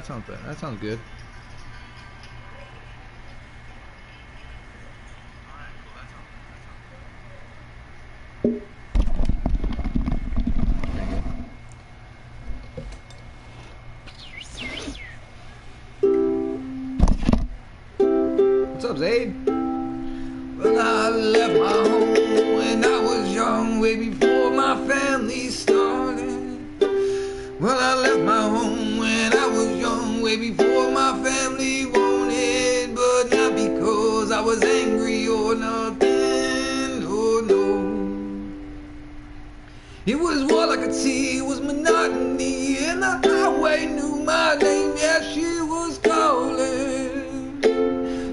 that sounds good. That sounds good. What's up, Zaid? Well, I left my home when I was young, way before my family started. Well, I left my home when I was young, way before my family wanted, but not because I was angry or nothing, oh no. It was what I could see, it was monotony, and the highway knew my name, yeah, she was calling,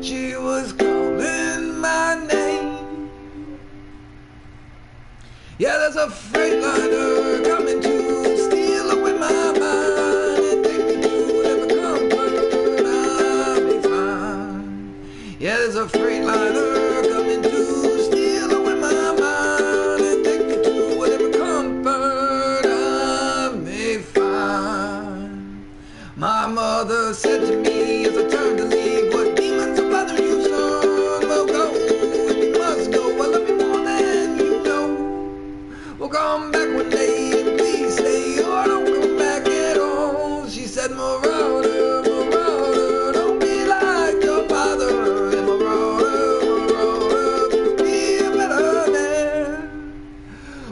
she was calling my name. Yeah, there's a freightliner coming to steal away my mind and take me to whatever comfort I'll be fine. Yeah, there's a freightliner coming to steal away my mind and take me to whatever comfort I may find. My mother said to me as I turned to leave, what demons are bothering you, son? Well, go, if you must go, I love you more than you know. Well, come back one day and please stay, or don't come back at all. She said, Marauder, Marauder, don't be like your father. And Marauder, Marauder, be a better man.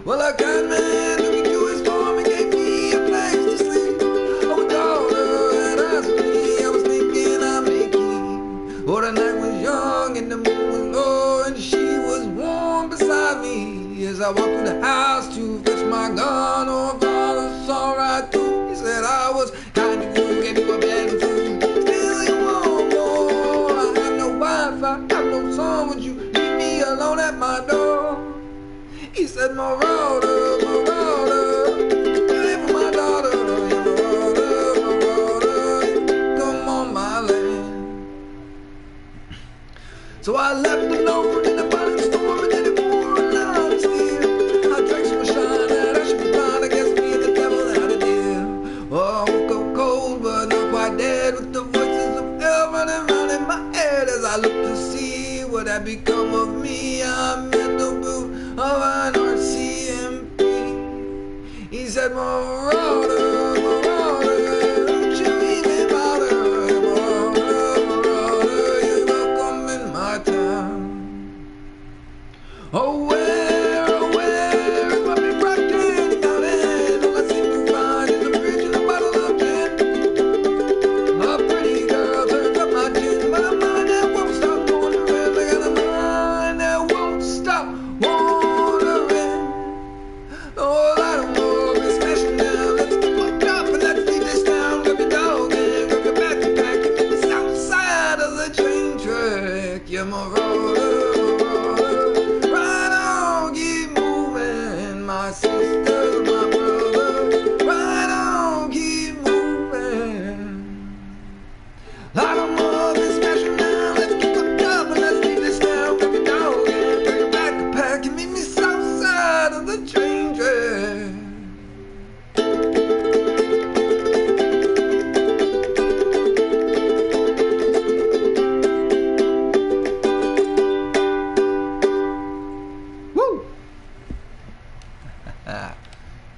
Well, a kind man took me to his farm and gave me a place to sleep. Oh, daughter had asked me, I was thinking I may keep. Oh, the night was young and the moon was low and she was warm beside me. As I walked through the house to fetch my gun, oh, father saw right through. He said I was kind to you, gave you a bed and food. Still you want more. I have no wife, I have no son. Would you leave me alone at my door? He said, Marauder, Marauder, pray for my daughter. Marauder, Marauder, come on my land. So I left alone in the violent storm and then it poured a lot of steel. I drank some shine that I should be blind. I guess me and the devil had a deal. Oh, I woke up cold but not quite dead, with the voices of hell running round in my head. As I looked to see what had become of me, I met the boot of an C.A.M.P. He said, Marauder, Marauder, don't you even bother. Marauder, Marauder, you're welcome in my town. Oh, where is my big rock candy mountain? All I seem to find is a bridge and a bottle of gin. A pretty girl turns up my chin, but a mind that won't stop wandering. I got a mind that won't stop wandering. Oh, I don't know, we're smashing down. Let's get fucked up and let's leave this town. Grab your dog and grab your backpack and get the south side of the train track. Yeah, Marauder, Marauder, right on, keep moving. My sister, my brother, right on, keep moving. I don't know, we're smashing down. Let's get fucked up and let's leave this town. Grab your dog and grab your backpack and meet me south side of the train track. Woo!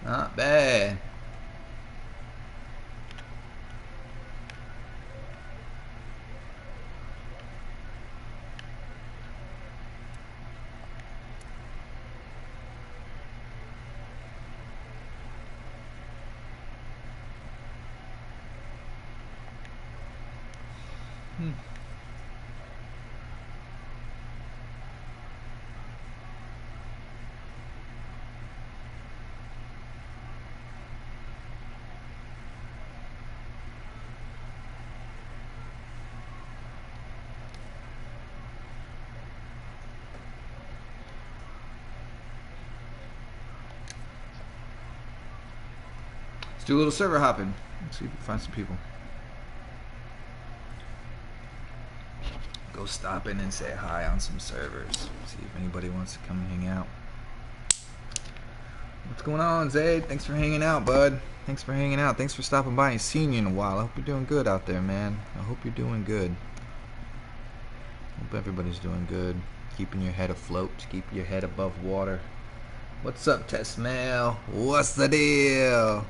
Not bad. Let's do a little server hopping. Let's see if we can find some people. Go stop in and say hi on some servers. See if anybody wants to come hang out. What's going on, Zayd? Thanks for hanging out, bud. Thanks for hanging out. Thanks for stopping by and seeing you in a while. I hope you're doing good out there, man. I hope you're doing good. Hope everybody's doing good. Keeping your head afloat. Keeping your head above water. What's up, Test Mail? What's the deal?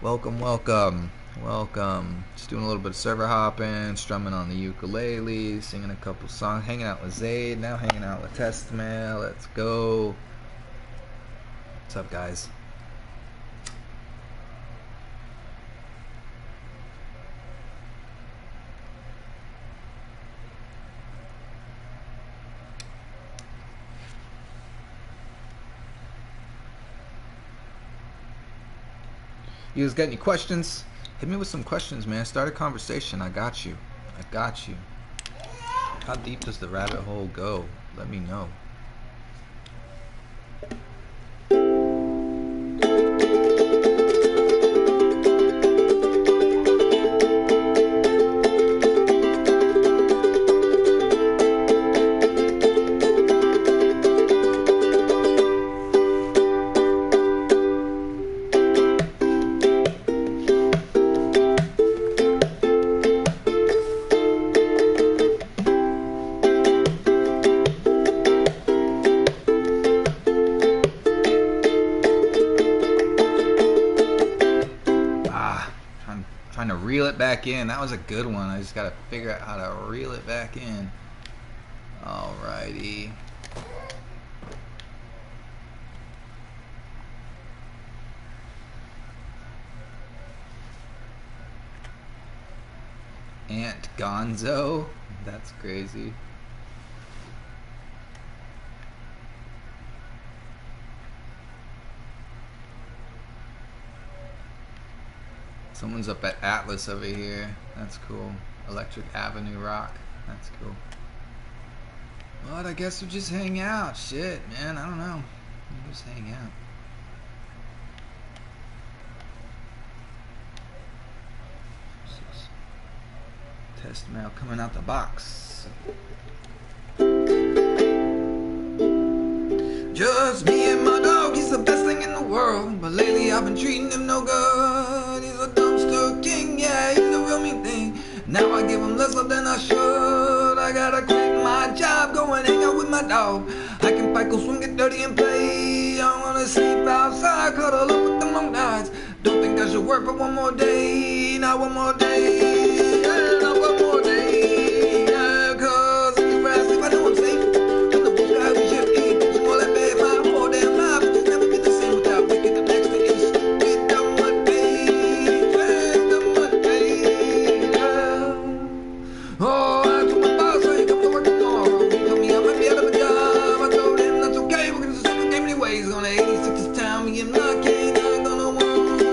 Welcome, welcome. Welcome. Just doing a little bit of server hopping, strumming on the ukulele, singing a couple songs, hanging out with Zayd, now hanging out with Test Mail. Let's go. What's up, guys? You guys got any questions? Hit me with some questions, man. Start a conversation. I got you. I got you. How deep does the rabbit hole go? Let me know. Reel it back in. That was a good one. I just gotta figure out how to reel it back in. Alrighty. Aunt Gonzo? That's crazy. Someone's up at Atlas over here. That's cool. Electric Avenue Rock. That's cool. But I guess we'll just hang out. Shit, man. I don't know. We'll just hang out. Test mail coming out the box. Just me and my dog, he's the best thing in the world. But lately I've been treating him no good. He's a dumpster king, yeah, he's a real mean thing. Now I give him less love than I should. I gotta quit my job, go and hang out with my dog. I can fight, go swim, get dirty and play. I wanna sleep outside, cuddle up with them long nights. Don't think I should work for one more day. Not one more day, yeah, not one more day, yeah. Cause in this grass, if I know I'm safe. When the blue sky we should eat. All that bad, my whole damn life will just never be the same without waking up next to you. Stupid, dumb, mud face, dumb, mud face, yeah. Oh, I told my boss I ain't come to work tomorrow. He told me I might be out of a job. I told him that's okay, we're gonna just the game anyway. He's gonna 86 this time, me and my king. I'm gonna wander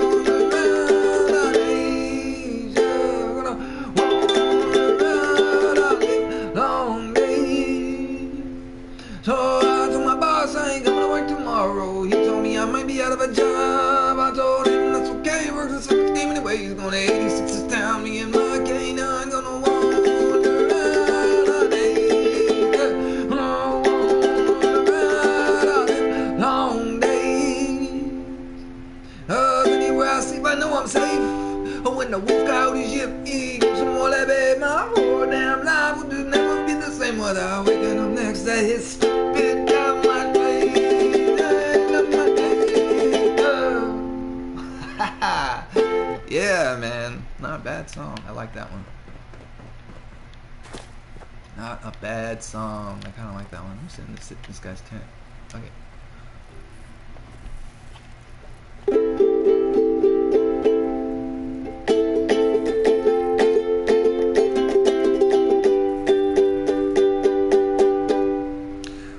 around our days, yeah. I'm gonna wander around our big long days. So I told my boss I ain't coming to work tomorrow. He told me I might be out of a job. I told him that's okay, we're gonna the game anyway. He's gonna 86 this time, me and my king. I'm gonna wander around our days, yeah. Wander around our big long days. Anywhere I sleep, I know I'm safe. Oh, when the wolf coyotes yip, eat some more that bad. My whole damn life will just never be the same without waking up next to his stupid down my face, down my face. Yeah, man. Not a bad song. I like that one. Not a bad song. I kind of like that one. I'm sitting in this guy's tent. Okay.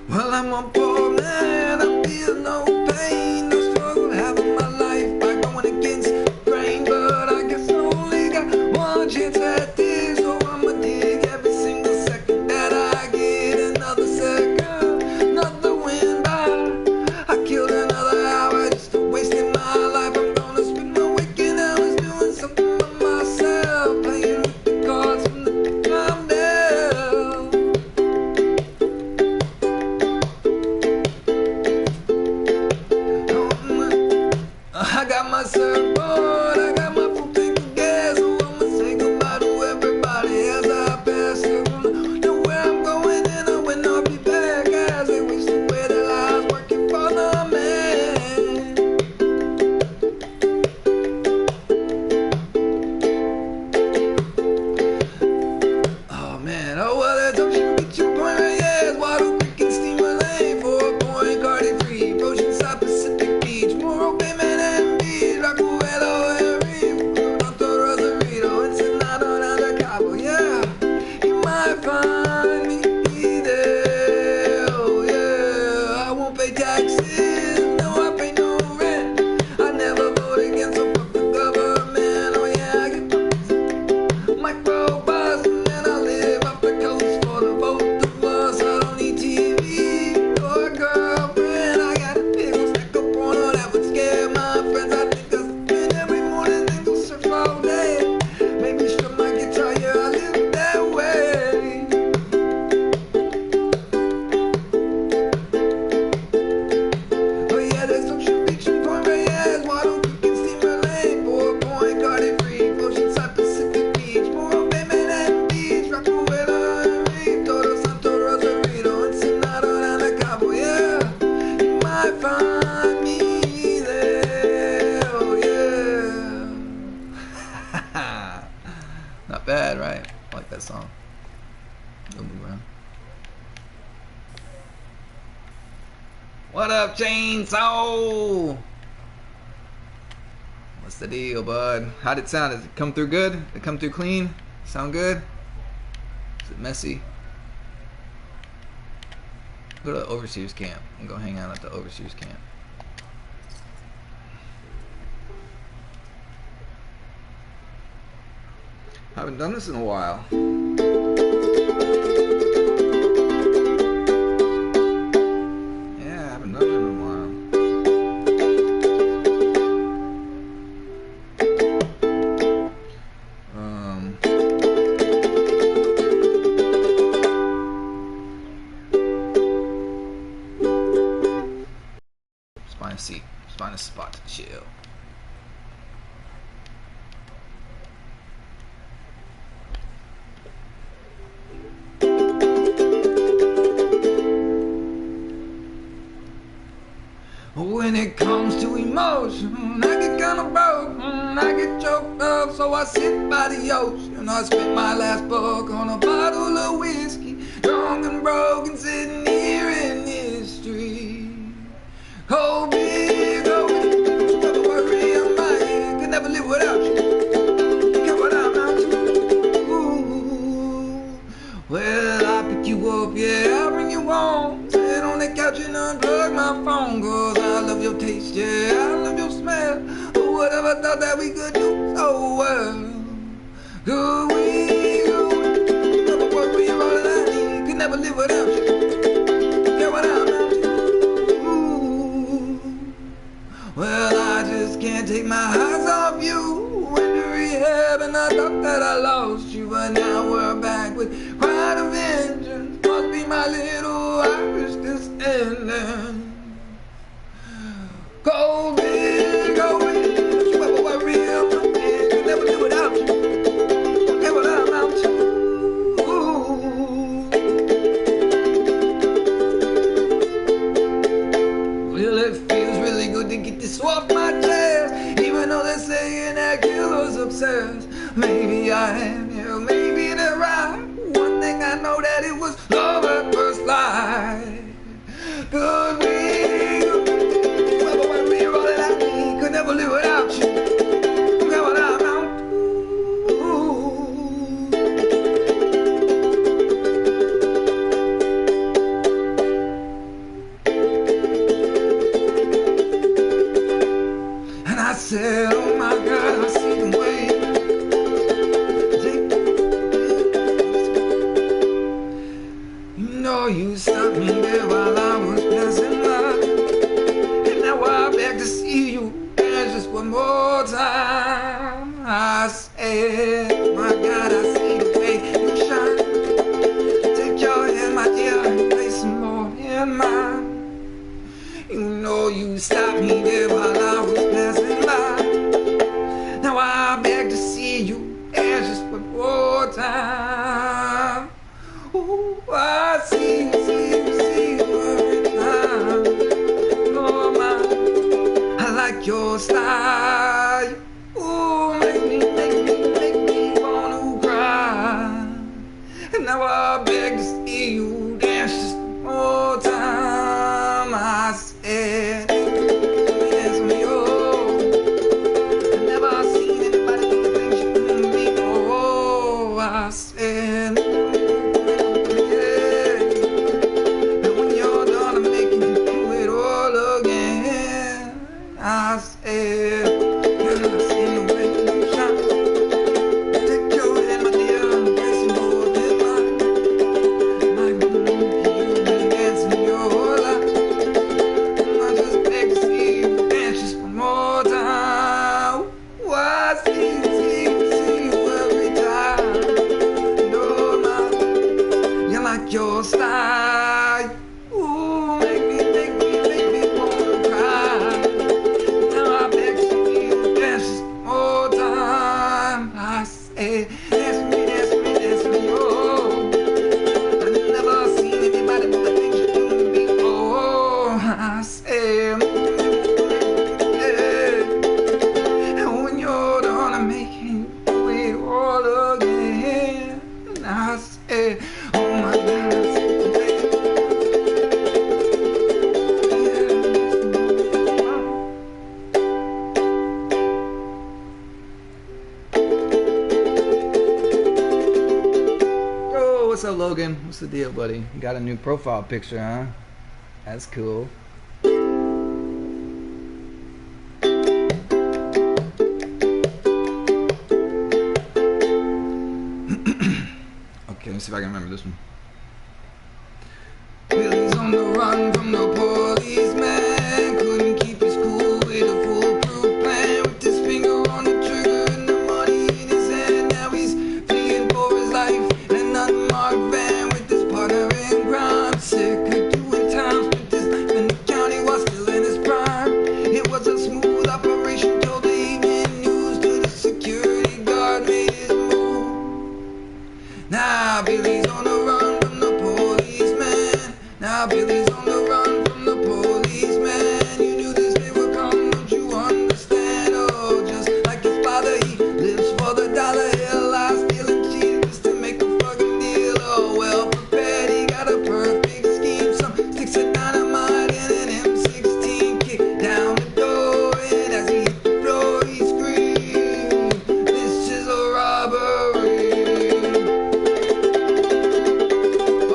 Well, I'm a poor man, I feel no pain, no struggle having my life by going against grain. But I guess I only got one chance at this, so I'ma dig every single second that I get. Another second, another win by. Not bad, right? I like that song. Go move around. What up, Chainsaw? What's the deal, bud? How'd it sound? Did it come through good? Did it come through clean? Sound good? Is it messy? Go to the Overseer's camp and go hang out at the Overseer's camp. Haven't done this in a while. Yeah, I haven't done it in a while. Just find a seat. Just find a spot to chill. When it comes to emotion, I get kinda broken, I get choked up, so I sit by the ocean. I spent my last buck on a bottle of whiskey, drunk and broken, sitting here in this street. Oh, big, oh, never worry, I might, could never live without you. Get what I'm out to. Ooh. Well, I pick you up, yeah, I'll bring you home. Sit on the couch and unplug my phone, 'cause I love your taste, yeah, I love your smell. Who would ever thought that we could do so well? Could we, never worry about it, I need, could never live without you. Get what I'm out to. Ooh. Well, I just can't take my eyes off you. Went to rehab and I thought that I lost you, but now we're back with quite a vengeance. Must be my little Irish descendant. Go big, go big, you ever worry about it, could never live without you. Get what I'm out to. Ooh. Well, it feels really good to get this off my chest, even though they're saying that killer's obsessed. Maybe I am, yeah, maybe they're right. One thing I know, that it was love at first light. Could we, whoever want me, all that I need, could never live without you. Get what I'm out to. And I said, oh my God, I see the way. You stopped me there while I was passing by, and now I beg to see you. And just one more time, I said, my God, I see the way you shine. Take your hand, my dear, and place some more in mine. You know you stopped me there while I was passing by. Now I beg to see you. And just one more time. Ooh, I see you every time. Oh my, I like your style. Ooh, make me wanna cry. And now I beg to see you dance just one more time. I said, dance me, oh. I've never seen anybody do the things you do before. I said, I said, and I seen the way you shine. Take your hand, my dear, and place more than mine. My good, you've been dancing your life. And I just beg to see you dance just one more time. Ooh, I see you every time. No, you like your style. Ooh, make me wanna cry. Dance me, oh. I've never seen anybody do the things you do before. I said, yeah. And when you're done, I'm making you do it all again. what's up, Logan? What's the deal, buddy? You got a new profile picture, huh? That's cool. Okay, let's see if I can remember this one. Billy's on the run from the policeman. Couldn't keep his cool with a foolproof plan. With his finger on the trigger and the money in his hand. Now he's fleeing for his life in an unmarked van with his partner in crime. Sick of doing time, spent his life in the county while still in his prime. It was a smooth operation, told the evening news to the security guard, made his move. Now Billy's on the run from the policeman. Now Billy's on the run from the policeman. You knew this day would come, don't you understand? Oh, just like his father, he lives for the dollar. He'll lie, steal and cheat just to make a fucking deal. Oh, well prepared, he got a perfect scheme. Some sticks of dynamite and an M16 kick down the door. And as he hit the floor, he screamed, "This is a robbery."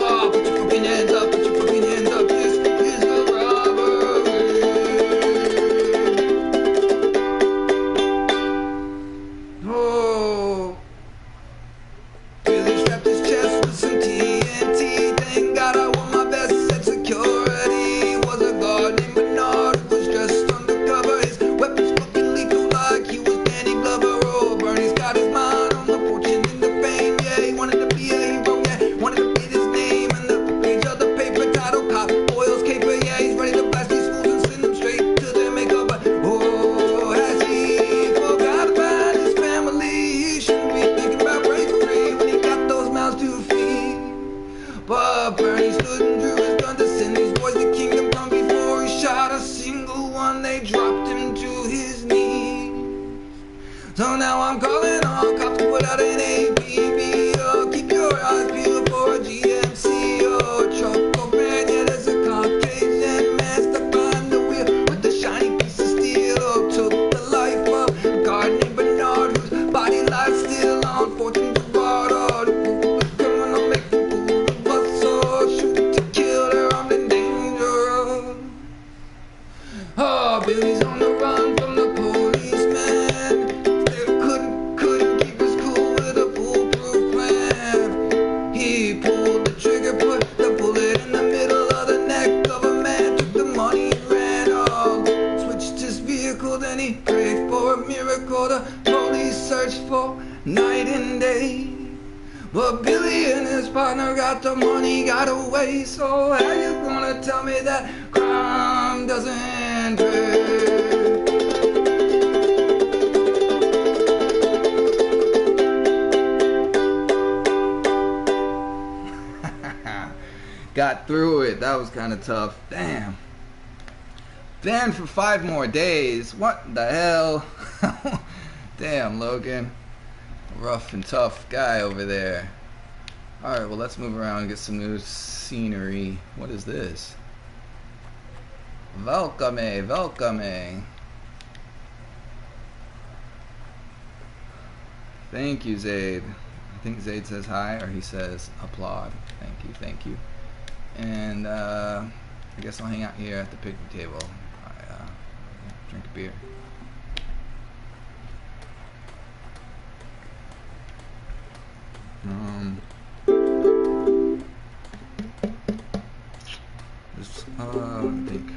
Oh, put your fucking hands up, put your fucking hands up. This is a robbery. Oh, Billy strapped his chest with some TNT. Thank God I wore my best set security. Was a guard named Marauder who was dressed undercover. His weapons fucking lethal like he was Danny Glover. Oh, Bernie's got his mind on the fortune and the fame. Yeah, he wanted to be a hero. Yeah, wanted to get his name and the page of the paper title. Cop oils caper. Yeah, he's ready to blast these fools and send them straight to their maker. But oh, has he forgot about his family? He shouldn't be thinking about bravery when he got those mouths to feed. But Bernie stood and drew his gun to send these boys to kingdom come. Before he shot a single one, they dropped him to his knees. So now I'm calling all cops to put out an APB. Oh, keep your eyes peeled for a GMC. Oh, a truck or van, yeah, there's a Caucasian man stuck behind the wheel with a shiny piece of steel. Oh, took the life of a guard named Bernard, whose body lies still on Fortune Boulevard. Oh, the fool was criminal, make the fool of us. Oh, shoot to kill, they're armed and dangerous. Oh, Billy's on the run from the policeman. Still couldn't keep his cool with a foolproof plan. He pulled the trigger, put the bullet in the middle of the neck of a man, took the money and ran off. Switched his vehicle, then he prayed for a miracle. The police searched for night and day. But Billy and his partner got the money, got away. So how you gonna tell me that crime doesn't pay? Got through it. That was kind of tough. Damn. Banned for 5 more days. What the hell? Damn, Logan. Rough and tough guy over there. Alright, well, let's move around and get some new scenery. What is this? Welcome, welcome. Thank you, Zaid. I think Zaid says hi, or he says applaud. Thank you. And I guess I'll hang out here at the picnic table. Drink a beer. I think.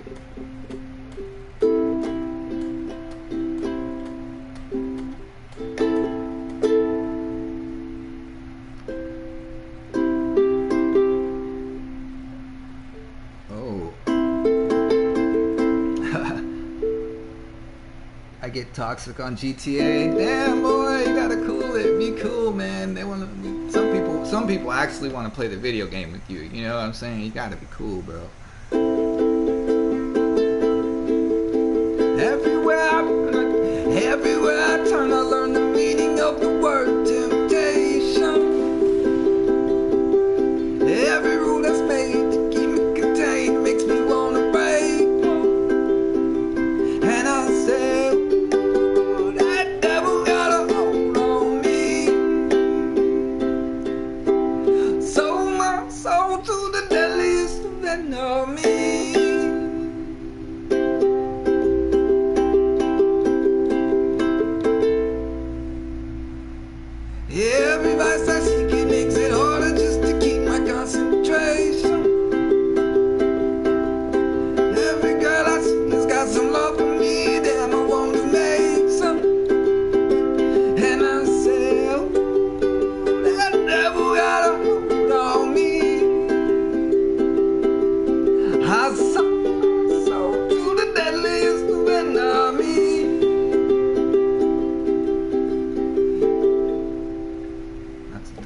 Oh. I get toxic on GTA. Damn, boy, you gotta cool it. Be cool, man. They wanna. Some people actually want to play the video game with you. You know what I'm saying? You gotta be cool, bro. Everywhere I turn, I learn the meaning of the word temptation. Every rule that's made to keep me contained makes me wanna break. And I say, oh, that devil got a hold on me. So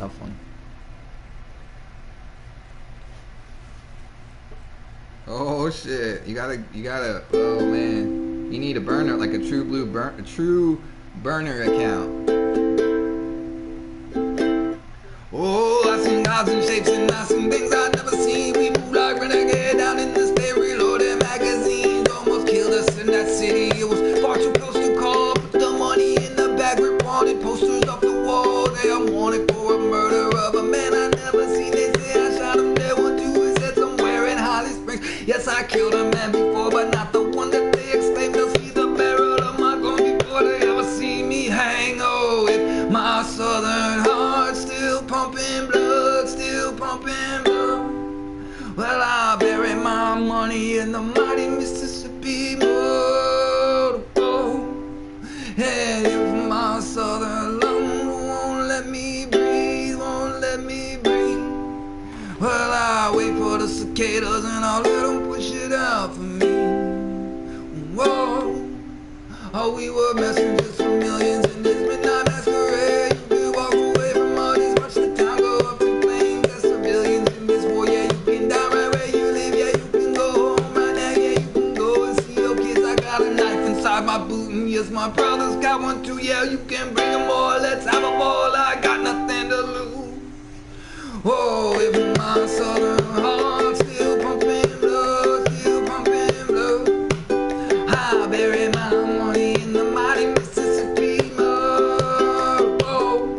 tough one. Oh shit! You gotta. Oh man, you need a burner, like a true burner account. Oh, I seen gods and shapes and I seen things I'd never seen. We moved like renegade down in the state, reloaded magazines. Almost killed us in that city. It was far too close to call. Put the money in the bag, rip wanted posters off the wall. They are wanted for a murder of a man I never seen. They say I shot him dead. What do his head somewhere in Holly Springs? Yes, I killed a man before, but not the one that they exclaimed. They'll see the barrel of my gun before they ever see me hang. Oh, if my southern heart still pumping blood, still pumping blood. Well, I bury my money in the mighty Mississippi mud. Oh, and if my southern lungs won't let me breathe, won't let me breathe, well, I wait for the cicadas and I'll let them push it out for me. Whoa, oh, we were messengers for millions in this midnight masquerade. You could walk away from all this, watch the town go up in flames. There's civilians in this war, yeah, you can die right where you live. Yeah, you can go home right now, yeah, you can go and see your kids. I got a knife inside my boot, and yes, my brother's got one too. Yeah, you can bring them all, let's have a ball. I got nothing to lose. Whoa, if my southern heart still pumping blood, still pumping blood, I bury my money in the mighty Mississippi mud. Whoa,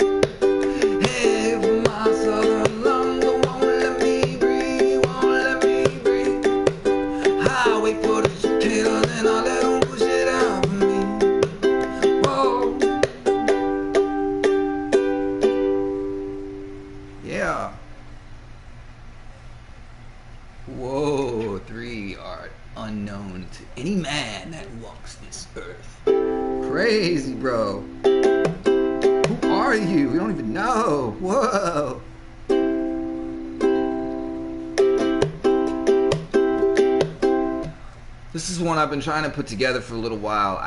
if my southern lungs won't let me breathe, won't let me breathe, I wait for the cicadas and I let them push it out for me. Whoa, yeah. Whoa, 3 are unknown to any man that walks this earth. Crazy, bro. Who are you? We don't even know. Whoa. This is one I've been trying to put together for a little while.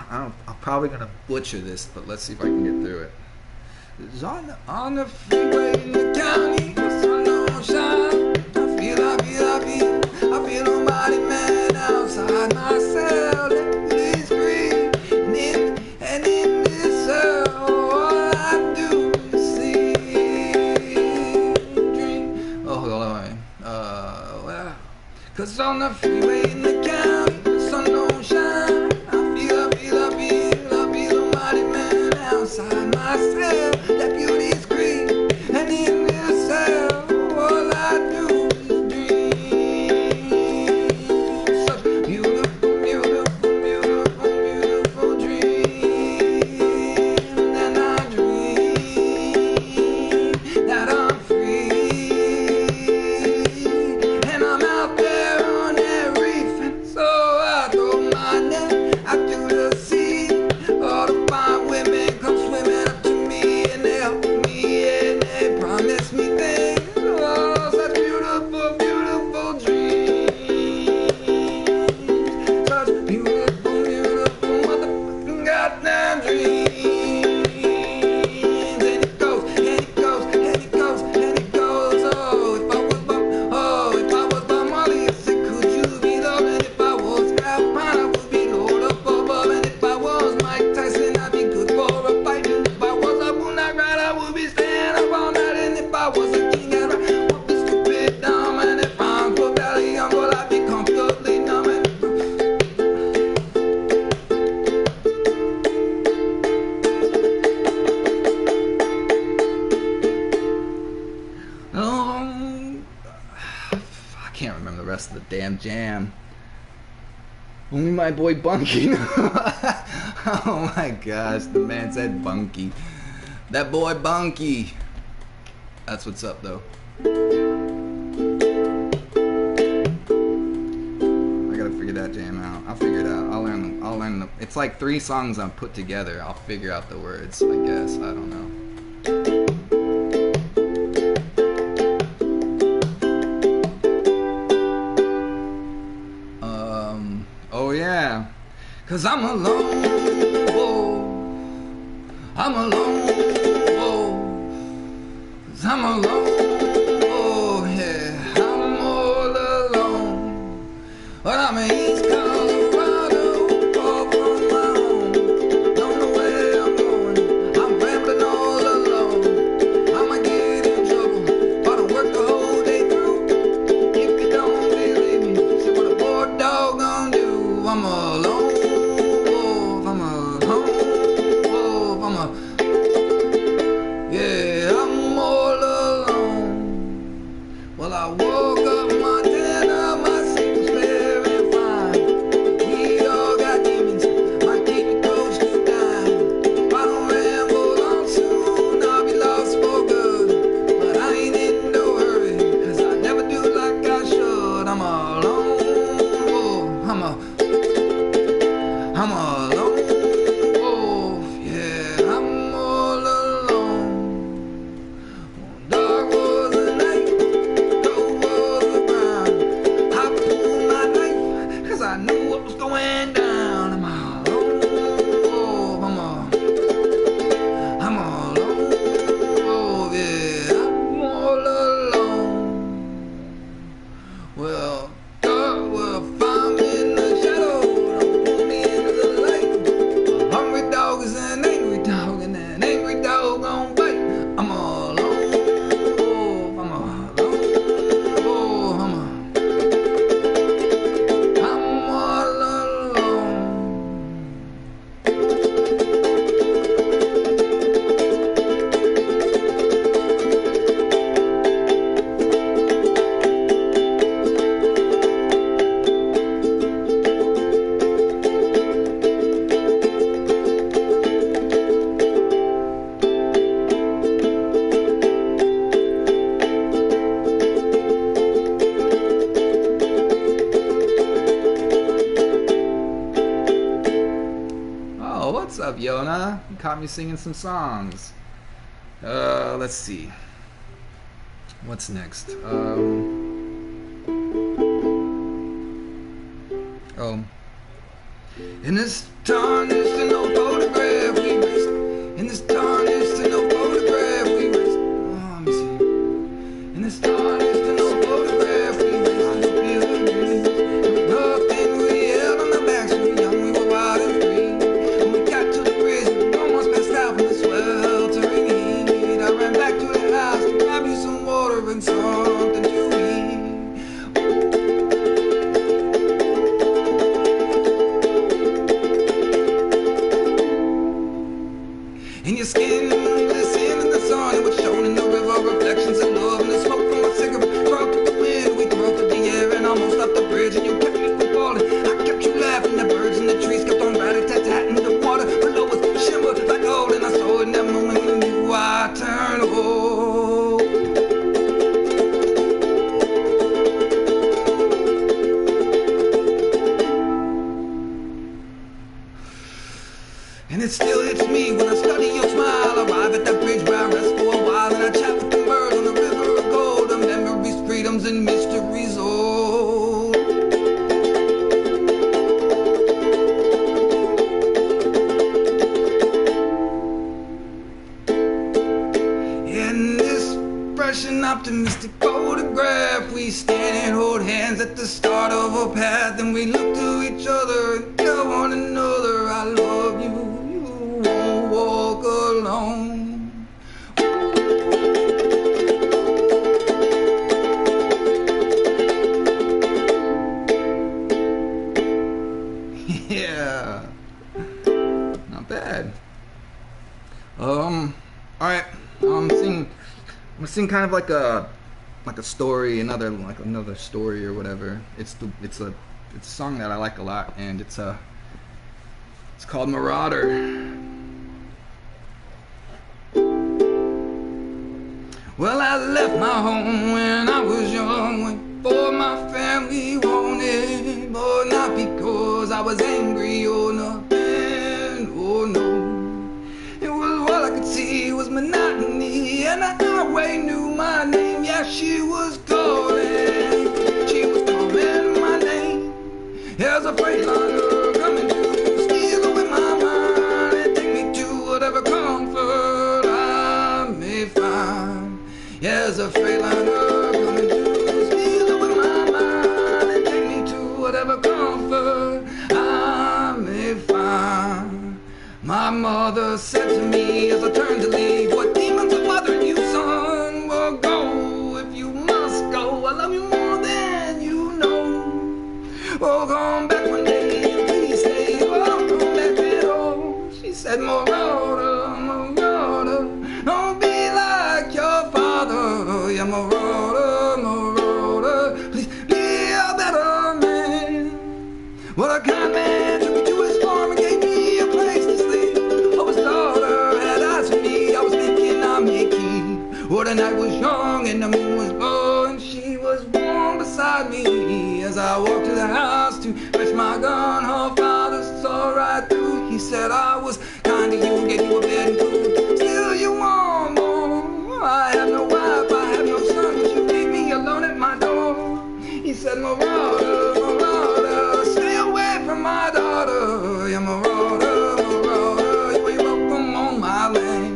I'm probably gonna butcher this, but let's see if I can get through it. It's on the freeway in the county, the sun don't shine. I feel a mighty man outside my cell. Please breathe, and in this cell, all I do is sleep, dream. Oh, hold on, well, 'cause on the freeway in the county, the sun don't shine. I feel a mighty man outside my cell. That beauty's green, and in this cell, all I do is dream. Such beautiful, beautiful, beautiful, beautiful dreams. And I dream that I'm free, and I'm out there on that reef. And so I throw my net out to the sea. All the fine women come swimming up to me, and they help me, and they promise me things. Oh, such beautiful, beautiful dreams. Such beautiful, beautiful motherfucking goddamn dreams. And it goes, and it goes, and it goes, and it goes. Oh, if I was Bob Marley, I said, could you be love? And if I was Rap, I would be Lord up above. And if I was Mike Tyson, I'd be good for a fight. And if I was a Boondock Rat, I would be staying up all night. And if I was a king, I'd would be stupid dumb. And if I'm Poor Valley Humble, I'd be comfortably numb. And Oh, I can't remember the rest of the damn jam. Only my boy Bunky. Oh my gosh, the man said Bunky. That boy Bunky. That's what's up though. I gotta figure that jam out. I'll figure it out. I'll learn the. It's like 3 songs I'm put together. I'll figure out the words, I guess. I don't know. Oh yeah. 'cause I'm alone, whoa. I'm alone, whoa. I'm alone, oh yeah, I'm all alone. But I'm in East Colorado, far from my home. Don't know where I'm going, I'm rambling all alone. I might get in trouble, but I work the whole day through. If you don't believe me, see what a poor dog gonna do. I'm alone, oh, I'm alone, oh, I'm alone. Yeah, I'm all alone. Well, I woke up Montana, my sleep was very fine. We all got demons, might keep it close to dying. If I don't ramble on soon, I'll be lost for good. But I ain't in no hurry, cause I never do like I should. I'm alone, oh, I'm alone, oh, yeah, I'm all alone. Dark was the night, cold was the ground. I pulled my knife, cause I knew what was going down. I'm alone, oh, I'm alone, oh, yeah, I'm all alone. Well, dark will find me in the shadow, don't pull me into the light. A hungry dog is an angry dog, and an angry dog gon' bite. I'm alone. What's up, Yona? You caught me singing some songs. Let's see. What's next? In this tarnished and no photograph we rest. In this tarnished and no photograph we rest. Let me see. In this tarnished and no photograph we rest. We loved and we held on the backs. We were young, we were wild and free. When we got to the prison, we almost passed out from the sweltering heat. I ran back to the house to grab you some water and something to eat. In your skin, glisten in the sun, it was shown in the river, reflections of love, and the smoke from a cigarette dropped to the wind. We threw through the air and almost off the bridge, and you kept me from falling. I kept you laughing, the birds in the trees kept on rat-a-tat-tatting. The water below us shimmered like gold, and I saw in that moment when you knew I turned old. And it still hits me when I study your smile. Arrive at that bridge where I rest for a while, and I chat with the birds on the river of gold. The memories, freedoms, and mysteries old. In this fresh and optimistic photograph, we stand and hold hands at the start of a path, and we look to each other and tell one another, I love you. Walk alone. Yeah, not bad. All right. I'm gonna sing kind of like a story, another story or whatever. It's a song that I like a lot, and it's called Marauder. Well, I left my home when I was young, went for my family wanted, but not because I was angry or nothing, oh no. It was all I could see was monotony, and the highway knew my name. Yeah, she was calling my name. There's a freightliner coming to steal away my mind and take me to whatever comfort I may find. Yeah, there's a Freightliner coming to steal away my mind and take me to whatever comfort I may find. My mother said to me as I turned to leave, what demons are bothering you, son? Well, go if you must go. I love you more than you know. Oh, come back one day and please stay. Oh, come back at all. She said, Marauder, Marauder, don't be like your father. Yeah, Marauder, Marauder, please be a better man. What a kind man took me to his farm and gave me a place to sleep. Oh, his daughter had eyes for me. I was thinking I may keep. Oh, the night was young and the moon was low, and she was warm beside me as I walked to the house to fetch my gun. Her father saw right through. He said I was kind to you, gave you a bed and food. Still you want more. I have no wife, I have no son, but you leave me alone at my door. He said, Marauder, Marauder, stay away from my daughter. Yeah, Marauder, Marauder, you ain't welcome on my land.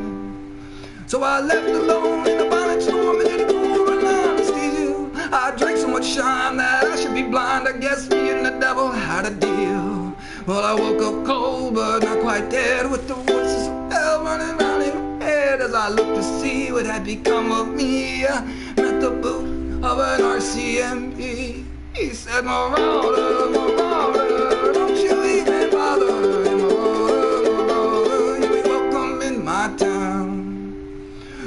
So I left alone in the violent storm and in the pouring line of steel. I drank so much shine that I should be blind. I guess me and the devil had a deal. Well, I woke up cold but not quite dead, with the voices of hell running round in my head as I looked to see what had become of me. I met the boot of an R.C.A.M.P. He said, Marauder, Marauder, don't you even bother. Yeah, Marauder, Marauder, you ain't welcome in my town.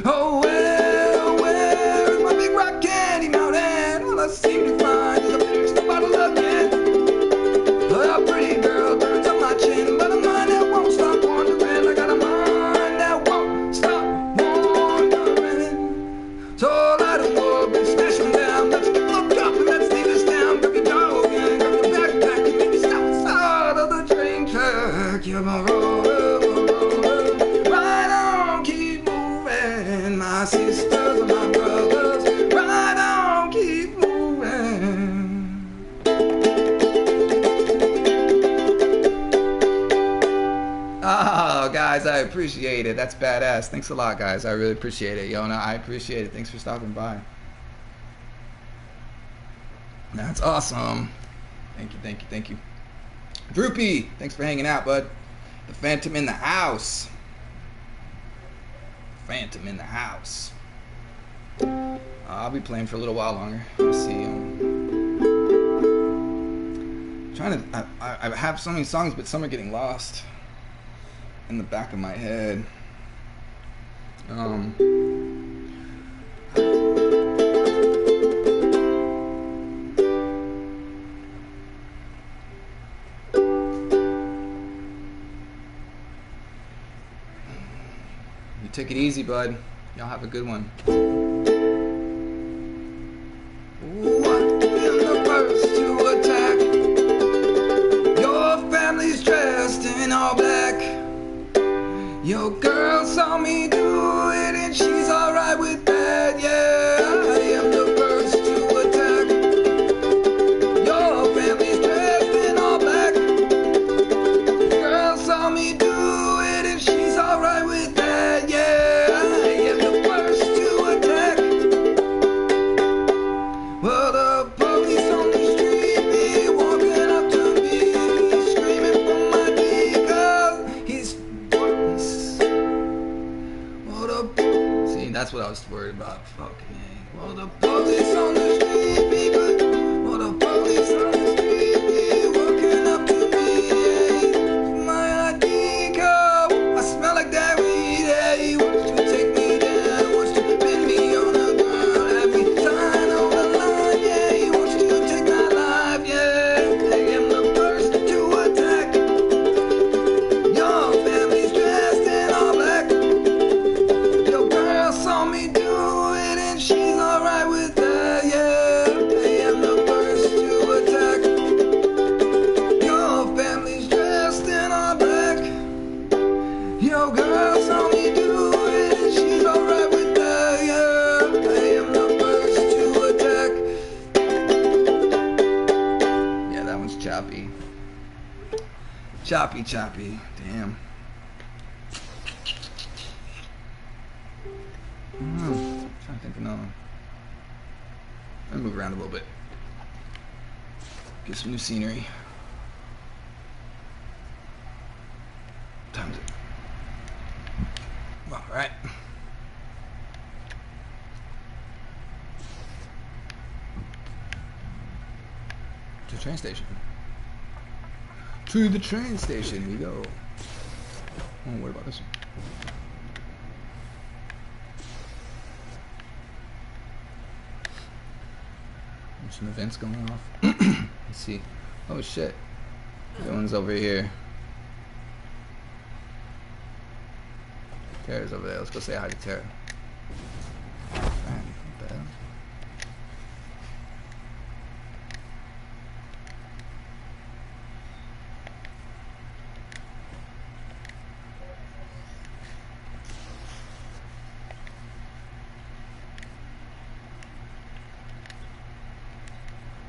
Oh, where is my big rock candy mountain? Well, I seem to find is a fixed bottle of gin. A pretty girl burns up my chin, but a mind that won't stop wandering. I got a mind that won't stop wandering. So light them up and smash them down. Let's get looked up and let's leave this town. Grab your dog and grab your backpack and maybe stop inside of the train track. You're my roller, right on, keep moving. My sisters and my brothers, right on, keep moving. Oh, guys, I appreciate it. That's badass. Thanks a lot, guys. I really appreciate it. Yona, I appreciate it. Thanks for stopping by. That's awesome. Thank you, thank you, thank you. Droopy, thanks for hanging out, bud. The Phantom in the house. Phantom in the house. I'll be playing for a little while longer. Let's see. I have so many songs, but some are getting lost in the back of my head. You take it easy, bud. Y'all have a good one. What in the first to attack? Your family's dressed in all black. Your girl saw me do it and she's alright with that, yeah. I am the first to attack. Your family's dressed in all black. Girl saw me do it and she's alright with that, yeah. I am the first to attack. Well, the police on the street be walking up to me, screaming for my D, 'cause he's see, that's what I was worried about. Fucking A. Well, the police on the street, people. Well, the police on the street be walking up to me. Yeah. My ID card. I smell like that weed. Yeah. Wants to take me down. Wants to pin me on the ground. Have me sign on the line. Yeah. He wants to take my life. Yeah. I am the first to attack. Your family's dressed in all black. Saw me do it and she's alright with that, yeah. I am the first to attack. Your family's dressed in all black. Your girl saw me do it and she's alright with that, yeah. I am the first to attack. Yeah, that one's choppy. Choppy, choppy. Damn. I'm trying to thinking of. Let me move around a little bit. Get some new scenery. Time's it. All right. To the train station. To the train station we go. Oh, what about this one? There's some events going off. Let's see. Oh shit. The one's over here. Tara's over there. Let's go say hi to Tara. What the hell?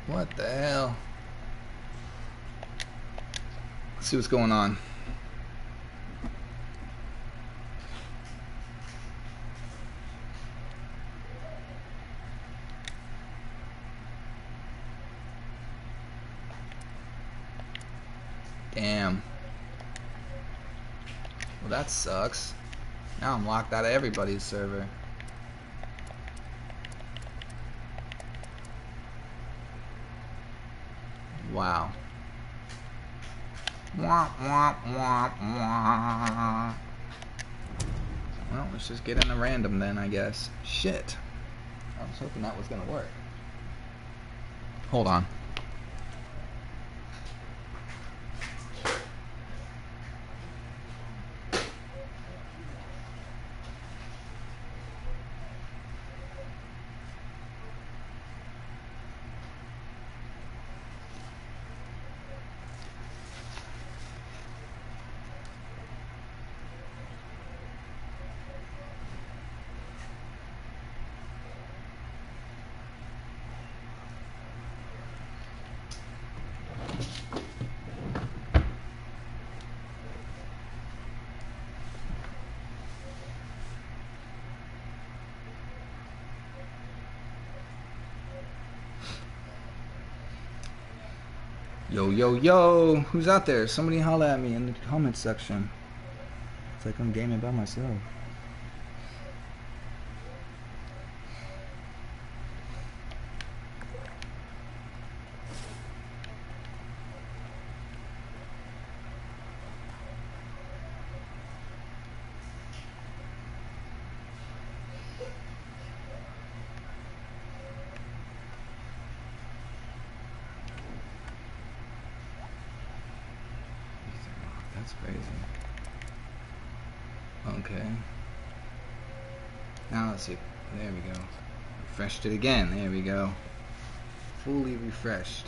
What the hell? Let's see what's going on. Damn. Well, that sucks. Now I'm locked out of everybody's server. Wow. Wah, wah, wah, wah. Well, let's just get in a random then, I guess. Shit. I was hoping that was gonna work. Hold on. Yo, yo, yo! Who's out there? Somebody holla at me in the comment section. It's like I'm gaming by myself. That's crazy. Okay. Now let's see. There we go. Refreshed it again. There we go. Fully refreshed.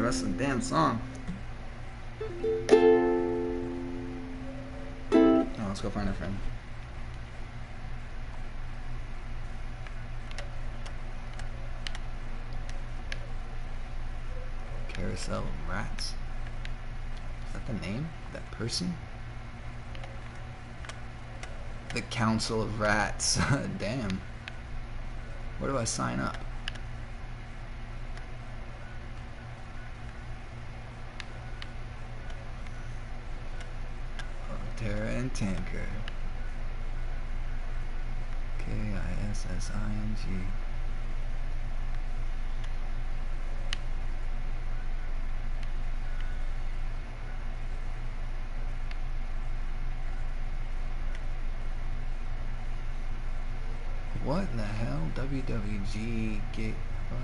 rest of the damn song. Oh, let's go find our friend. Carousel Rats. Is that the name? That person? The Council of Rats. Damn. Where do I sign up? Oh, Terra and Tanker. Kissing. What in the hell? WWG get what?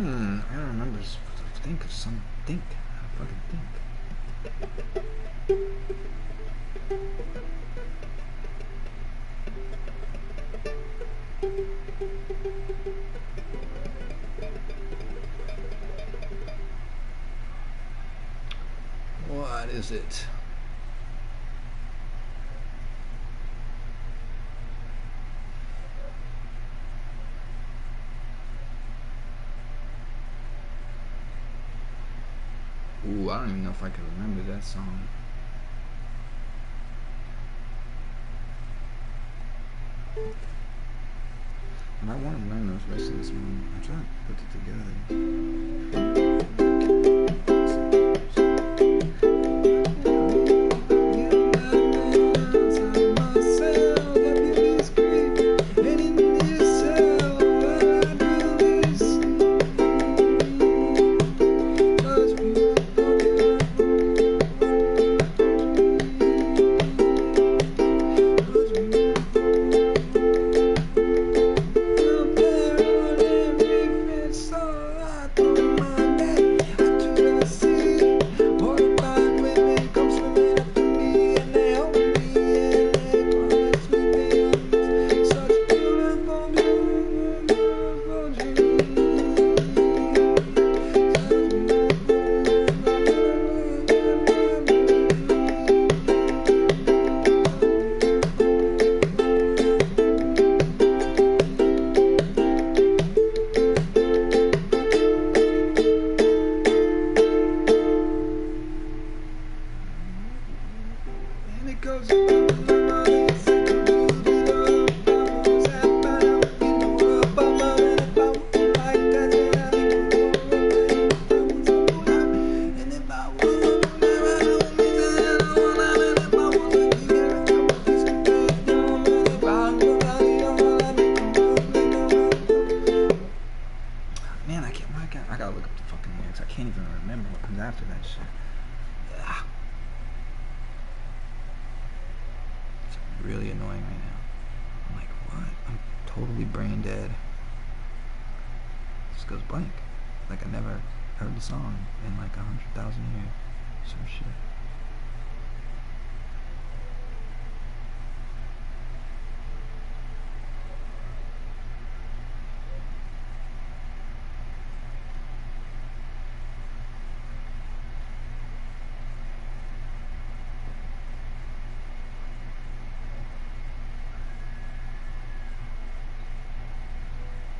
I don't remember. Think of some. Think. I fucking think. What is it? Ooh, I don't even know if I can remember that song. And I want to learn those rest of this one. I'm trying to put it together. I gotta look up the fucking lyrics. I can't even remember what comes after that shit. Ugh. It's really annoying right now. I'm like, what? I'm totally brain dead. It just goes blank. Like I never heard the song in like 100,000 years. Some shit.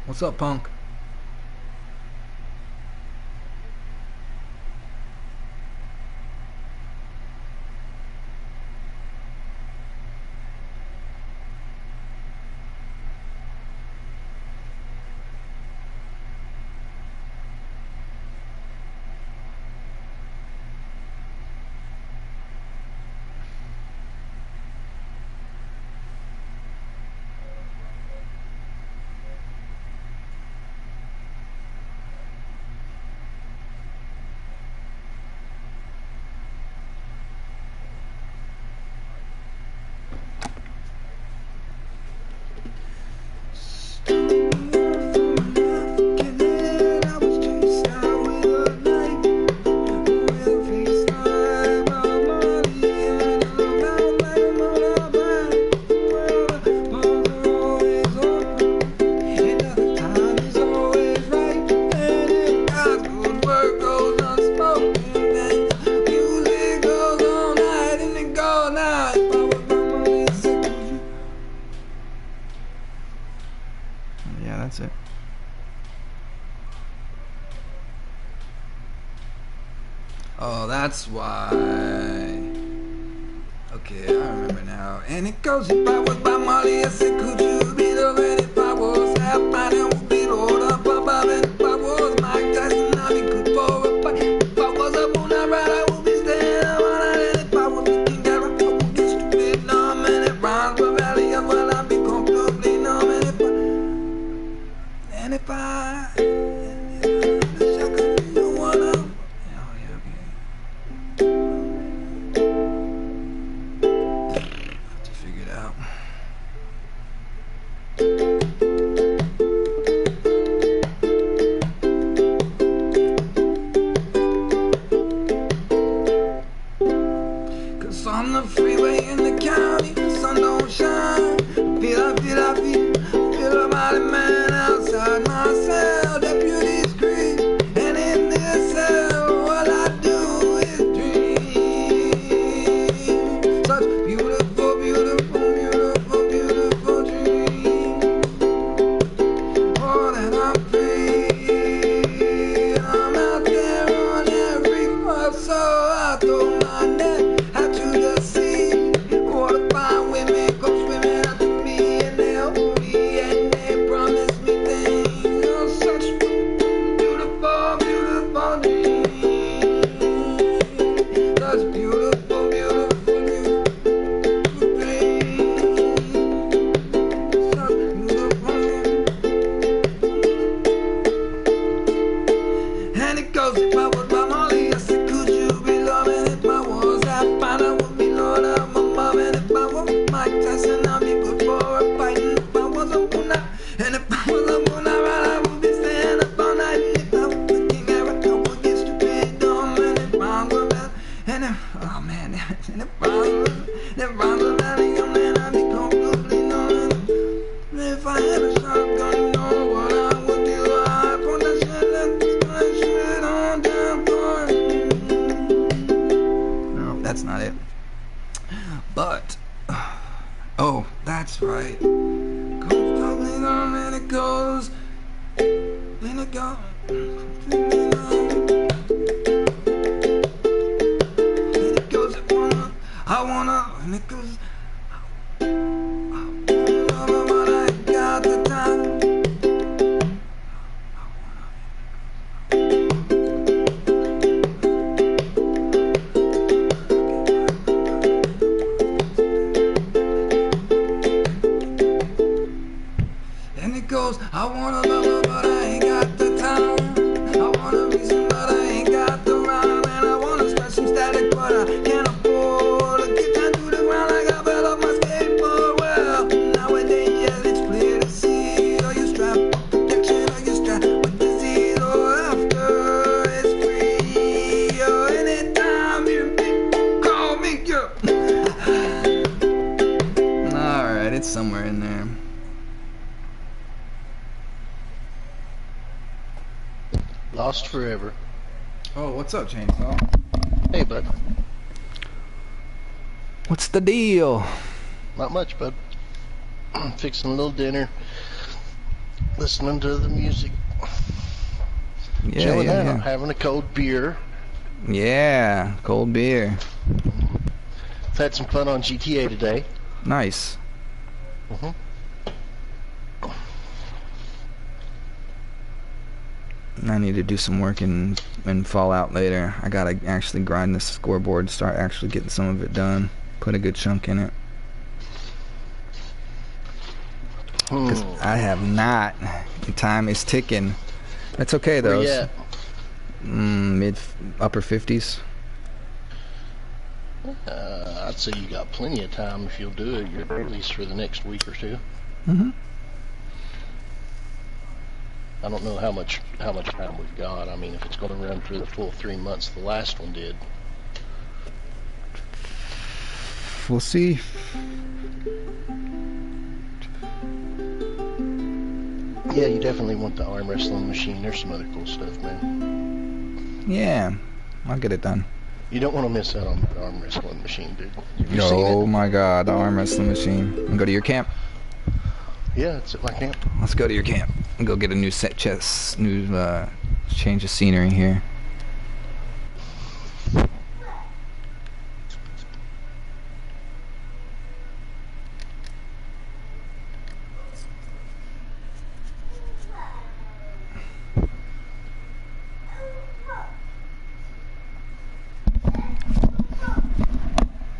What's up, punk? Oh, that's why. Okay, I remember now. And it goes, if I was by Molly, I said, could you be the man? If I was half mine, I would be rolled up above. And if I was Mike Tyson, I'd be good for a fight. If I was a moonlight ride, I would be staying up all night. And if I was the king, I would get stupid numb. And if rhymes were valley, well, I'd be completely numb. And if I wish I could be the one up. Oh, yeah, okay. Have to figure it out. Cause on the freeway in the county, the sun don't shine. Feel a mighty man outside my cell. Deputies creep, and in this cell, all I do is dream. Such beautiful, beautiful, beautiful, beautiful dreams. Oh, that I'm free. I'm out there on every floor, so I throw my net out to the sea. What if fine women come swimming out to me, and they hold me and they promise me things. Oh, such beautiful, beautiful dreams. Such beautiful, beautiful, beautiful dreams. Such beautiful dreams. And it goes, if I was by Molly, I said, could you be loving? If I was half fine, I would be Lord of my mom. And if I was Mike Tyson, I'd be good for a fight. And if I was a moonlight, and if I was a moonlight ride, I would be staying up all night. And if I was the king, I would get stupid dumb. And if I was that, and if, oh man, and if I was valley, young man, I'd be completely numb. And if I had a shotgun, you know what I would do. I'd put that shit on down for it. No, that's not it. But, oh, that's right. Goes probably on and it goes, and it goes, and it goes, I wanna, and it goes, I wanna, but I ain't got the time. And it goes, I wanna love her, but I ain't got the time. I wanna reason, but I ain't got the rhyme. And I wanna start some static, but I can't afford to get down to the ground like I fell off my skateboard. Well, nowadays, yeah, it's clear to see. Are you strapped for protection? Are you strapped with disease? Or after it's free? Or anytime you call me, girl. Alright, it's somewhere in there. Lost forever. Oh, what's up, Chainsaw? Hey, bud. What's the deal? Not much, bud. Fixing a little dinner. Listening to the music. Yeah, Chilling out. yeah. Having a cold beer. Yeah, cold beer. I've had some fun on GTA today. Nice. Mm-hmm. I need to do some work in Fallout later. I gotta actually grind this scoreboard, start actually getting some of it done. Put a good chunk in it. Because I have not. The time is ticking. That's okay though. Where you at? Upper 50s. I'd say you got plenty of time if you'll do it, at least for the next week or two. Mm-hmm. I don't know how much time we've got. I mean, if it's going to run for the full 3 months, the last one did. We'll see. Yeah, you definitely want the arm wrestling machine. There's some other cool stuff, man. Yeah, I'll get it done. You don't want to miss out on the arm wrestling machine, dude. Have you seen Oh it? my god, the arm wrestling machine. And go to your camp. Yeah, it's at my camp. Let's go to your camp and go get a new set chest, new change of scenery here.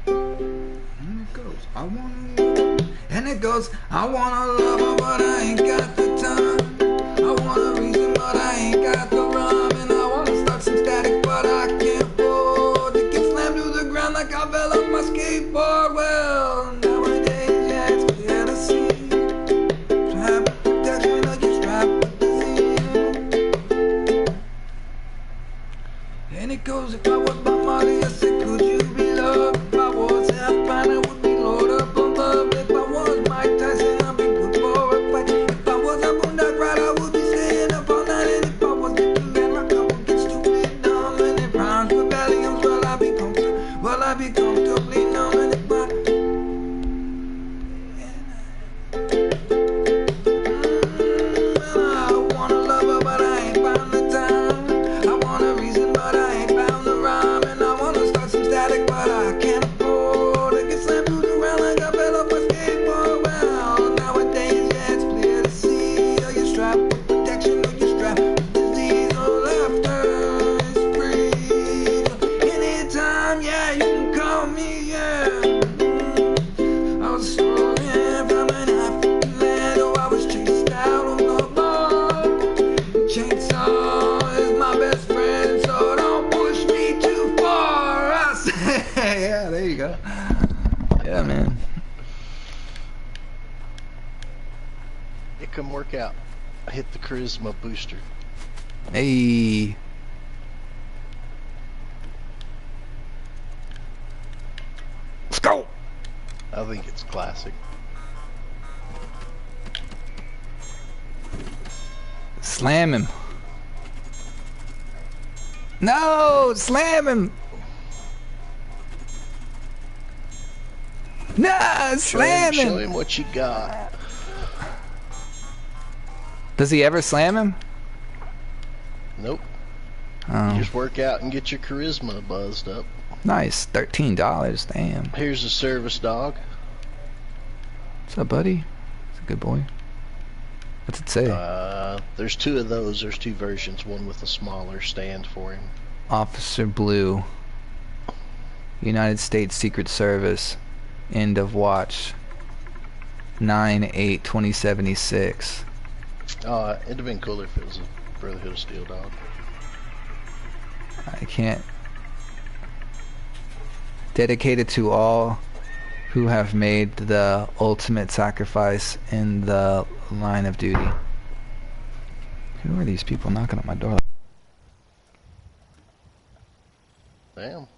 And it goes, I wanna, and it goes, I wanna love her, but I ain't got the time. I want a reason, but I ain't got the rhyme. And I wanna start some static, but I can't afford to get slammed to the ground like I fell off my skateboard. Well, nowadays, yeah, it's clear to see. Strap protection, or you strap with disease. And it goes, if I was by Molly, I said, could you be loved? If I was half fine, I would be Lord up above. If I was Mike Tyson, I'd be good for a fight. If I was a Boondock Ride, I would be staying up all night. And if I was the king and rock, I would get stupid dumb. And if rhymes with Valiums, well, I'd be comfortably numb. And if I wanna love her, but I ain't found the time. I want a reason, but I ain't found the rhyme. And I wanna start some static, but I can't afford to get slammed through the ground like I fell off my skateboard. Well, nowadays, yeah, it's clear to see. Are you strapped with protection, or you strapped with disease? Or laughter is free. Anytime, yeah, you can call me, yeah. I was strolling from an African land, oh, I was chased out on the bar. Chainsaw is my best friend, so don't push me too far. I say, yeah, there you go. Yeah, man. It come work out. I hit the charisma booster. Hey. Let's go. I think it's classic. Slam him. No, slam him. No, slam Show him. him what you got. Does he ever slam him? Nope. Oh, You just work out and get your charisma buzzed up. nice. $13. Damn. Here's a service dog. What's up, buddy? It's a good boy. What's it say? There's two of those. There's two versions. One with a smaller stand for him. Officer Blue. United States Secret Service. End of watch. 9/8/2076. It'd have been cooler if it was a Brotherhood of Steel dog. I can't. Dedicated to all who have made the ultimate sacrifice in the line of duty. Who are these people knocking at my door? Damn.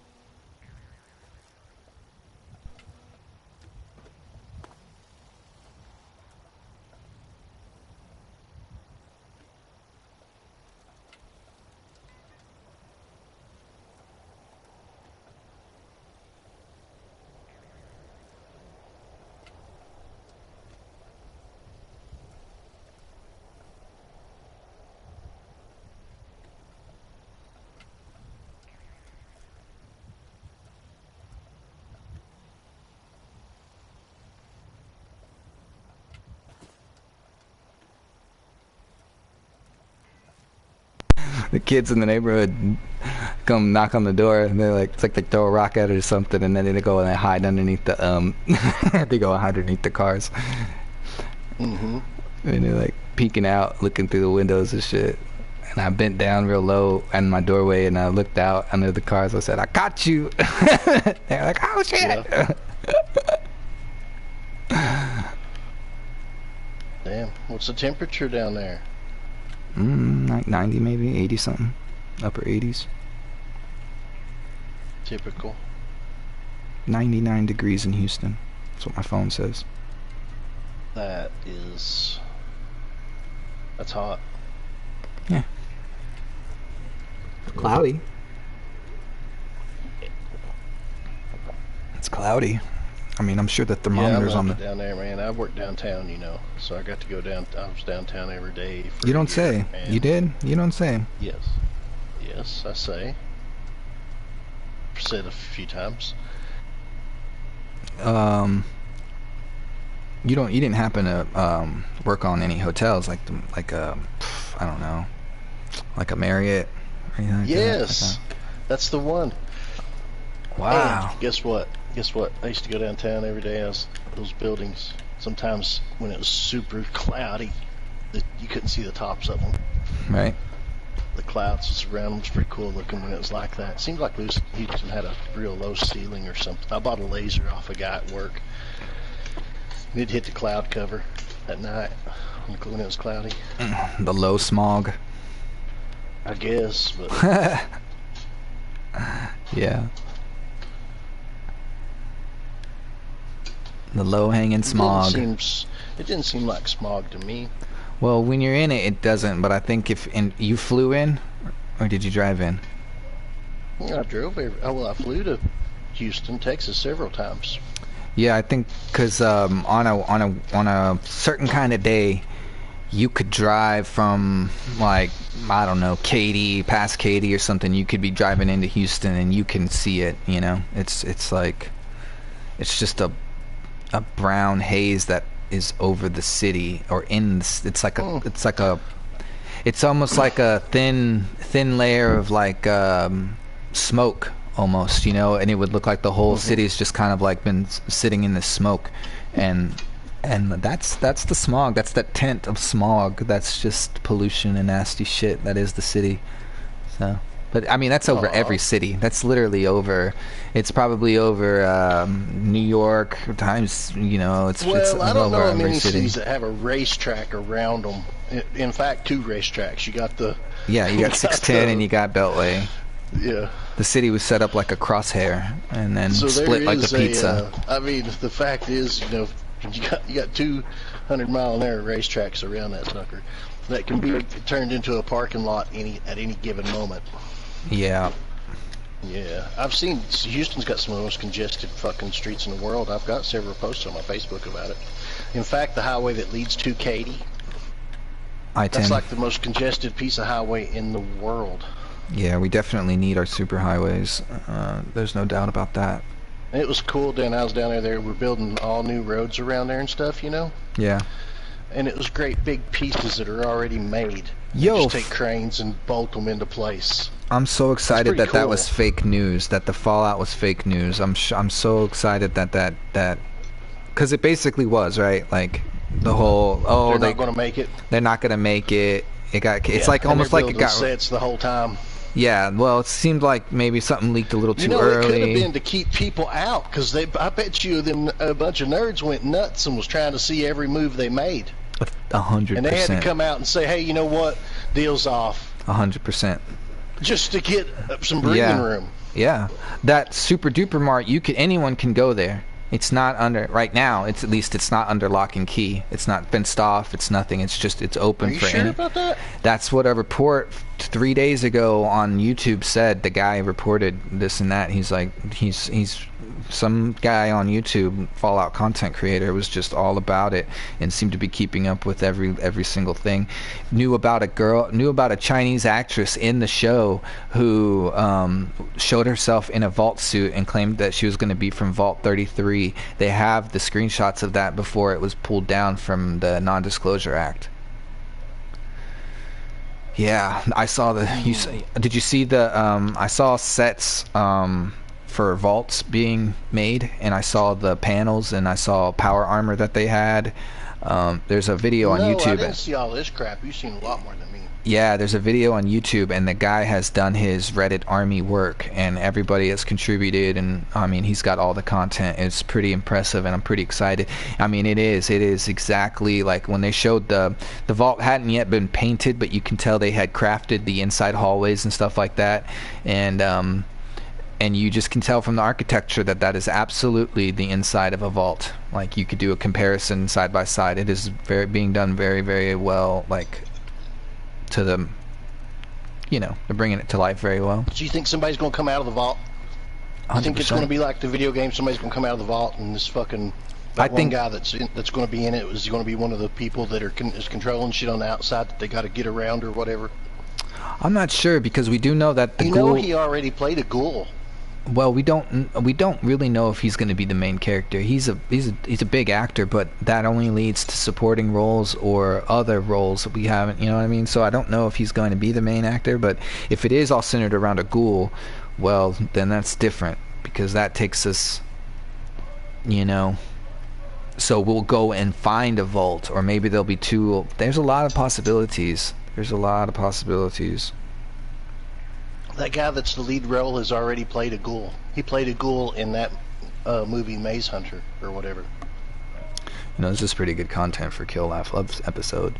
The kids in the neighborhood come knock on the door and they're like, it's like they throw a rock at it or something, and then they go and they hide underneath the they go and hide underneath the cars. Mm-hmm. And they're like peeking out, looking through the windows and shit. And I bent down real low in my doorway and I looked out under the cars. I said, I got you. They're like, oh shit. Yeah. Damn. What's the temperature down there? Like 90 maybe, 80 something. Upper 80s. Typical. 99 degrees in Houston. That's what my phone says. That's hot. Yeah. Cloudy. It's cloudy. I mean, I'm sure the thermometer's on the... down there, man. I work downtown, you know, so I got to go down. I was downtown every day. For You a don't year, say. and You did? You don't say. Yes. Yes, I say. Said a few times. You didn't happen to work on any hotels like I don't know, like a Marriott or anything like Yes, that's the one. Wow. And guess what? Guess what? I used to go downtown every day. Those buildings. Sometimes when it was super cloudy, you couldn't see the tops of them. Right. The clouds around them was pretty cool looking when it was like that. It seemed like Houston had a real low ceiling or something. I bought a laser off a guy at work. It'd hit the cloud cover at night when it was cloudy. The low smog. I guess, but yeah. The low-hanging smog. It didn't seem like smog to me. Well, when you're in it, it doesn't. But I think you flew in, or did you drive in? I drove I flew to Houston, Texas several times. Yeah, I think because on a certain kind of day, you could drive from, like, I don't know, Katy, past Katy or something. You could be driving into Houston and you can see it. You know, it's like, it's just a brown haze that is over the city, or it's almost like a thin layer of like smoke almost, you know, and it would look like the whole city's just kind of like been sitting in the smoke, and that's the smog. That's that tent of smog. That's just pollution and nasty shit. That is the city. So, but I mean, that's over every city. That's literally over. It's probably over New York times. You know, it's I don't know over many every city. cities that have a racetrack around them. In fact, 2 racetracks. You got the you got 610 and you got Beltway. Yeah. The city was set up like a crosshair and then split like the pizza. I mean, the fact is, you know, you got 200-mile-an-hour racetracks around that sucker that can be turned into a parking lot at any given moment. Yeah. Yeah, I've seen Houston's got some of the most congested fucking streets in the world. I've got several posts on my Facebook about it. In fact, the highway that leads to Katy, I-10. That's like the most congested piece of highway in the world. Yeah, we definitely need our superhighways. There's no doubt about that. It was cool then I was down there. We're building all new roads around there and stuff, you know? Yeah. And it was great big pieces that are already made. Yo, you just take cranes and bolt them into place. I'm so excited that cool. that was fake news, that the fallout was fake news. I'm so excited that because it basically was, right? Like the whole they're not going to make it. They're not going to make it. It's like almost like it got sets the whole time. Yeah, well, it seemed like maybe something leaked a little too early. It could have been to keep people out, because I bet you a bunch of nerds went nuts and was trying to see every move they made. 100%. And they had to come out and say, hey, you know what? Deal's off. 100%. Just to get some breathing room. Yeah. That Super Duper Mart, anyone can go there. It's not under, right now, it's not under lock and key. It's not fenced off. It's nothing. It's open for... Are you sure about that? That's what a report 3 days ago on YouTube said. The guy reported this and that. He's like, he's some guy on YouTube, Fallout content creator, was just all about it and seemed to be keeping up with every single thing. Knew about a Chinese actress in the show who showed herself in a vault suit and claimed that she was going to be from Vault 33. They have the screenshots of that before it was pulled down from the Non-Disclosure Act. Yeah, I saw did you see the I saw sets for vaults being made, and I saw the panels, and I saw power armor that they had. There's a video on YouTube. I didn't see all this crap. You've seen a lot more than me. Yeah, there's a video on YouTube, and the guy has done his Reddit army work, and everybody has contributed, and I mean, he's got all the content. It's pretty impressive, and I'm pretty excited. I mean, it is exactly like when they showed the vault hadn't yet been painted, but you can tell they had crafted the inside hallways and stuff like that, and you just can tell from the architecture that is absolutely the inside of a vault. Like, you could do a comparison side by side. It is being done very, very well, like, to the, they're bringing it to life very well. Do you think somebody's going to come out of the vault? 100%. I think it's going to be like the video game. Somebody's going to come out of the vault, and this fucking one guy that's going to be in it is going to be one of the people that is controlling shit on the outside that they got to get around or whatever. I'm not sure, because we do know that the ghoul... he already played a ghoul. Well, we don't really know if he's going to be the main character. He's a big actor, but that only leads to supporting roles or other roles that we haven't, you know what I mean? So I don't know if he's going to be the main actor, but if it is all centered around a ghoul, well, then that's different, because that takes us you know. So we'll go and find a vault, or maybe there'll be two. There's a lot of possibilities. There's a lot of possibilities. That guy that's the lead role has already played a ghoul. He played a ghoul in that movie Maze Hunter or whatever. You know, this is pretty good content for Kill Laugh Love's episode.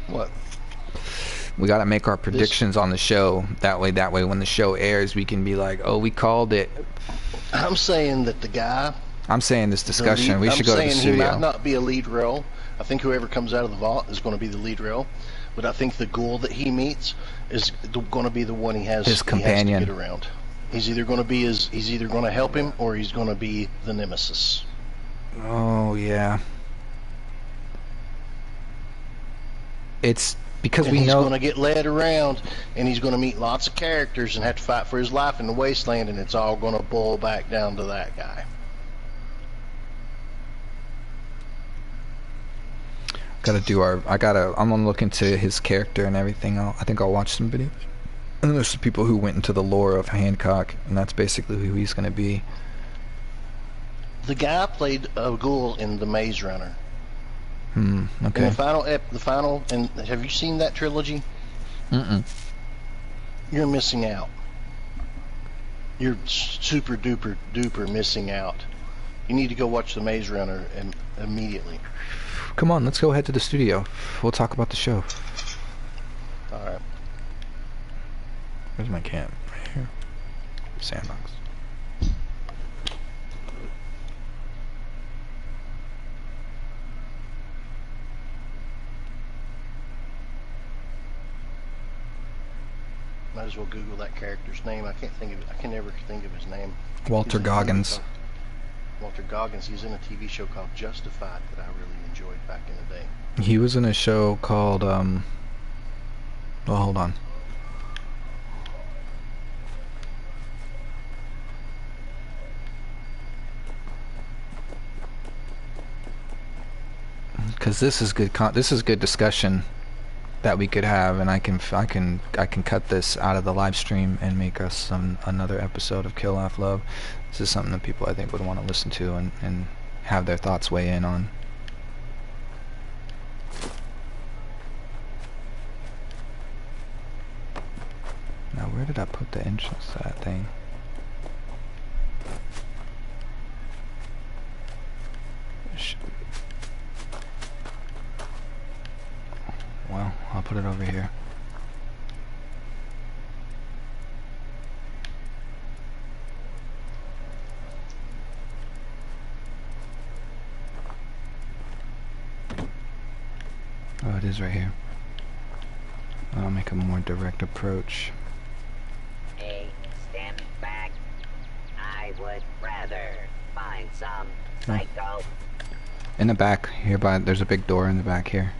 What? We got to make our predictions on the show. That way when the show airs, we can be like, oh, we called it. I'm saying that the guy... I'm saying this discussion, we should go to the studio. I'm saying he might not be a lead role. I think whoever comes out of the vault is going to be the lead role. But I think the ghoul that he meets is going to be the one his companion. He has to get around. He's either going to help him, or he's going to be the nemesis. Oh, yeah. It's because we know... He's going to get led around, and he's going to meet lots of characters and have to fight for his life in the wasteland, and it's all going to boil back down to that guy. I'm gonna look into his character and everything. I think I'll watch some videos. And there's some people who went into the lore of Hancock, and that's basically who he's gonna be. The guy played a ghoul in The Maze Runner. Okay. And the final, and have you seen that trilogy? You're missing out. You're super duper missing out. You need to go watch The Maze Runner immediately. Come on, let's go head to the studio. We'll talk about the show. Alright. Where's my camp? Right here. Sandbox. Might as well Google that character's name. I can never think of his name. Walter Goggins. Walter Goggins. He's in a TV show called Justified that I really enjoyed back in the day. He was in a show called well, hold on. Because this is good. This is good discussion that we could have, and I can cut this out of the live stream and make us another episode of Kill Laugh Love. This is something that people I think would want to listen to and have their thoughts weigh in on. Now, where did I put the entrance to that thing? Well, I'll put it over here. Oh, it is right here. I'll make a more direct approach. Hey, stand back. I would rather find some psycho. In the back, here there's a big door in the back here.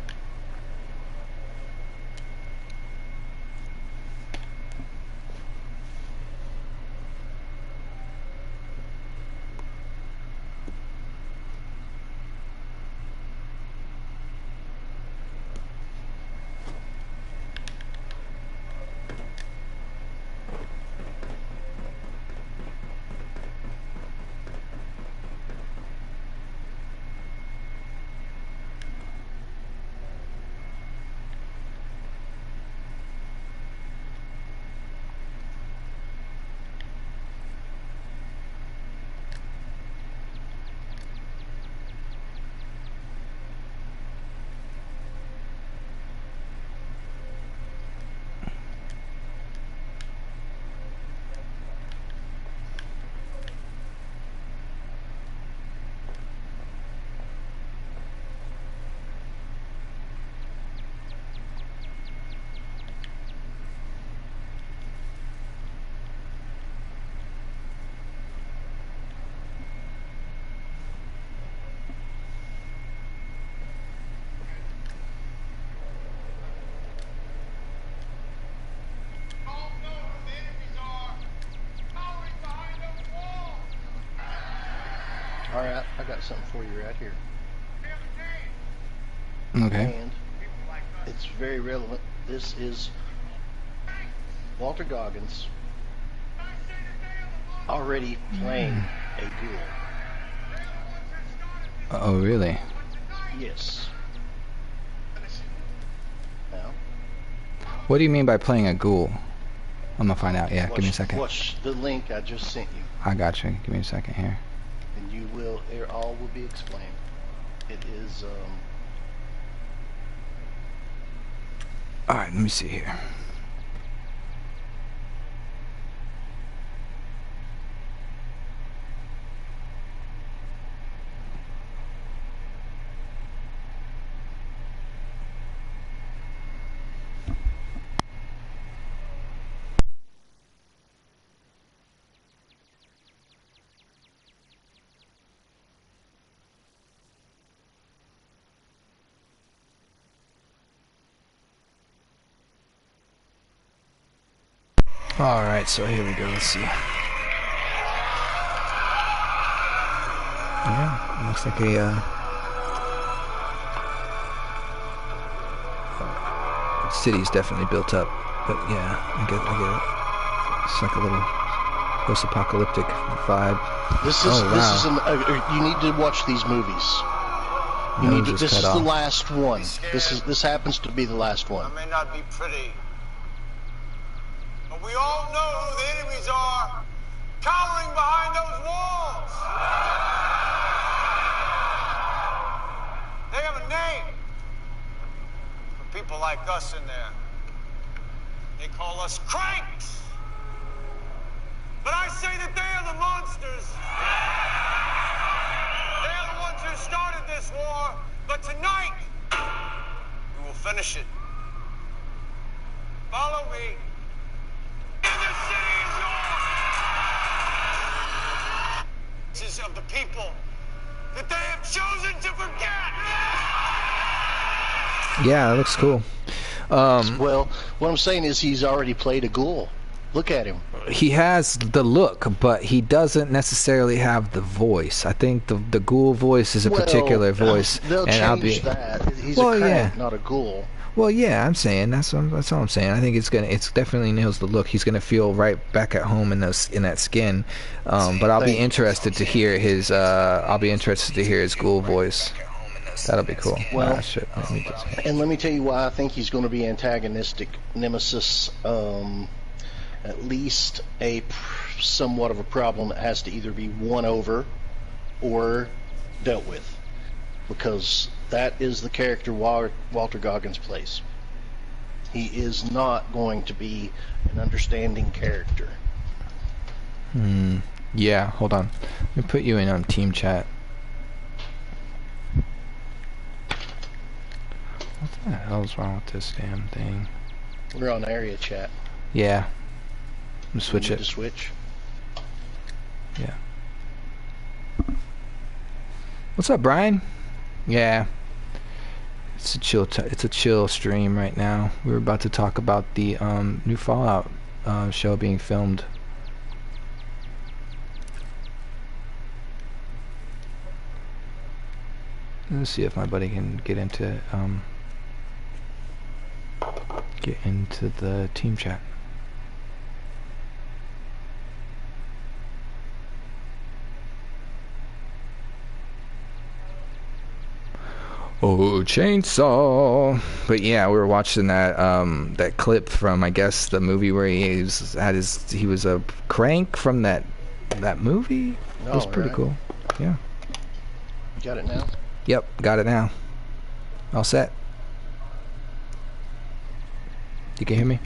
Alright, I got something for you right here. Okay. And it's very relevant. This is Walter Goggins already playing a ghoul. Oh, really? Yes. Now, What do you mean by playing a ghoul? I'm gonna find out. Yeah, give me a second. watch the link I just sent you, I got you. Give me a second here. and you will. All will be explained. It is. All right, let me see here. Alright, so here we go, let's see. Yeah, looks like a city's definitely built up, but yeah, I get it. It's like a little post-apocalyptic vibe. This is you need to watch these movies. This is the last one. This happens to be the last one. I may not be pretty, but we all know who the enemies are cowering behind those walls. They have a name for people like us in there. They call us cranks. But I say that they are the monsters. They are the ones who started this war. But tonight, we will finish it. Follow me. And the city is yours. This is of the people that they have chosen to forget. Yeah, it looks cool. Well, what I'm saying is he's already played a ghoul. Look at him. He has the look, but he doesn't necessarily have the voice. I think the ghoul voice is a particular voice. They'll change that. He's a crank, not a ghoul. Well, yeah, I'm saying that's all I'm saying. I think it's definitely nails the look. He's gonna feel right back at home in that skin. But I'll be interested to hear his ghoul voice. That'll be cool. Well, and let me tell you why I think he's going to be antagonistic. Nemesis, at least somewhat of a problem that has to either be won over or dealt with, because that is the character Walter Goggins plays. He is not going to be an understanding character. Yeah, hold on. Let me put you in on team chat. What the hell's wrong with this damn thing? We're on area chat. Yeah. I'm gonna switch it. To switch. Yeah. What's up, Brian? Yeah. It's a chill stream right now. We're about to talk about the new Fallout show being filmed. Let's see if my buddy can get into the team chat. Oh, chainsaw! But yeah, we were watching that clip from, I guess, the movie where he was a crank from that movie. It was pretty cool. Yeah. You got it now? Yep, got it now. All set. You can hear me?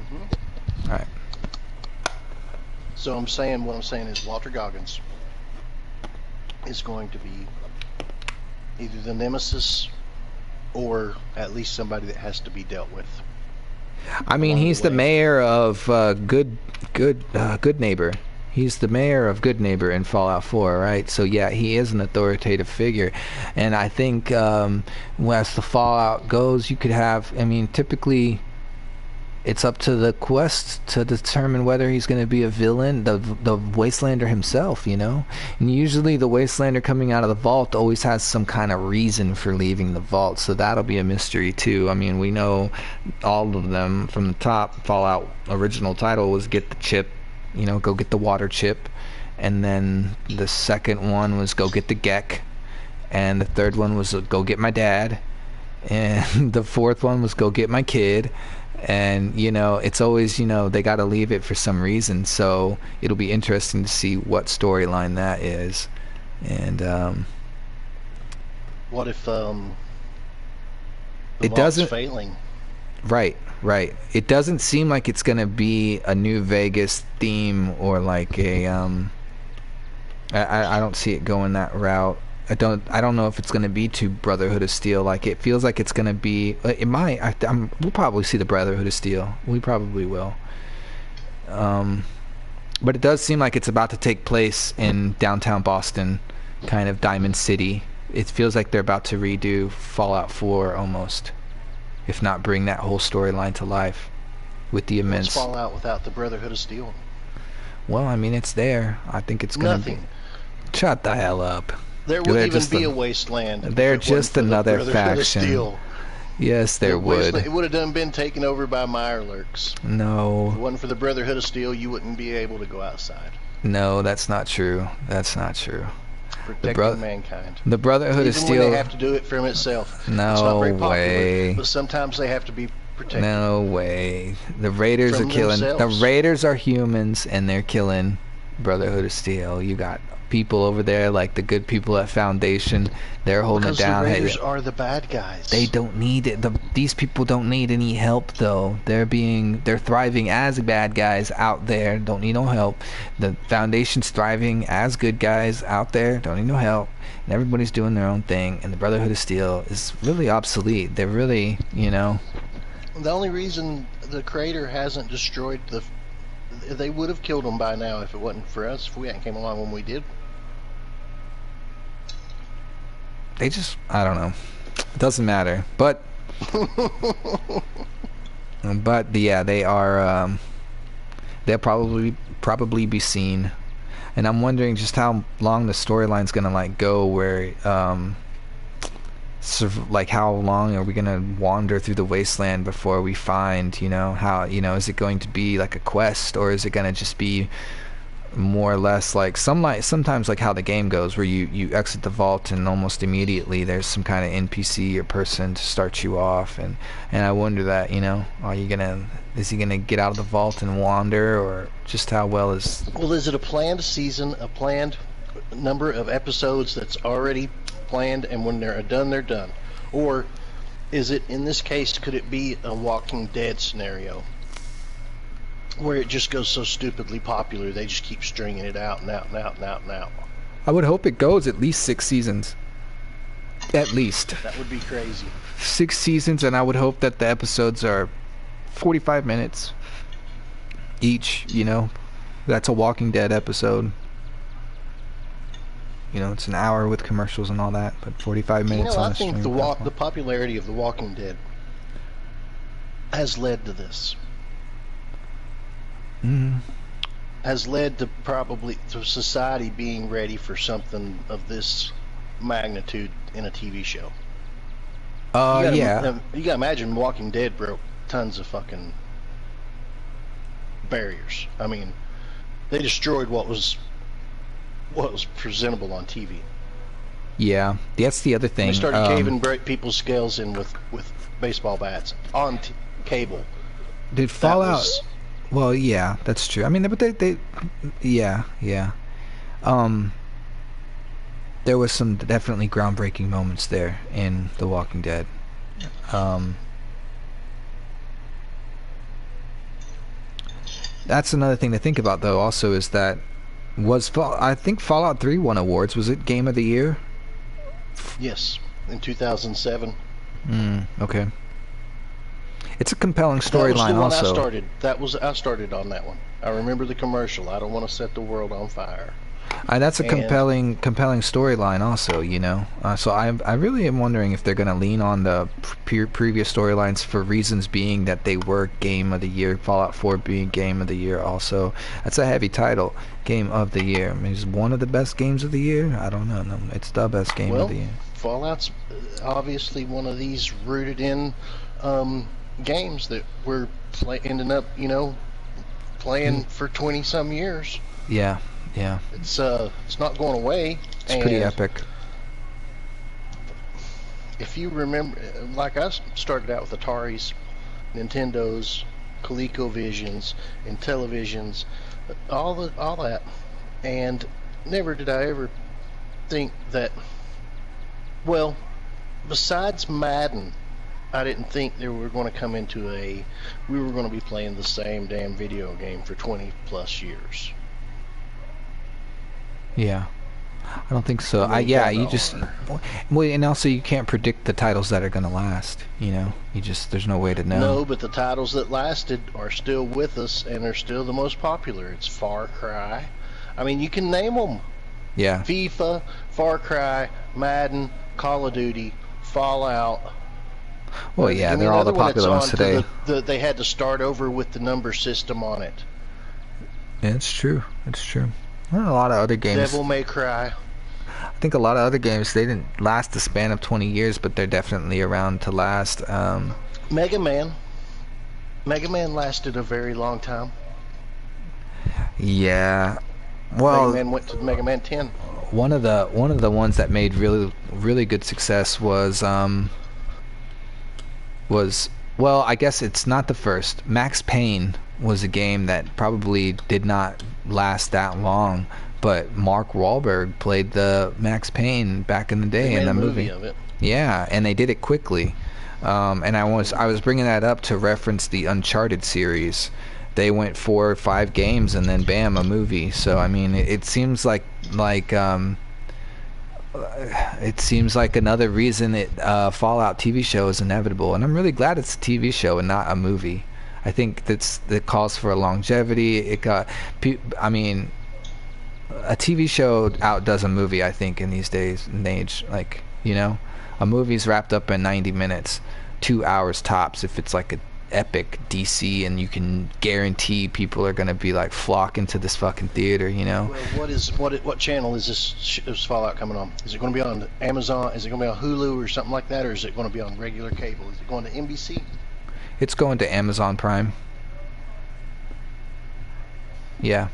Mm-hmm. All right. So what I'm saying is Walter Goggins is going to be either the nemesis or at least somebody that has to be dealt with. I mean, he's the mayor of Good Neighbor. He's the mayor of Good Neighbor in Fallout 4, right? So yeah, he is an authoritative figure. And I think as the Fallout goes, you could have, I mean, typically it's up to the quest to determine whether he's going to be a villain, the Wastelander himself, you know? And usually the Wastelander coming out of the vault always has some kind of reason for leaving the vault, so that'll be a mystery too. I mean, we know all of them from the top. Fallout original title was get the chip, you know, go get the water chip. and then the second one was go get the Gek, and the third one was go get my dad, and the fourth one was go get my kid. And you know, it's always, you know, they got to leave it for some reason, so it'll be interesting to see what storyline that is. And what if the it vault's doesn't failing? Right. It doesn't seem like it's gonna be a New Vegas theme or like a I don't see it going that route. I don't know if it's gonna be to Brotherhood of Steel. Like, it feels like it's gonna be. It might. We'll probably see the Brotherhood of Steel. We probably will. But it does seem like it's about to take place in downtown Boston, kind of Diamond City. It feels like they're about to redo Fallout 4 almost, if not bring that whole storyline to life with the immense. What's Fallout without the Brotherhood of Steel? Well, I mean, it's there. I think it's gonna Nothing. be. Shut the hell up. There They're wouldn't even just be a wasteland. if they're it wasn't just for the another Brotherhood of faction. Steel. Yes, there would. It would have been taken over by Mirelurks. If it No, wasn't for the Brotherhood of Steel, you wouldn't be able to go outside. no, that's not true. That's not true. Protecting mankind. The Brotherhood Even of Steel. when they have to do it from itself. It's No not very popular, way. but sometimes they have to be protected. No way. The Raiders From are killing. themselves. The Raiders are humans, and they're killing Brotherhood of Steel. You got people over there, like the good people at Foundation. They're holding Because it down. the Hey, Raiders are the bad guys. they don't need it. These people don't need any help, though. They're thriving as bad guys out there. Don't need no help. The Foundation's thriving as good guys out there. Don't need no help. And everybody's doing their own thing. And the Brotherhood of Steel is really obsolete. They're really, you know. The only reason the crater hasn't destroyed they would have killed them by now if it wasn't for us. If we hadn't came along when we did. They just, I don't know. It doesn't matter. But yeah, they are. They'll probably be seen. And I'm wondering just how long the storyline's gonna like go. Where like how long are we gonna wander through the wasteland before we find, you know, how, you know, is it going to be like a quest, or is it gonna just be more or less like sometimes like how the game goes, where you exit the vault and almost immediately there's some kind of NPC or person to start you off, and I wonder that, you know, is he gonna get out of the vault and wander, or just how well is. Well, is it a planned season, a planned number of episodes that's already planned, and when they're done, or is it, in this case, could it be a Walking Dead scenario where it just goes so stupidly popular they just keep stringing it out and out and out and out and out? I would hope it goes at least 6 seasons. At least That would be crazy. 6 seasons, and I would hope that the episodes are 45 minutes each. You know, that's a Walking Dead episode. You know, it's an hour with commercials and all that, but 45 minutes on I the think streaming the platform. popularity of The Walking Dead has led to this. Mhm. Has led to probably to society being ready for something of this magnitude in a TV show. Yeah. You gotta imagine Walking Dead broke tons of fucking barriers. I mean, they destroyed what was presentable on TV. Yeah, that's the other thing. They started caving people's scales in with baseball bats on cable. Did Fallout? was- Well, yeah, that's true. I mean, but they yeah. There was some definitely groundbreaking moments there in The Walking Dead. That's another thing to think about, though. Also, is that I think Fallout 3 won awards. Was it Game of the Year? Yes, in 2007. Okay. It's a compelling That was storyline, the one also. I started on that one. I remember the commercial. I don't want to set the world on fire. That's a And- compelling storyline, also. You know, so I really am wondering if they're going to lean on the previous storylines, for reasons being that they were Game of the Year. Fallout 4 being Game of the Year, also. That's a heavy title, Game of the Year. I mean, is it one of the best games of the year? I don't know. No, it's the best game of the year. Fallout's obviously one of these rooted in games that we're ending up, playing for 20 some years. Yeah, Yeah. It's not going away. It's pretty epic. If you remember, like I started out with Ataris, Nintendos, ColecoVisions, and televisions, all that, and never did I ever think that. Well, besides Madden, I didn't think we were going to come into we were going to be playing the same damn video game for 20 plus years. Yeah. I don't think so. Yeah, you just, well, and also you can't predict the titles that are going to last, you know? There's no way to know. No, but the titles that lasted are still with us and are still the most popular. It's Far Cry. I mean, you can name them. Yeah. FIFA, Far Cry, Madden, Call of Duty, Fallout. Well, yeah, they're all the popular ones today. They had to start over with the number system on it. Yeah, it's true. It's true. Well, a lot of other games. Devil May Cry. I think a lot of other games, they didn't last the span of 20 years, but they're definitely around to last. Mega Man. Mega Man lasted a very long time. Yeah. Well, Mega Man went to Mega Man 10. One of the ones that made really good success was well, I guess it's not the first. Max Payne was a game that probably did not last that long, but Mark Wahlberg played the Max Payne back in the day in the movie. Of it. Yeah, and they did it quickly. And I was bringing that up to reference the Uncharted series. They went 4 or 5 games and then bam, a movie. So I mean, it seems like another reason Fallout TV show is inevitable, and I'm really glad it's a TV show and not a movie. I think that calls for a longevity. I mean, a TV show outdoes a movie, I think, in these days and age. Like, you know, a movie's wrapped up in 90 minutes, 2 hours tops if it's like a epic DC, and you can guarantee people are going to be like flocking to this fucking theater, you know. Well, what channel is this Fallout coming on? Is it going to be on Amazon? Is it going to be on Hulu or something like that, or is it going to be on regular cable? Is it going to NBC? It's going to Amazon Prime. Yeah.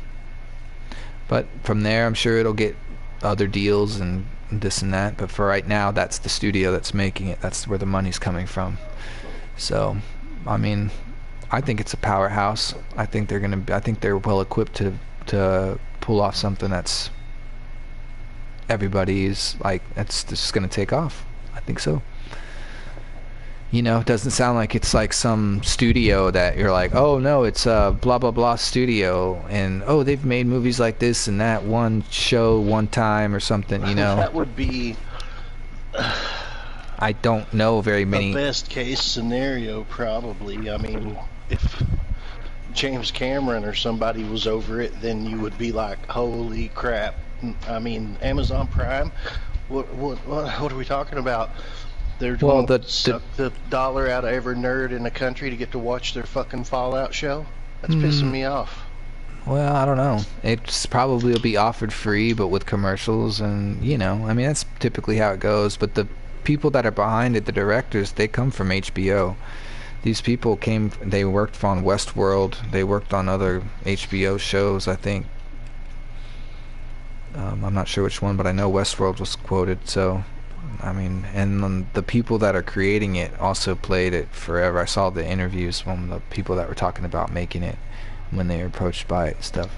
But from there, I'm sure it'll get other deals and this and that. But for right now, that's the studio that's making it. That's where the money's coming from. So, I mean, I think it's a powerhouse. I think they're well equipped to pull off something that's everybody's like, that's just gonna take off. I think so. You know, it doesn't sound like it's like some studio that you're like, oh no, it's a blah blah blah studio, and oh, they've made movies like this and that one show one time or something, you know. That would be I don't know very many. The best case scenario, probably. I mean, if James Cameron or somebody was over it, then you would be like, holy crap. I mean, Amazon Prime, what are we talking about? They're going to suck the dollar out of every nerd in the country to get to watch their fucking Fallout show? That's pissing me off. Well, I don't know. It's probably will be offered free, but with commercials, and, you know, I mean, that's typically how it goes. But the people that are behind it, the directors, they come from HBO. These people they worked on Westworld. They worked on other HBO shows, I think. I'm not sure which one, but I know Westworld was quoted, so... I mean, and the people that are creating it also played it forever. I saw the interviews from the people that were talking about making it when they were approached by it and stuff.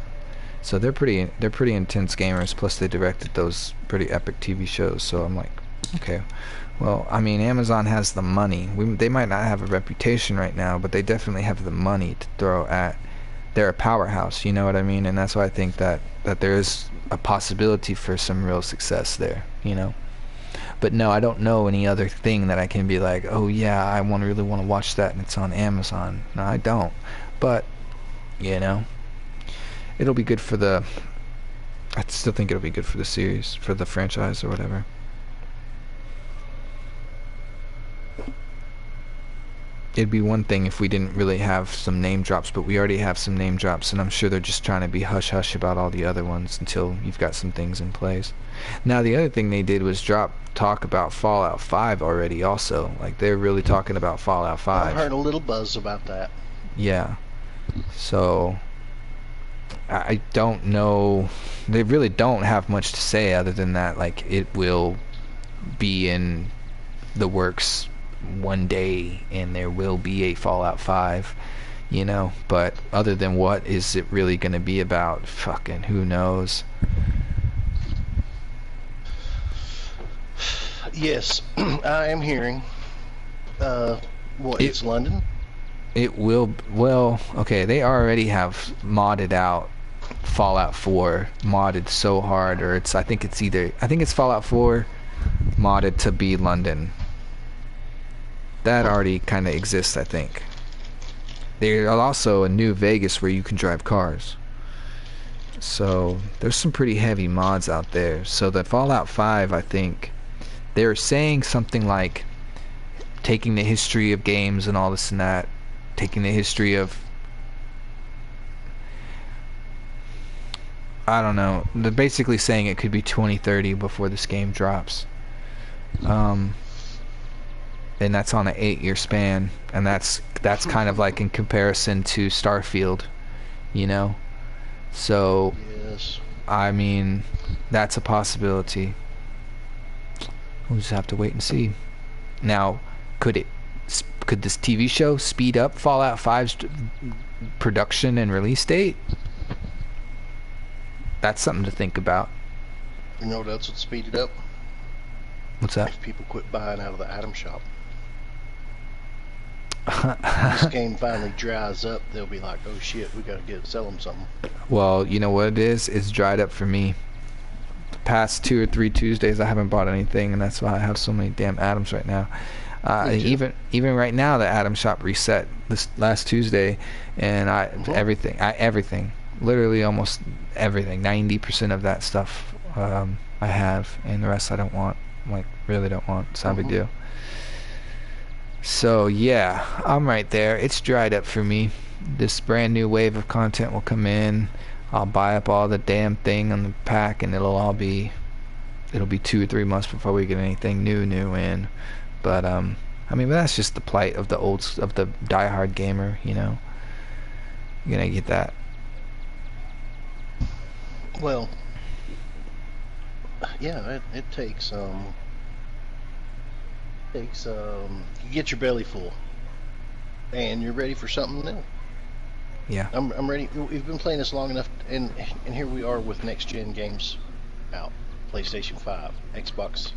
So they're pretty intense gamers. Plus they directed those pretty epic TV shows. So I'm like, okay, well, I mean, Amazon has the money. They might not have a reputation right now, but they definitely have the money to throw at. They're a powerhouse. You know what I mean? And that's why I think that there is a possibility for some real success there. You know. But no, I don't know any other thing that I can be like, oh yeah, I really want to watch that and it's on Amazon. No, I don't. But, you know, it'll be good for I still think it'll be good for the series, for the franchise or whatever. It'd be one thing if we didn't really have some name drops, but we already have some name drops, and I'm sure they're just trying to be hush-hush about all the other ones until you've got some things in place. Now, the other thing they did was talk about Fallout 5 already also. Like, they're really talking about Fallout 5. I've heard a little buzz about that. Yeah. So, I don't know. They really don't have much to say other than that, like, it will be in the works one day and there will be a Fallout 5, you know, but other than what is it really going to be about, fucking who knows. Yes, I am hearing. It's London? It will, well, okay, they already have modded out Fallout 4, modded so hard, or I think it's Fallout 4 modded to be London. That already kind of exists, I think. There's also a new Vegas where you can drive cars. So there's some pretty heavy mods out there. So the Fallout 5, I think, they're saying something like taking the history of games and all this and that, taking the history of, I don't know, they're basically saying it could be 2030 before this game drops. And that's on an 8-year span, and that's kind of like in comparison to Starfield, you know. So Yes. I mean, that's a possibility. We'll just have to wait and see. Now, could this TV show speed up Fallout 5's production and release date? That's something to think about. You know what else would speed it up? What's that? If people quit buying out of the item shop. This game finally dries up, they'll be like, oh shit, we gotta sell them something. Well, you know what it is? It's dried up for me. The past 2 or 3 Tuesdays I haven't bought anything, and that's why I have so many damn items right now. Even right now, the item shop reset this last Tuesday, and everything, literally almost everything, 90% of that stuff I have, and the rest I don't want. Like, really don't want. It's not a big deal. So yeah, I'm right there. It's dried up for me. This brand new wave of content will come in. I'll buy up all the damn thing on the pack, and it'll be 2 or 3 months before we get anything new in. But I mean, that's just the plight of the diehard gamer, you know. You're gonna get that. Well, yeah, it takes you get your belly full, and you're ready for something new. Yeah. I'm ready. We've been playing this long enough, and here we are with next gen games out. PlayStation 5, Xbox,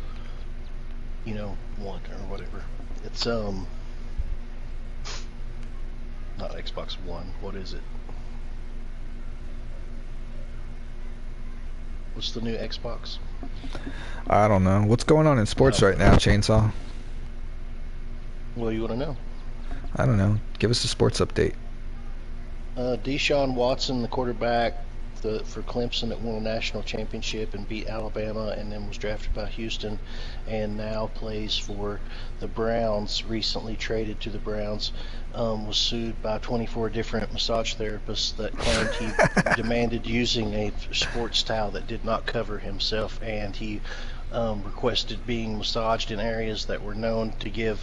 1 or whatever. It's not Xbox One. What is it? What's the new Xbox? I don't know. What's going on in sports right now, Chainsaw? Well, you want to know? I don't know. Give us a sports update. Deshaun Watson, the quarterback for Clemson, that won a national championship and beat Alabama, and then was drafted by Houston, and now plays for the Browns. Recently traded to the Browns, was sued by 24 different massage therapists that claimed he demanded using a sports towel that did not cover himself, and he requested being massaged in areas that were known to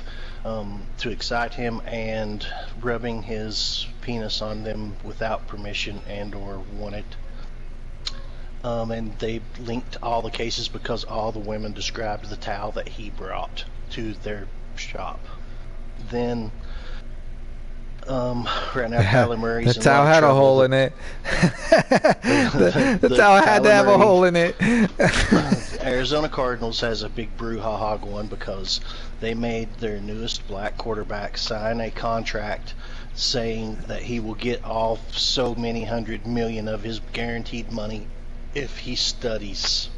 excite him, and rubbing his penis on them without permission and or wanted. And they linked all the cases because all the women described the towel that he brought to their shop. Then right now Kyler Murray's the towel had a hole in it. the towel had to have a hole in it. Arizona Cardinals has a big brouhaha going because they made their newest black quarterback sign a contract saying that he will get all so many $100 million of his guaranteed money if he studies.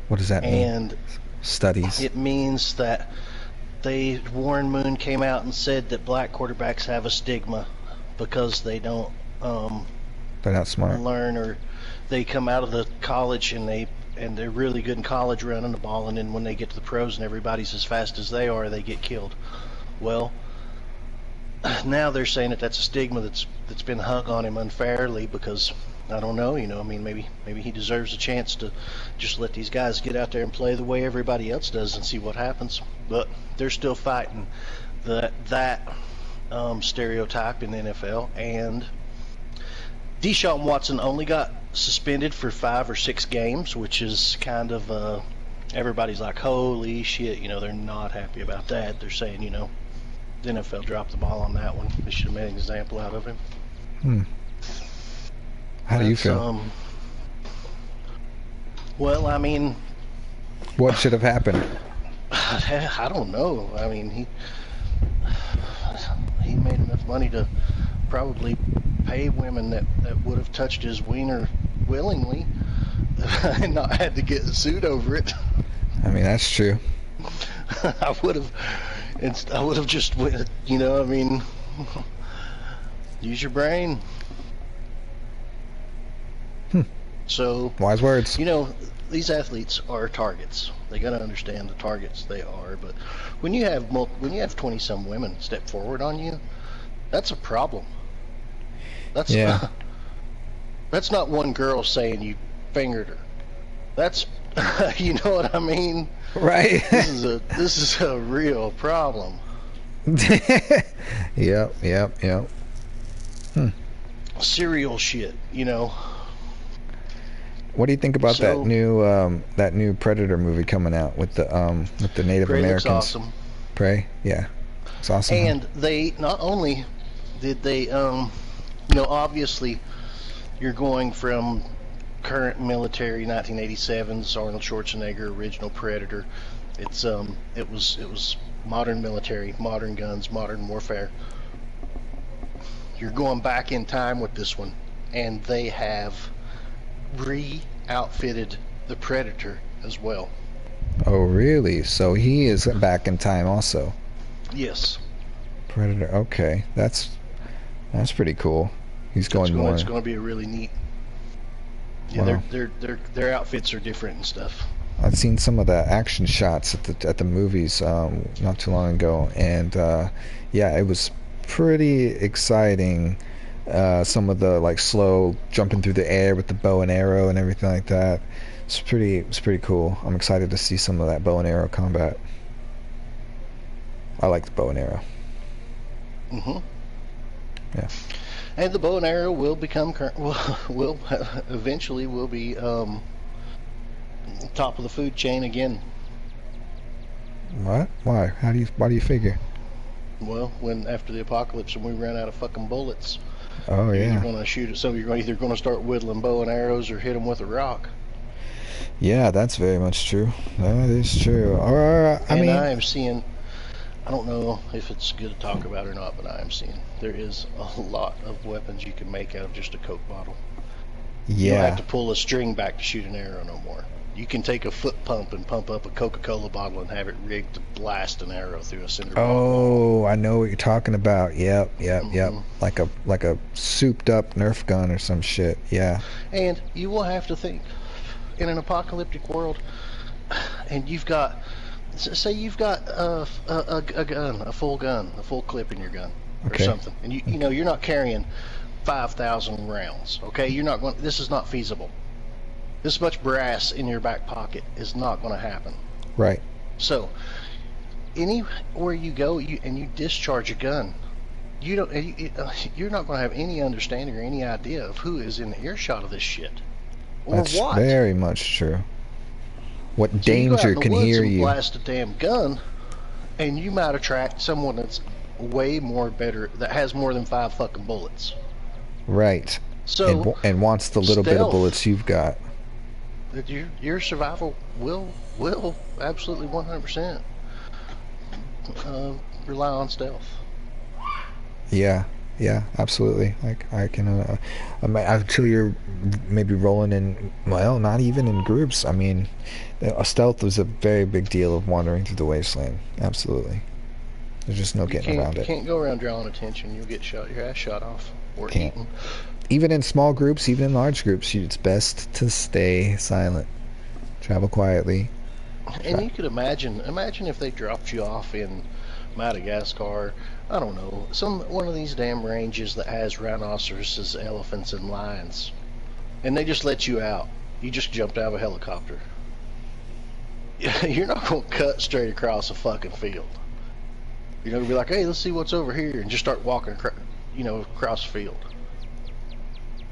What does that mean? And studies. It means that Warren Moon came out and said that black quarterbacks have a stigma because they don't they're not smart. learn, or they come out of the college and they're really good in college running the ball, and then when they get to the pros and everybody's as fast as they are, they get killed. Well, now they're saying that that's a stigma that's been hung on him unfairly because, I don't know, I mean, maybe he deserves a chance to just let these guys get out there and play the way everybody else does and see what happens. But they're still fighting that stereotype in the NFL, and Deshaun Watson only got suspended for 5 or 6 games, which is kind of, everybody's like, holy shit, you know, they're not happy about that. They're saying, you know, the NFL dropped the ball on that one. They should have made an example out of him. How do you feel? Well, I mean... What should have happened? I don't know. I mean, he made enough money to probably pay women that would have touched his wiener willingly and not had to get sued over it. I mean, that's true. I would have just, you know, I mean, use your brain. So, wise words. You know, these athletes are targets. They got to understand the targets they are. But when you have 20-some women step forward on you, that's a problem. That's that's not one girl saying you fingered her. That's you know what I mean? Right. This is a real problem. Yep. Serial shit, you know. What do you think about that new Predator movie coming out with the Native Prey Americans? looks awesome. Prey, yeah, it's awesome. And they not only did they, you know, obviously you're going from current military 1987's Arnold Schwarzenegger original Predator. It was modern military, modern guns, modern warfare. You're going back in time with this one, and they have re-outfitted the Predator as well. Oh, really? So he is back in time also? Yes. Predator. Okay, that's pretty cool. He's going more. It's going to be a really neat. Yeah, wow. Their outfits are different and stuff. I've seen some of the action shots at the movies not too long ago, and yeah, it was pretty exciting. Some of the like slow jumping through the air with the bow and arrow and everything like that. It's pretty cool. I'm excited to see some of that bow and arrow combat. I like the bow and arrow. Yeah. And the bow and arrow will become will eventually will be top of the food chain again. What? Why? Why do you figure? Well, when after the apocalypse and we ran out of fucking bullets. Oh, yeah. You're going to shoot it, so you're either going to start whittling bow and arrows or hit them with a rock. Yeah, that's very much true. That is true. I mean, I am seeing, I don't know if it's good to talk about or not, but I am seeing there is a lot of weapons you can make out of just a Coke bottle. Yeah. You don't have to pull a string back to shoot an arrow no more. You can take a foot pump and pump up a Coca-Cola bottle and have it rigged to blast an arrow through a cinder block. Oh, I know what you're talking about. Yep. Like a souped up Nerf gun or some shit. Yeah. And you will have to think, in an apocalyptic world, and you've got, say you've got a gun, a full clip in your gun, or something, and you know you're not carrying 5,000 rounds. Okay, you're not going. This is not feasible. This much brass in your back pocket is not going to happen. Right. So, anywhere you go, and you discharge a gun, you're not going to have any understanding or any idea of who is in the earshot of this shit, or That's what. Very much true. What danger can hear you? Blast a damn gun, and you might attract someone that's way more better, that has more than 5 fucking bullets. Right. So and wants the little bit of bullets you've got. Your survival will absolutely 100% rely on stealth. Yeah, absolutely. Like I can, until you're maybe rolling in, well, not even in groups. I mean, stealth is a very big deal of wandering through the wasteland. Absolutely. There's just no getting around it. You can't go around drawing attention. You'll get your ass shot off or eaten. Even in small groups, even in large groups, it's best to stay silent. Travel quietly. And you could imagine if they dropped you off in Madagascar, I don't know, one of these damn ranges that has rhinoceroses, elephants, and lions, and they just let you out. You just jumped out of a helicopter. You're not going to cut straight across a fucking field. You're going to be like, hey, let's see what's over here, and just start walking, across the field.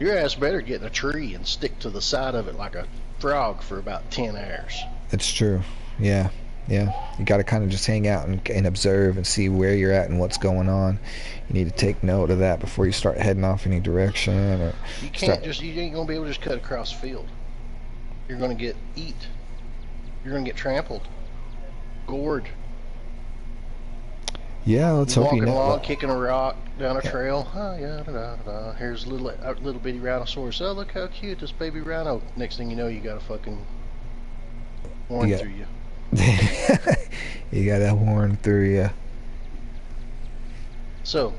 Your ass better get in a tree and stick to the side of it like a frog for about 10 hours. It's true. Yeah. Yeah. You got to kind of just hang out and observe and see where you're at and what's going on. You need to take note of that before you start heading off any direction. Or you can't you ain't going to be able to just cut across the field. You're going to get eat. You're going to get trampled. Gored. Yeah, let's hope you walking know. along, kicking a rock down a trail. Oh, yeah, da-da-da-da. Here's a little bitty rhinoceros. Oh, look how cute, this baby rhino. Next thing you know, you got a fucking horn through you. You got a horn through you. So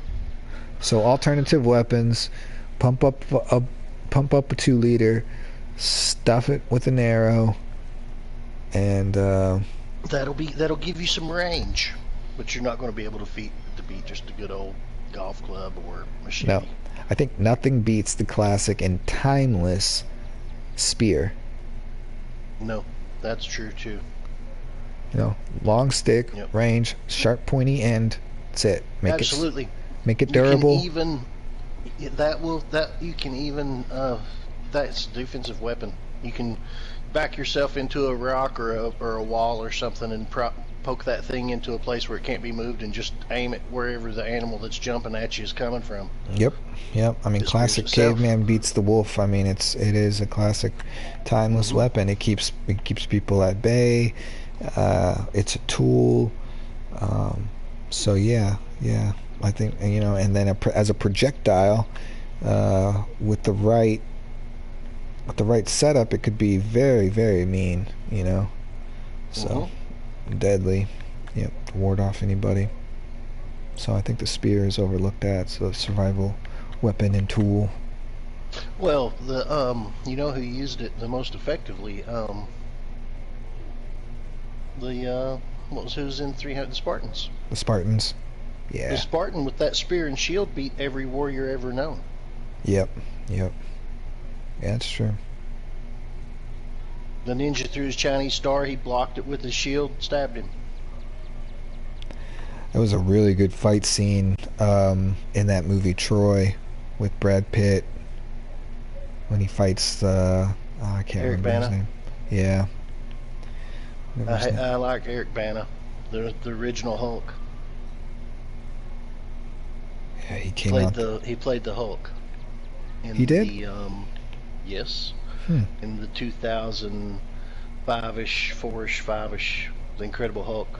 alternative weapons, pump up a 2-liter, stuff it with an arrow, and that'll give you some range. But you're not going to be able to beat just a good old golf club or machete. No, I think nothing beats the classic and timeless spear. No, that's true too. You know, long stick, Yep. range, sharp pointy end. That's it. Absolutely. Make it durable. You can even that's a defensive weapon. You can back yourself into a rock or a wall or something and poke that thing into a place where it can't be moved and just aim it wherever the animal that's jumping at you is coming from. Yep. I mean, classic caveman beats the wolf. I mean, it is a classic, timeless weapon. It keeps people at bay. It's a tool. So yeah. I think, you know, and then as a projectile, with the right setup, it could be very, very mean. You know, so. Deadly, to ward off anybody. So I think the spear is overlooked at. So a survival weapon and tool. Well, you know who used it the most effectively? Who's in 300? The Spartans. The Spartans. Yeah. The Spartan with that spear and shield beat every warrior ever known. Yep. Yeah, that's true. The ninja threw his Chinese star, he blocked it with his shield, stabbed him. That was a really good fight scene in that movie Troy with Brad Pitt when he fights I can't Eric remember his Bana. name. Yeah. I like Eric Bana, the original Hulk. Yeah, he came out. He played the Hulk. He did? Yes. In the 2005-ish, 4-ish, 5-ish, The Incredible Hulk,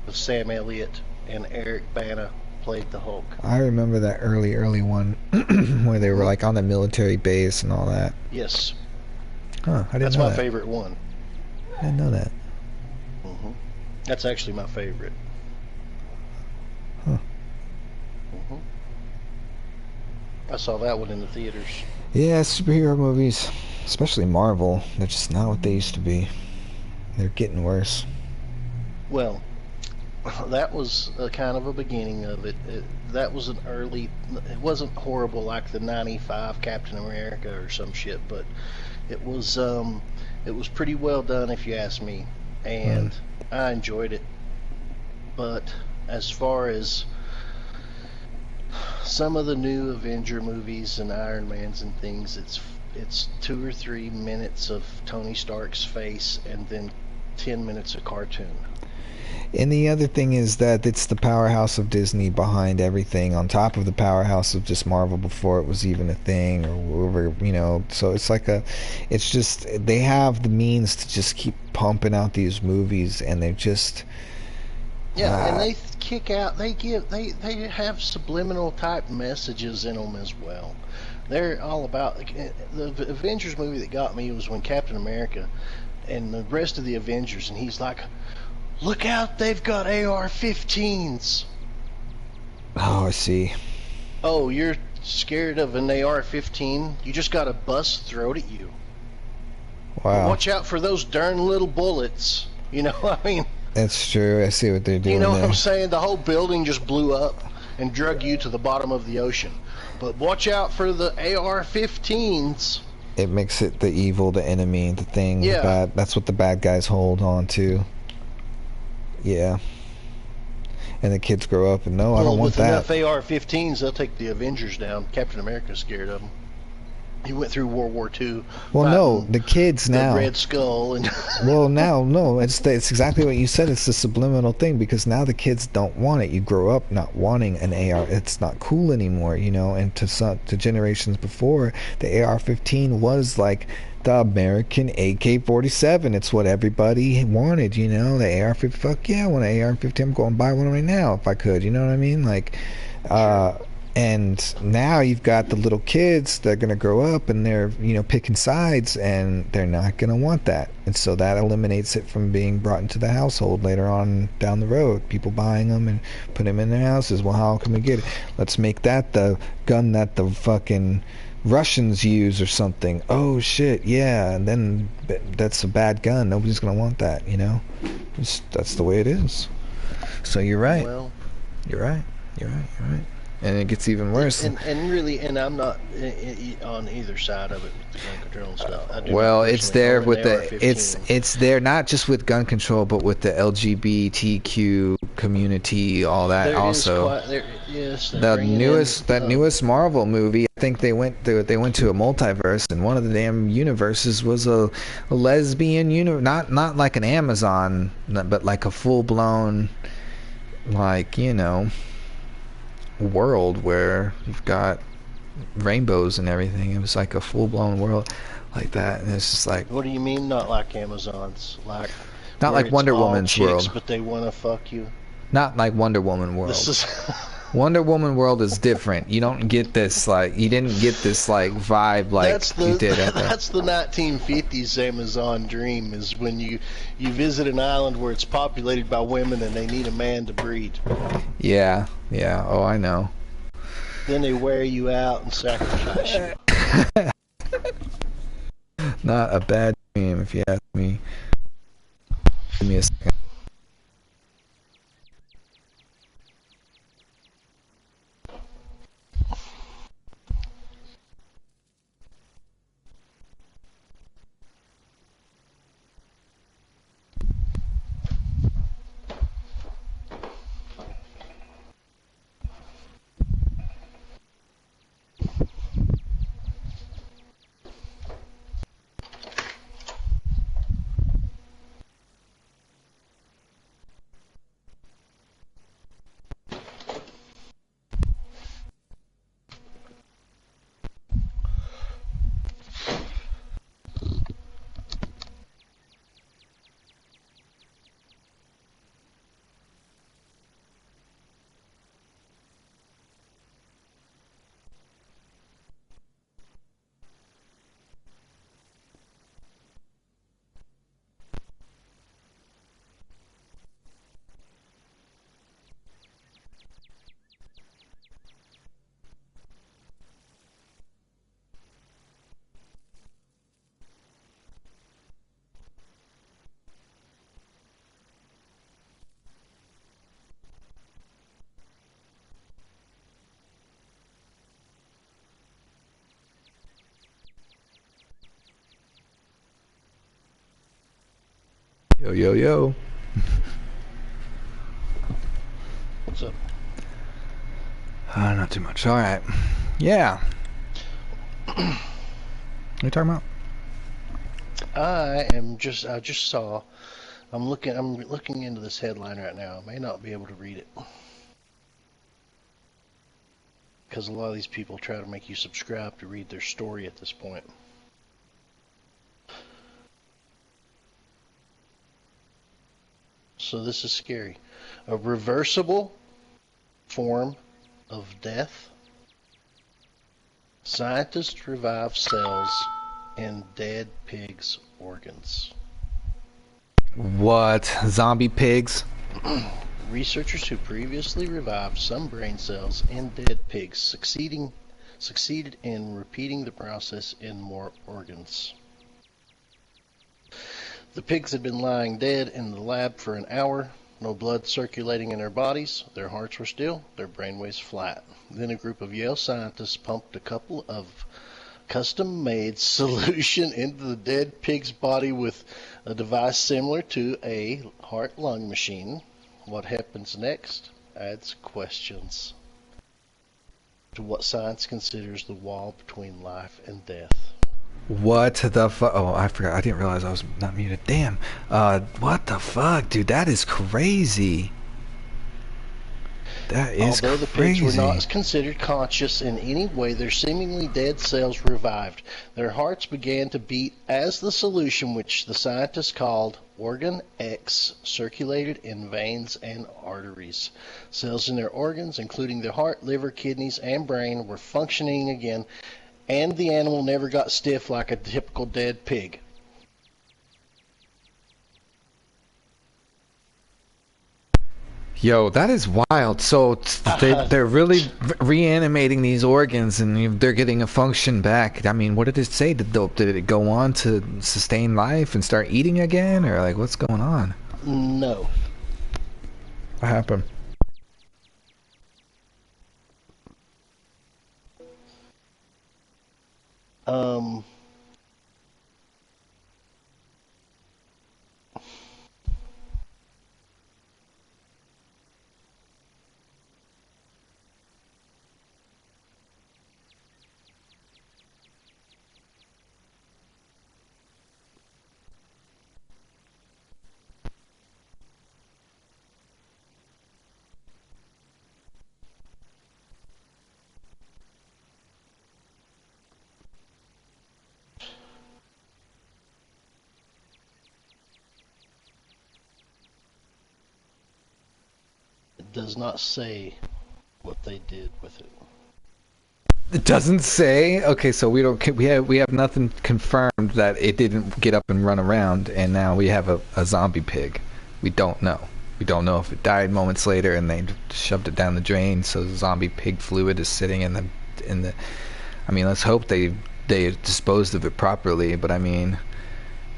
with Sam Elliott and Eric Bana played the Hulk. I remember that early one where they were like on the military base and all that. Yes. Huh, I didn't That's know my that. favorite one. I didn't know that. That's actually my favorite. Huh. I saw that one in the theaters. Yeah, superhero movies, especially Marvel, they're just not what they used to be. They're getting worse. Well, that was a kind of a beginning of it. That was an early. It wasn't horrible like the '95 Captain America or some shit, but it was pretty well done if you ask me, and I enjoyed it. But as far as some of the new Avenger movies and Iron Mans and things, it's 2 or 3 minutes of Tony Stark's face and then 10 minutes of cartoon. And the other thing is that it's the powerhouse of Disney behind everything, on top of the powerhouse of just Marvel before it was even a thing, or whatever, you know. So it's like it's just, they have the means to just keep pumping out these movies, and they're just... Yeah, and they kick out, they have subliminal type messages in them as well. They're all about, the Avengers movie that got me was when Captain America and the rest of the Avengers, and he's like, look out, they've got AR-15s. Oh, I see. Oh, you're scared of an AR-15? You just got a bus thrown at you. Wow. Watch out for those darn little bullets. You know, I mean... That's true. I see what they're doing. You know what there. I'm saying? The whole building just blew up and drug you to the bottom of the ocean. But watch out for the AR-15s. It makes it the evil, the enemy, the thing. Yeah. Bad. That's what the bad guys hold on to. Yeah. And the kids grow up and no, I don't want with that. enough AR-15s, they'll take the Avengers down. Captain America's scared of them. He went through World War II. Well, no, fighting the kids the now. Red Skull and. Well, now, no, it's exactly what you said. It's the subliminal thing, because now the kids don't want it. You grow up not wanting an AR. It's not cool anymore, you know. And to generations before, the AR-15 was like the American AK-47. It's what everybody wanted, you know. The AR-15. Fuck yeah, I want an AR-15. I'm going to buy one right now if I could. You know what I mean? Like, and now you've got the little kids that are going to grow up and they're, you know, picking sides, and they're not going to want that. And so that eliminates it from being brought into the household later on down the road. People buying them and putting them in their houses. Well, how can we get it? Let's make that the gun that the fucking Russians use or something. Oh shit, yeah. And then that's a bad gun. Nobody's going to want that, you know. That's the way it is. So you're right. Well, You're right. And it gets even worse. And really, and I'm not on either side of it with the gun control and stuff. I do Well, it's personally there own with an the AR-15. it's there not just with gun control, but with the LGBTQ community, all that There is also. yes, they're The bringing newest Marvel movie, I think they went to a multiverse, and one of the damn universes was a lesbian not like an Amazon, but like a full blown, like, you know, world where you've got rainbows and everything. It was like a full-blown world like that, and it's just like, What do you mean, not like Amazon's? Like not where like it's Wonder all Woman's chicks, world. but they want to fuck you. Not like Wonder Woman world. This is Wonder Woman world is different. You don't get this, like, you didn't get this like vibe like you did at that's the 1950s Amazon dream, is when you visit an island where it's populated by women and they need a man to breed. yeah. Oh, I know. Then they wear you out and sacrifice you. Not a bad dream, if you ask me. Give me a second. Yo. What's up? Not too much. All right. Yeah. What are you talking about? I just saw. I'm looking into this headline right now. I may not be able to read it because a lot of these people try to make you subscribe to read their story at this point. So this is scary. A reversible form of death. Scientists revive cells in dead pigs' organs. What? Zombie pigs? Researchers who previously revived some brain cells in dead pigs succeeded in repeating the process in more organs. The pigs had been lying dead in the lab for an hour, no blood circulating in their bodies, their hearts were still, their brainwaves flat. Then a group of Yale scientists pumped a couple of custom-made solution into the dead pig's body with a device similar to a heart-lung machine. What happens next adds questions. to what science considers the wall between life and death. What the fuck? Oh, I forgot. I didn't realize I was not muted. Damn. What the fuck, dude? That is crazy. That is Although the pigs crazy. were not considered conscious in any way, their seemingly dead cells revived. Their hearts began to beat as the solution, which the scientists called Organ X, circulated in veins and arteries. Cells in their organs, including their heart, liver, kidneys, and brain, were functioning again, and the animal never got stiff like a typical dead pig. Yo, that is wild. So they're really reanimating these organs, and they're getting a function back. I mean, what did it say? Did it go on to sustain life and start eating again, or like what's going on? No. What happened? It does not say what they did with it. It doesn't say. Okay, so we have nothing confirmed that it didn't get up and run around, and now we have a zombie pig. We don't know. We don't know if it died moments later and they shoved it down the drain, so the zombie pig fluid is sitting in the. I mean, let's hope they disposed of it properly. But I mean,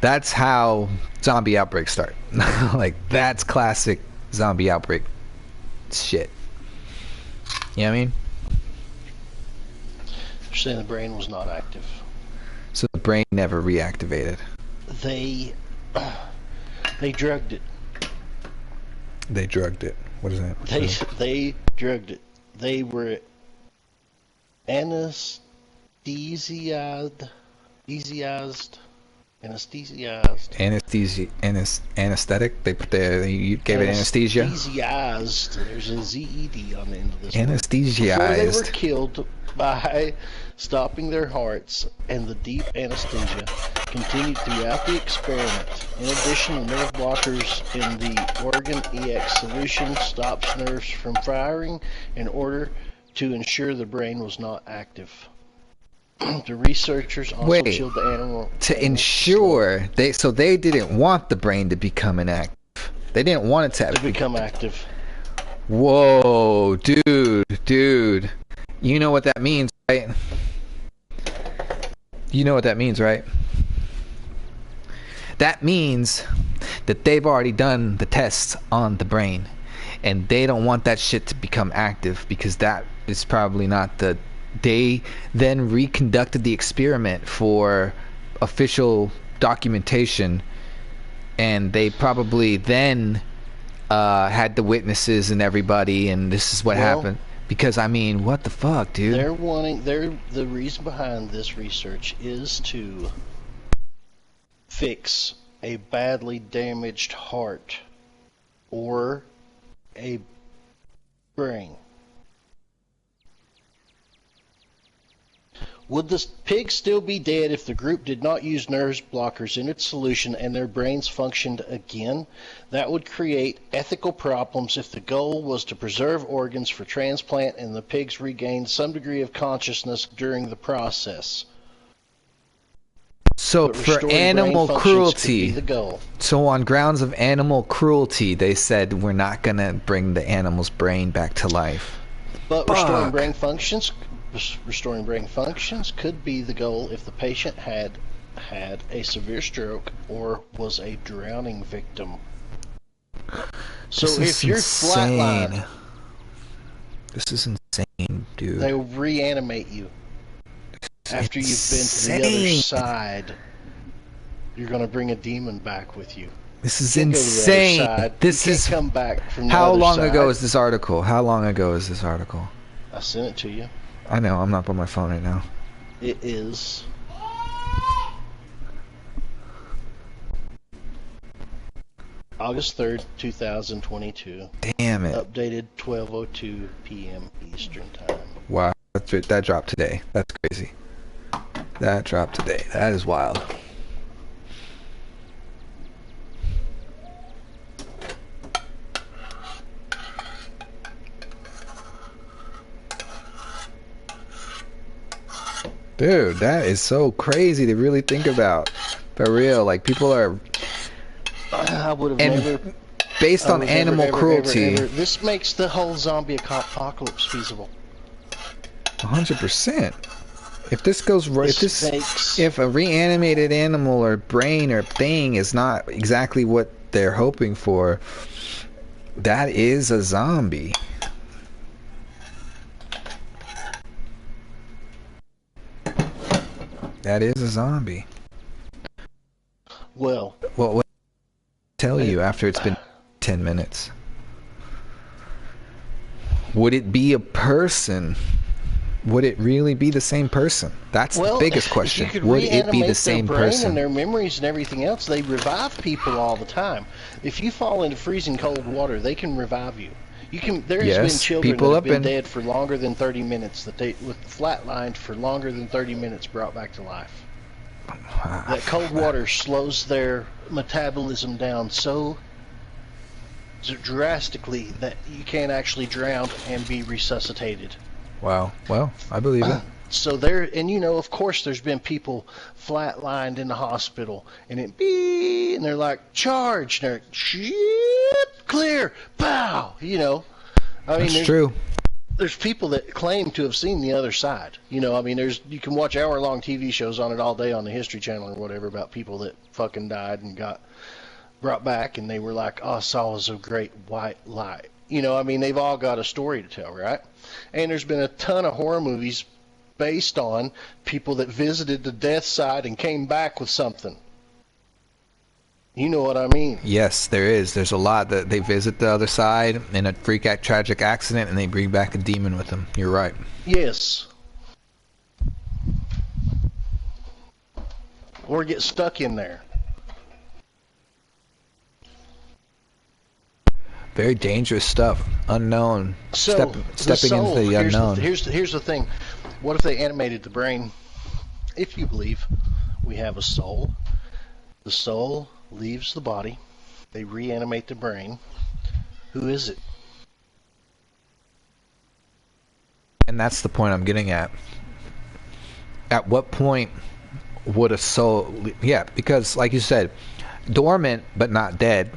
that's how zombie outbreaks start. Like that's classic zombie outbreak shit. You know what I mean? They're saying the brain was not active. So the brain never reactivated. They drugged it. They drugged it. What is that? They drugged it. They were anesthetized. Anesthetic. They gave it anesthesia. Anesthetized. There's a ZED on the end of this. Anesthetized. Before they were killed by stopping their hearts, and the deep anesthesia continued throughout the experiment. In addition, the nerve blockers in the Organ EX solution stops nerves from firing in order to ensure the brain was not active. The researchers also chilled the animal to ensure they didn't want the brain to become inactive. They didn't want it to become active. Whoa, dude. You know what that means, right? You know what that means, right? That means that they've already done the tests on the brain, and they don't want that shit to become active because that is probably not the. They then reconducted the experiment for official documentation, and they probably then had the witnesses and everybody, and this is what happened. Because I mean, what the fuck, dude? The reason behind this research is to fix a badly damaged heart or a brain. Would the pig still be dead if the group did not use nerve blockers in its solution and their brains functioned again? That would create ethical problems if the goal was to preserve organs for transplant and the pigs regained some degree of consciousness during the process. So for animal cruelty, so on grounds of animal cruelty, they said we're not gonna bring the animal's brain back to life. But restoring brain functions could be the goal if the patient had a severe stroke or was a drowning victim. So if you're flatlined, this is insane, dude. They will reanimate you after you've been to the other side. You're going to bring a demon back with you. This is insane. This is come back from the How other long side. ago is this article? How long ago is this article? I sent it to you. I know, I'm not on my phone right now. It is August 3rd, 2022. Damn it. Updated 12:02 p.m. Eastern Time. Wow, that dropped today. That's crazy. That dropped today. That is wild. Dude, that is so crazy to really think about. For real, like people are... I would have And never... based on would animal never, cruelty... This makes the whole zombie apocalypse feasible. 100%. If this goes right, Makes... if a reanimated animal or brain or thing is not exactly what they're hoping for, that is a zombie. That is a zombie. Well, What tell you after it's been 10 minutes? Would it be a person? Would it really be the same person? That's the biggest question. Would it be the same their brain person? and their memories and everything else. They revive people all the time. If you fall into freezing cold water, they can revive you. You can. There has been children that have been dead for longer than 30 minutes that they with flatlined for longer than 30 minutes brought back to life. That cold water slows their metabolism down so drastically that you can't actually drown and be resuscitated. Wow. Well, I believe it. So there, and you know, of course, there's been people flatlined in the hospital, and and they're like, charge, and they're like, shit, clear, pow, you know. I mean, That's true. There's people that claim to have seen the other side. You know, I mean, you can watch hour-long TV shows on it all day on the History Channel or whatever about people that fucking died and got brought back, and they were like, oh, I saw a great white light. You know, I mean, they've all got a story to tell, right? And there's been a ton of horror movies based on people that visited the death side and came back with something. You know what I mean? Yes, there is. There's a lot that they visit the other side in a tragic accident and they bring back a demon with them. You're right. Yes. Or get stuck in there. Very dangerous stuff. Unknown. So, stepping into the unknown. Here's the thing. What if they animated the brain? If you believe we have a soul, the soul leaves the body. They reanimate the brain. Who is it? And that's the point I'm getting at. At what point would a soul... Yeah, because like you said, dormant but not dead,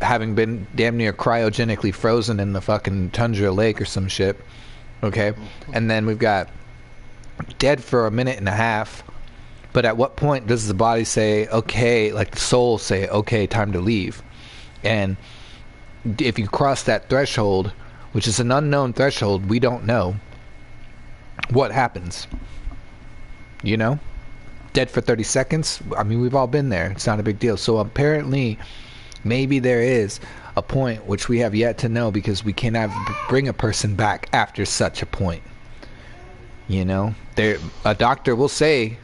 having been damn near cryogenically frozen in the fucking tundra lake or some shit. Okay? And then we've got dead for a minute and a half. But at what point does the body say, okay, like the soul say, okay, time to leave? And if you cross that threshold, which is an unknown threshold, we don't know what happens. You know? Dead for 30 seconds? I mean, we've all been there. It's not a big deal. So apparently, maybe there is a point which we have yet to know because we cannot bring a person back after such a point. You know? A doctor will say,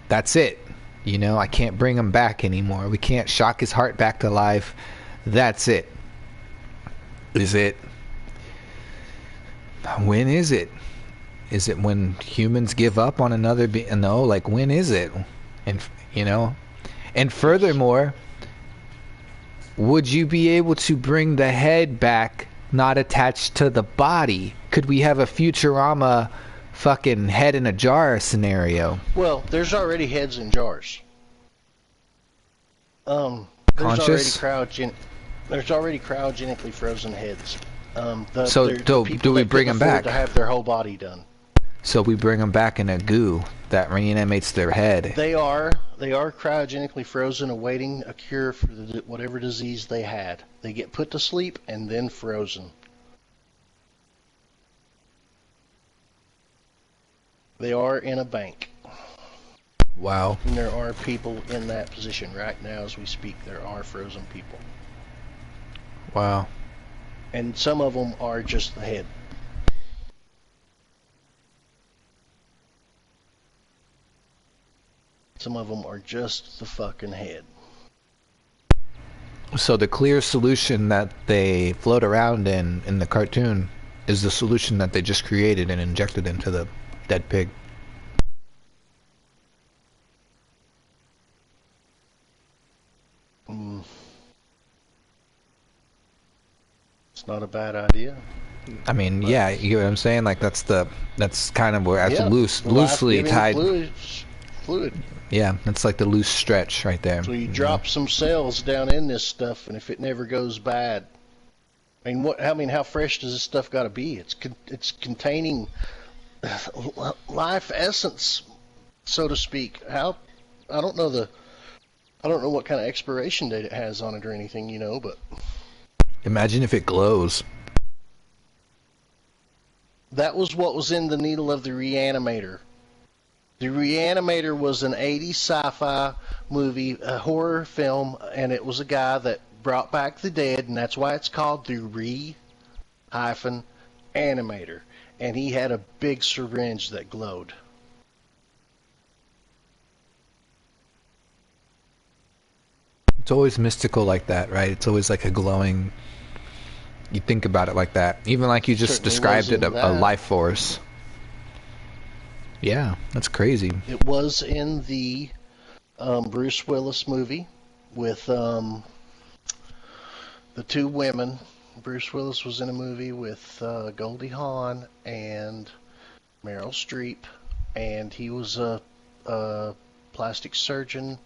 that's it. You know, I can't bring him back anymore. We can't shock his heart back to life. That's it. Is it? When is it? Is it when humans give up on another being? No, like when is it? And, you know, and furthermore, would you be able to bring the head back not attached to the body? Could we have a Futurama fucking head in a jar scenario? Well, there's already heads in jars. There's Conscious? There's already cryogenically frozen heads. Do we bring them back? To have their whole body done. So we bring them back in a goo that reanimates their head. They are cryogenically frozen, awaiting a cure for whatever disease they had. They get put to sleep and then frozen. They are in a bank. Wow. And there are people in that position right now as we speak. There are frozen people. Wow. And some of them are just the head. Some of them are just the fucking head. So the clear solution that they float around in the cartoon is the solution that they just created and injected into the dead pig. It's not a bad idea. I mean, yeah, you know what I'm saying? Like that's kind of where that's loosely tied. Fluid. Yeah, that's like the loose stretch right there. So you drop some cells down in this stuff, and if it never goes bad, how fresh does this stuff got to be? It's containing life essence, so to speak. I don't know what kind of expiration date it has on it or anything, but imagine if it glows. That was what was in the needle of the Reanimator. The Reanimator was an 80s sci-fi movie, a horror film, and it was a guy that brought back the dead, and that's why it's called the Re-Animator. And he had a big syringe that glowed. It's always mystical like that, right? It's always like a glowing... You think about it like that. Even like you just described it, a life force. Yeah, that's crazy. It was in the Bruce Willis movie with the two women. Bruce Willis was in a movie with Goldie Hawn and Meryl Streep, and he was a plastic surgeon,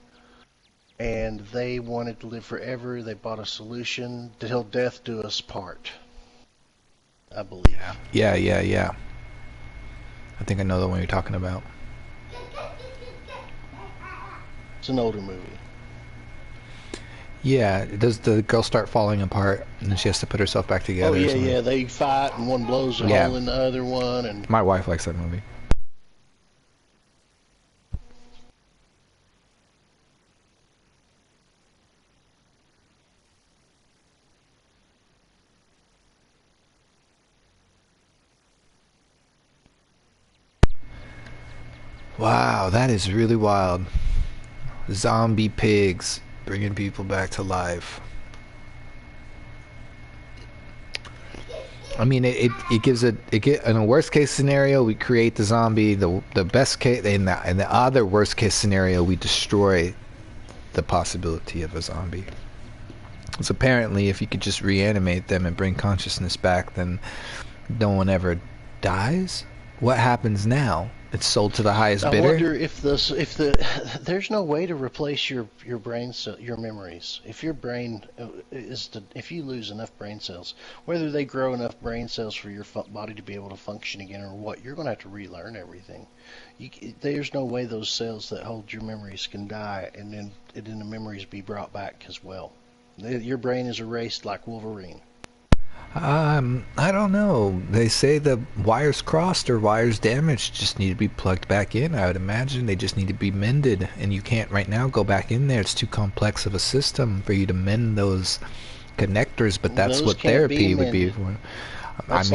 and they wanted to live forever. They bought a solution, till death do us part, I believe. Yeah. I think I know the one you're talking about. It's an older movie. Yeah, does the girl start falling apart and then she has to put herself back together? Oh yeah, they fight and one blows a hole in the other one. And my wife likes that movie. Wow, that is really wild. Zombie pigs bringing people back to life. I mean, it gives in a worst case scenario we create the zombie. The best case in the other worst case scenario we destroy the possibility of a zombie. So apparently, if you could just reanimate them and bring consciousness back, then no one ever dies. What happens now? It's sold to the highest bidder. I wonder if there's no way to replace your brain your memories. If your brain if you lose enough brain cells, whether they grow enough brain cells for your body to be able to function again or what, you're going to have to relearn everything. There's no way those cells that hold your memories can die and then the memories be brought back as well. Your brain is erased like Wolverine. I don't know. They say the wires crossed or wires damaged just need to be plugged back in. I would imagine they just need to be mended, and you can't right now go back in there. It's too complex of a system for you to mend those connectors, but that's what therapy would be for. That's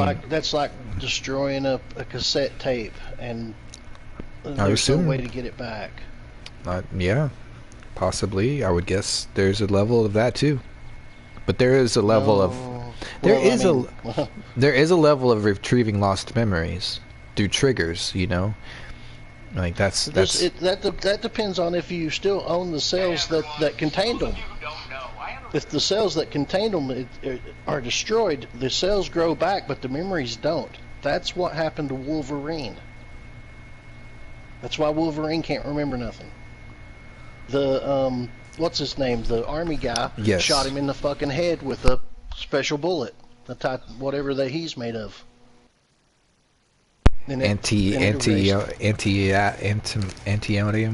like destroying a cassette tape, and there's no way to get it back. Yeah, possibly. I would guess there's a level of that too. But there is a level of there is a level of retrieving lost memories through triggers, like that depends on if you still own the cells that contained them. If the cells that contained them are destroyed, the cells grow back, but the memories don't. That's what happened to Wolverine. That's why Wolverine can't remember nothing. The what's his name? The army guy shot him in the fucking head with a special bullet, the type whatever that he's made of. Antionium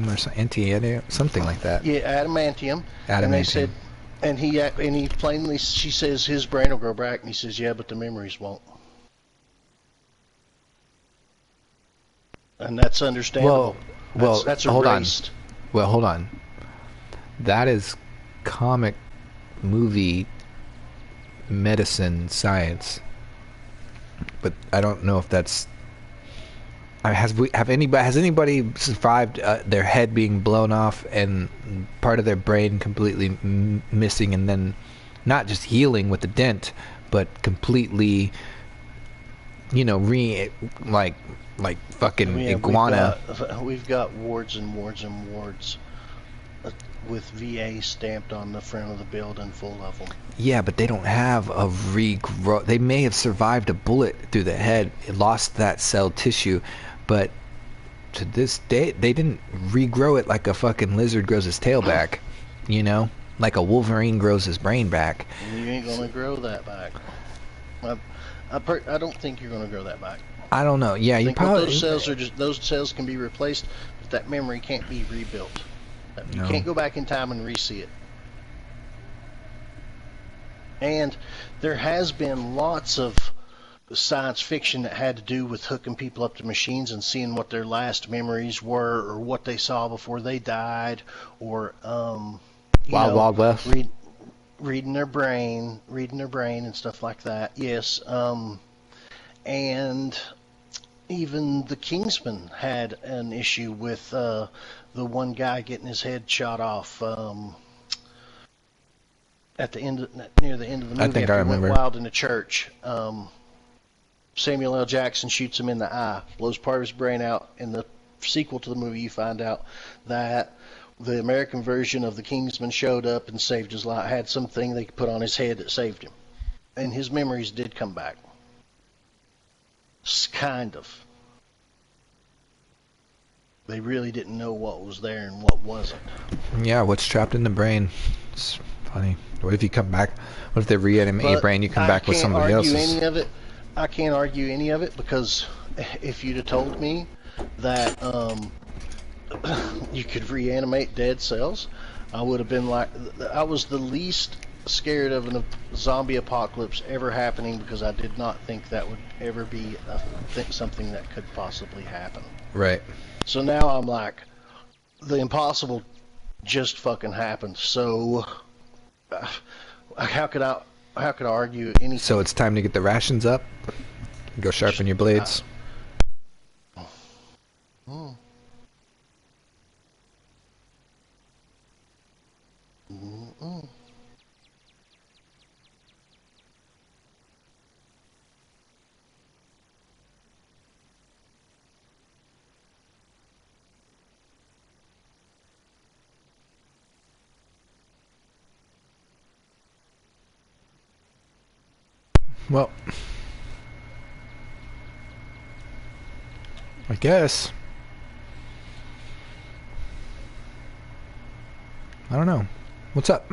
or something like that. Yeah, adamantium. And they said, and he plainly, she says his brain will grow back, and he says, yeah, but the memories won't. And that's understandable. Well, that's hold erased. on. Well, hold on. That is comic movie medicine science, but I don't know if that's Has anybody survived their head being blown off and part of their brain completely missing, and then not just healing with the dent, but completely, you know, like fucking iguana. We've got wards and wards and wards with VA stamped on the front of the building, full of them. Yeah, but they don't have a regrow. They may have survived a bullet through the head, lost that cell tissue, but to this day, they didn't regrow it like a fucking lizard grows his tail back, you know? Like a Wolverine grows his brain back. You ain't gonna grow that back. I don't think you're gonna grow that back. I don't know. Yeah, you probably... Those cells can be replaced, but that memory can't be rebuilt. You No. can't go back in time and re-see it. And there has been lots of science fiction that had to do with hooking people up to machines and seeing what their last memories were, or what they saw before they died, or Wild West. reading their brain and stuff like that. Yes, and even the Kingsman had an issue with the one guy getting his head shot off at the end, near the end of the movie. I think after I he went remember. wild in the church. Samuel L. Jackson shoots him in the eye, blows part of his brain out. In the sequel to the movie, you find out that the American version of the Kingsman showed up and saved his life, had something they could put on his head that saved him. And his memories did come back. Kind of. They really didn't know what was there and what wasn't. Yeah, what's trapped in the brain? It's funny. What if you come back? What if they reanimate your brain? You come back with somebody else's. I can't argue any of it, because if you'd have told me that you could reanimate dead cells, I would have been like, I was the least scared of a zombie apocalypse ever happening, because I did not think that would ever be something that could possibly happen. Right. So now I'm like, the impossible just fucking happened. So how could I argue anything? So it's time to get the rations up. Go sharpen your blades. Well, I guess. I don't know. What's up?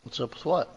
What's up with what?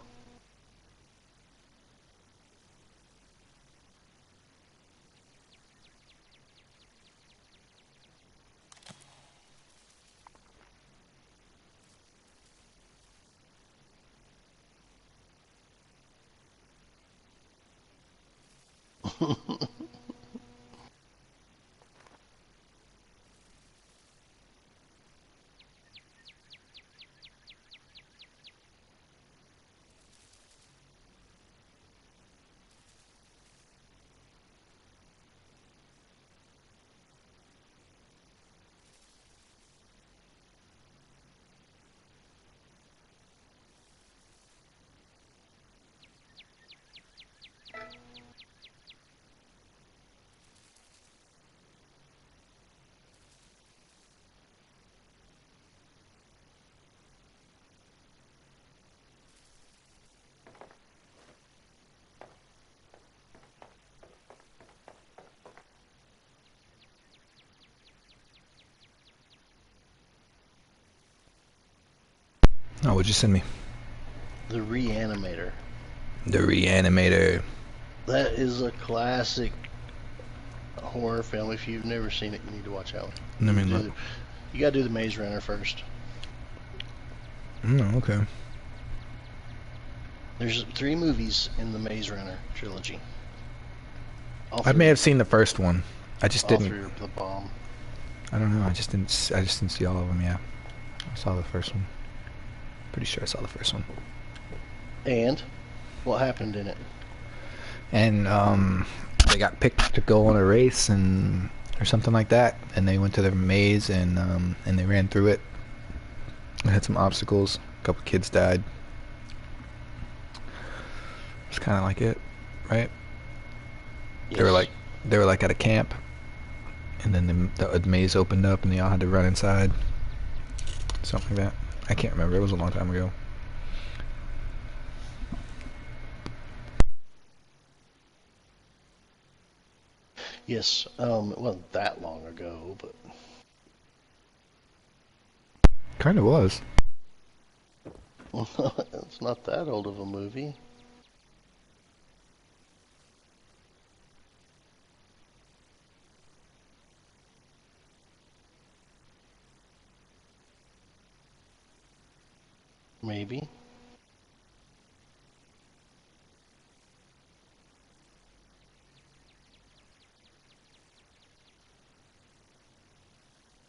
Oh, what'd you send me? The Reanimator. The Reanimator. That is a classic horror film. If you've never seen it, you need to watch that one. Let me look. You gotta do the Maze Runner first. Oh, okay. There's 3 movies in the Maze Runner trilogy. I may have seen the first one. I just all didn't. 3 are the bomb. I don't know. I just didn't see all of them. Yeah, I saw the first one. Pretty sure I saw the first one. And what happened in it? and they got picked to go on a race and or something like that, and they went to their maze and they ran through it. It had some obstacles. A couple kids died. It's kind of like it, right? Yes. They were like at a camp, and then the maze opened up, and they all had to run inside. Something like that. I can't remember. It was a long time ago. Yes, it wasn't that long ago, but Kind of was. it's not that old of a movie. Maybe.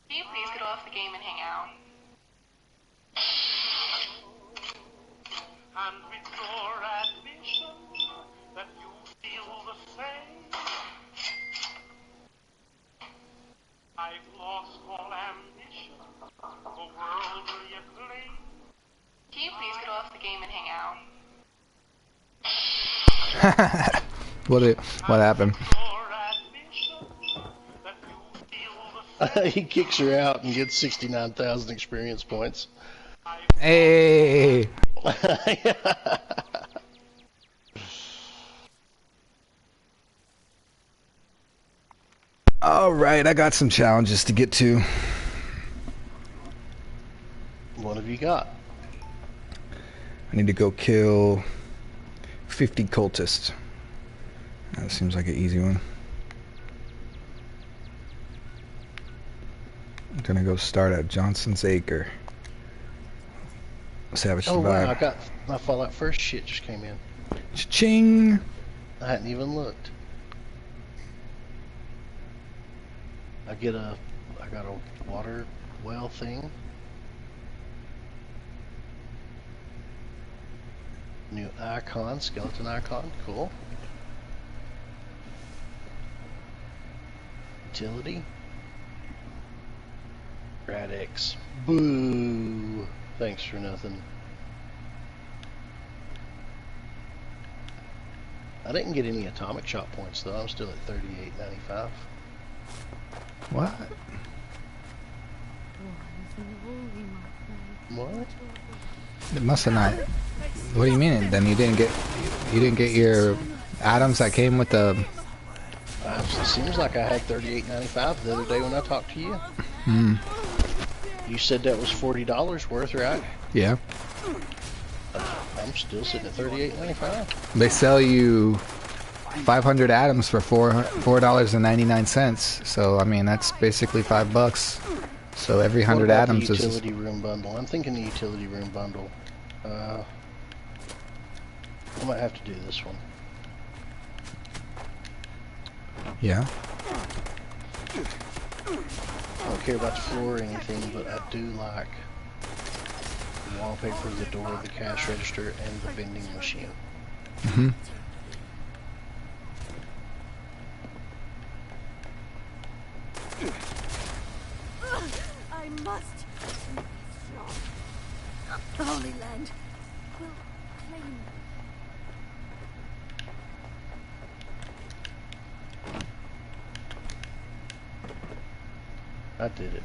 Can you please get off the game and hang out? And with your admission that you feel the same, I've lost all ambition, the worldly acclaim. Can you please get off the game and hang out? What happened? Your admission that you feel the same. He kicks her out and gets 69,000 experience points. Hey! Alright, I got some challenges to get to. What have you got? I need to go kill 50 cultists. That seems like an easy one. I'm gonna go start at Johnson's Acre. Savage Oh Survive. wow, I got my Fallout First shit just came in. Cha-ching! I hadn't even looked. I got a water well thing. New icon, skeleton icon, cool. Utility. Radix. Boo! Thanks for nothing. I didn't get any atomic shot points though. I'm still at 38.95. What? What? It must have not. What do you mean? Then you didn't get your atoms that came with the. It seems like I had 38.95 the other day when I talked to you. Hmm. You said that was $40 worth, right? Yeah. I'm still sitting at 38.95. They sell you 500 atoms for $4.99. So I mean that's basically $5. So every 100 atoms the is. utility room bundle. I'm thinking the utility room bundle. I might have to do this one. Yeah. I don't care about the floor or anything, but I do like the wallpaper, the door, the cash register, and the vending machine. Mm-hmm. I must be strong. The Holy Land will claim. I did it.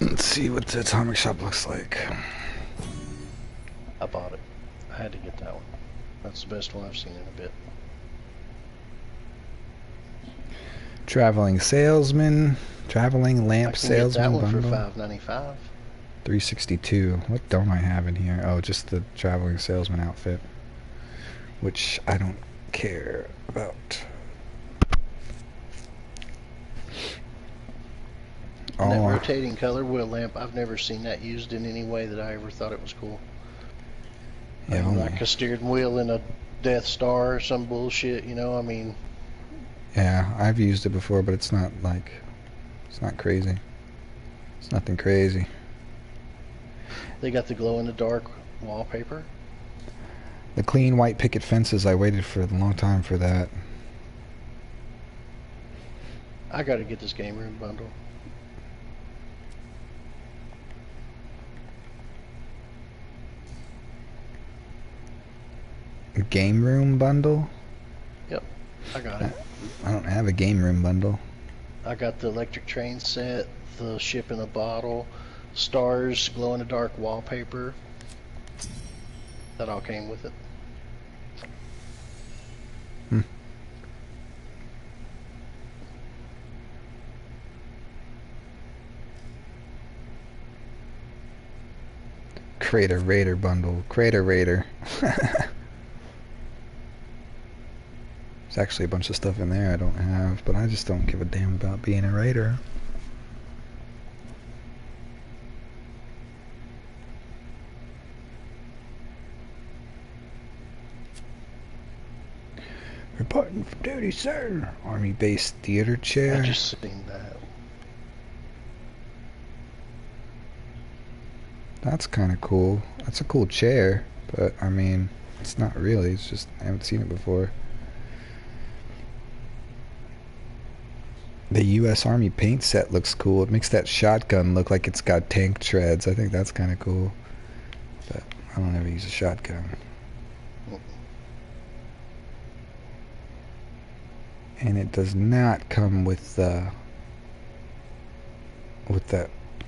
Let's see what the atomic shop looks like. I bought it. I had to get that one. That's the best one I've seen in a bit. Traveling salesman, traveling lamp I can salesman get that one bundle. for $5.95. 362. What don't I have in here? Oh, just the traveling salesman outfit, which I don't care about. And that Oh, rotating color wheel lamp, I've never seen that used in any way that I ever thought it was cool. yeah, Like a steering wheel in a Death Star or some bullshit, you know, I mean. yeah, I've used it before, but it's not like, it's not crazy. It's nothing crazy. They got the glow in the dark wallpaper. The clean white picket fences, I waited for a long time for that. I gotta get this game room bundle. Game room bundle? Yep, I got it. I don't have a game room bundle. I got the electric train set, the ship in a bottle, stars, glow-in-the-dark wallpaper. That all came with it. Crater Raider bundle. Crater Raider. There's actually a bunch of stuff in there I don't have, but I just don't give a damn about being a raider. Reporting for duty, sir. Army base theater chair. I just seen that. That's kind of cool. That's a cool chair, but I mean, it's not really. It's just I haven't seen it before. The U.S. Army paint set looks cool. It makes that shotgun look like it's got tank treads. I think that's kind of cool. But I don't ever use a shotgun. And it does not come with that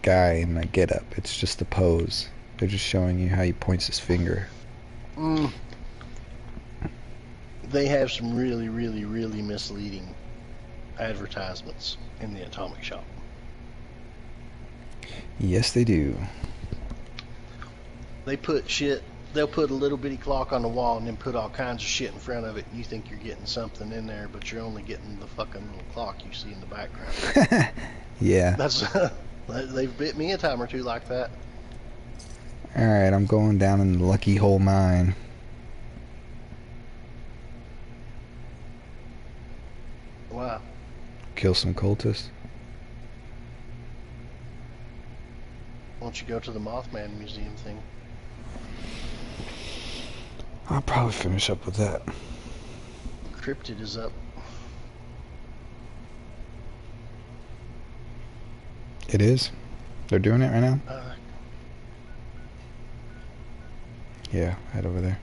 guy in the getup. It's just a pose. They're just showing you how he points his finger. They have some really, really, really misleading advertisements in the Atomic Shop. Yes, they do. They put shit. They'll put a little bitty clock on the wall and then put all kinds of shit in front of it. And you think you're getting something in there, but you're only getting the fucking little clock you see in the background. Yeah. That's they've bit me a time or two like that. Alright, I'm going down in the Lucky Hole Mine. Wow. Kill some cultists. Why don't you go to the Mothman Museum thing? I'll probably finish up with that. Cryptid is up. It is? They're doing it right now? Yeah, head over there.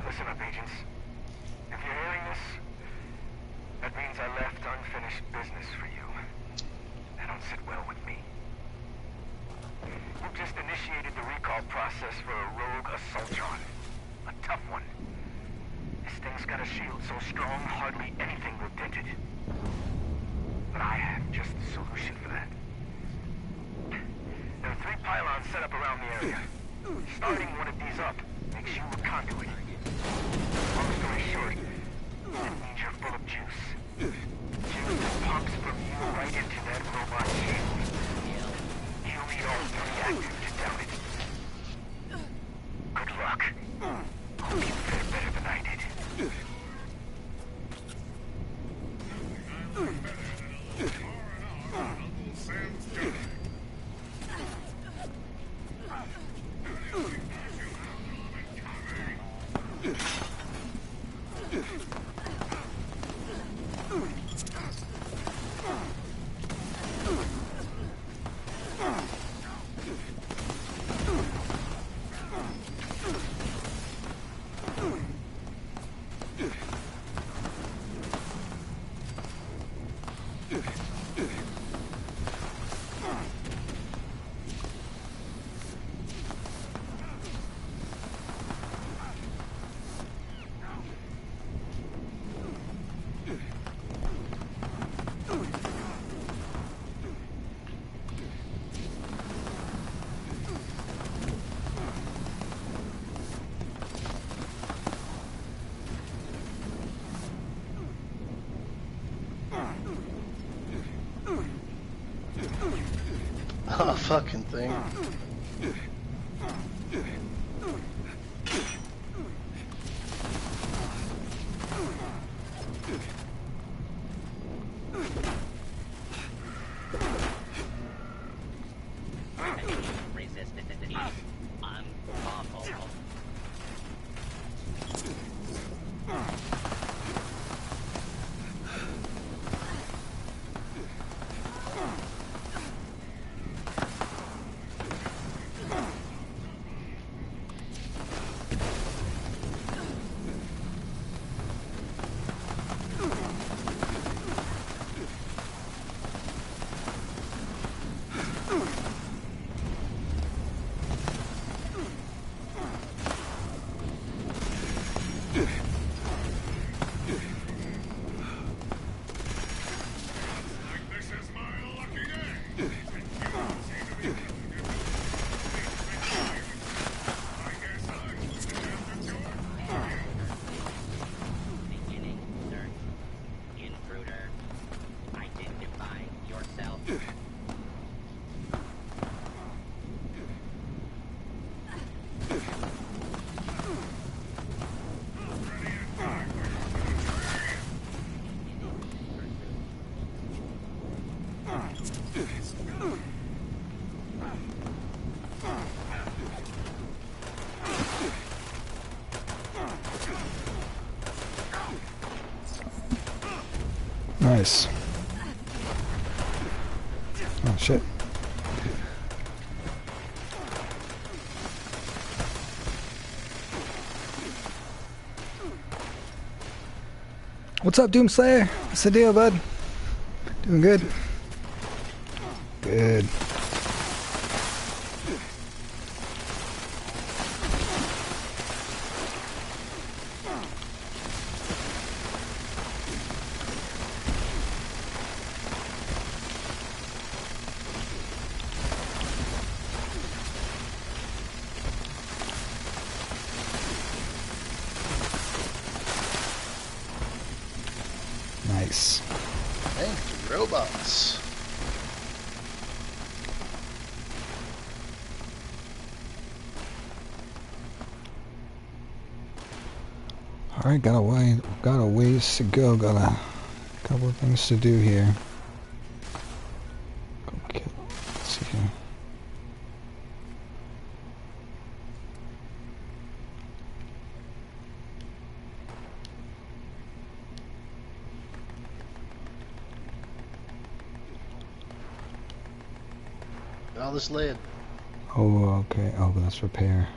Listen up, agents. If you're hearing this, that means I left unfinished business for you. That don't sit well with me. You've just initiated the recall process for a rogue assaultron. A tough one. This thing's got a shield so strong, hardly anything will dent it. But I have just the solution for that. There are 3 pylons set up around the area. Starting one of these up makes you a conduit. Long story short, that means you're full of juice. Juice that pumps from you right into that robot shield. You'll need all 3 active to down it. Good luck. Hope you fare better than I did. Oh, fucking thing. Resistance unlawful. Nice. Oh shit. What's up, Doomslayer? What's the deal, bud? Doing good? Good. Nice. Thank you, robots. All right, got a ways to go. Got a couple of things to do here. Okay, let's see here. All this lead. Oh, okay. Oh, that's repair.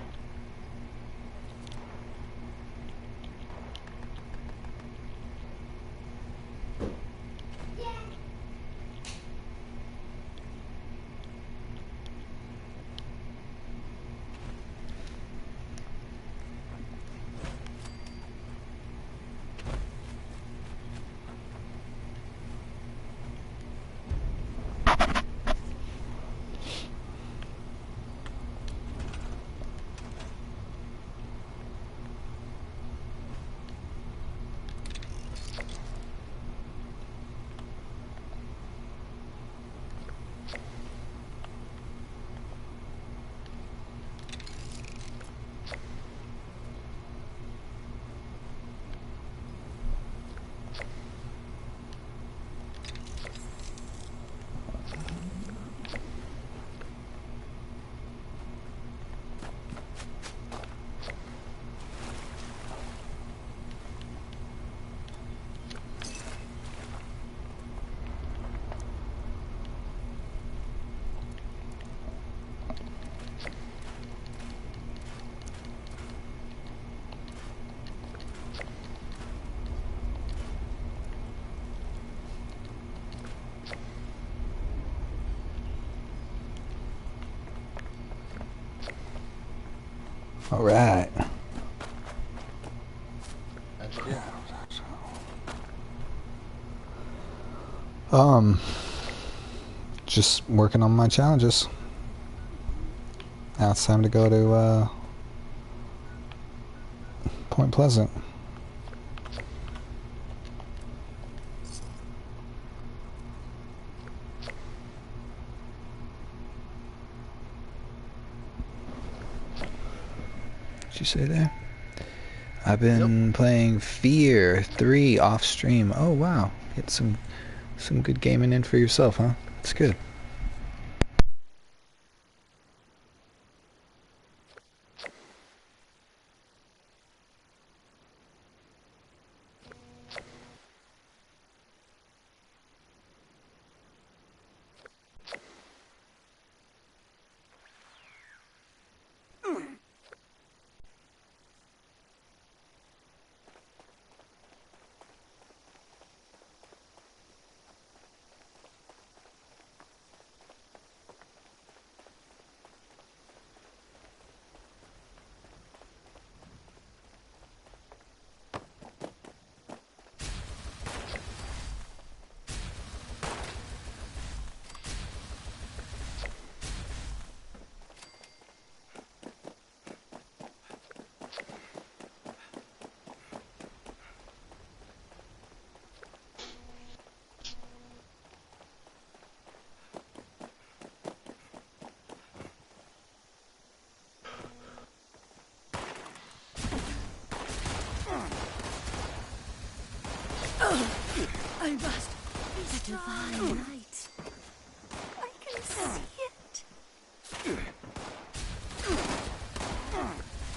All right. Just working on my challenges. Now it's time to go to Point Pleasant. What'd you say there? I've been playing Fear 3 off stream. Oh wow, get some good gaming in for yourself, huh? That's good. I must be the divine light. I can see it.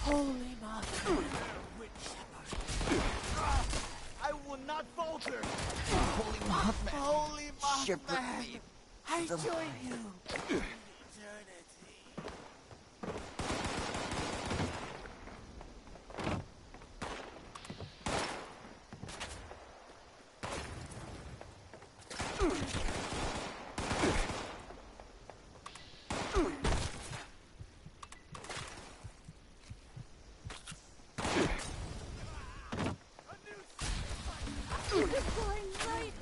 Holy Mother, witch shepherd. I will not falter. Holy Mothman. Holy Mothman. Shepherd me. I join you. Eternity. Divine light.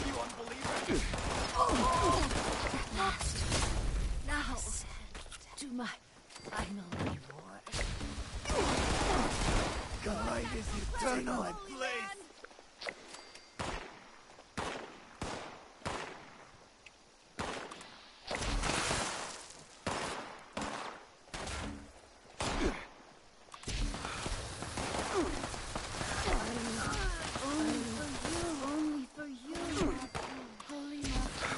You unbeliever. At last. Now, to my final reward. The light is eternal and blaze. Only for you. Holy Mother.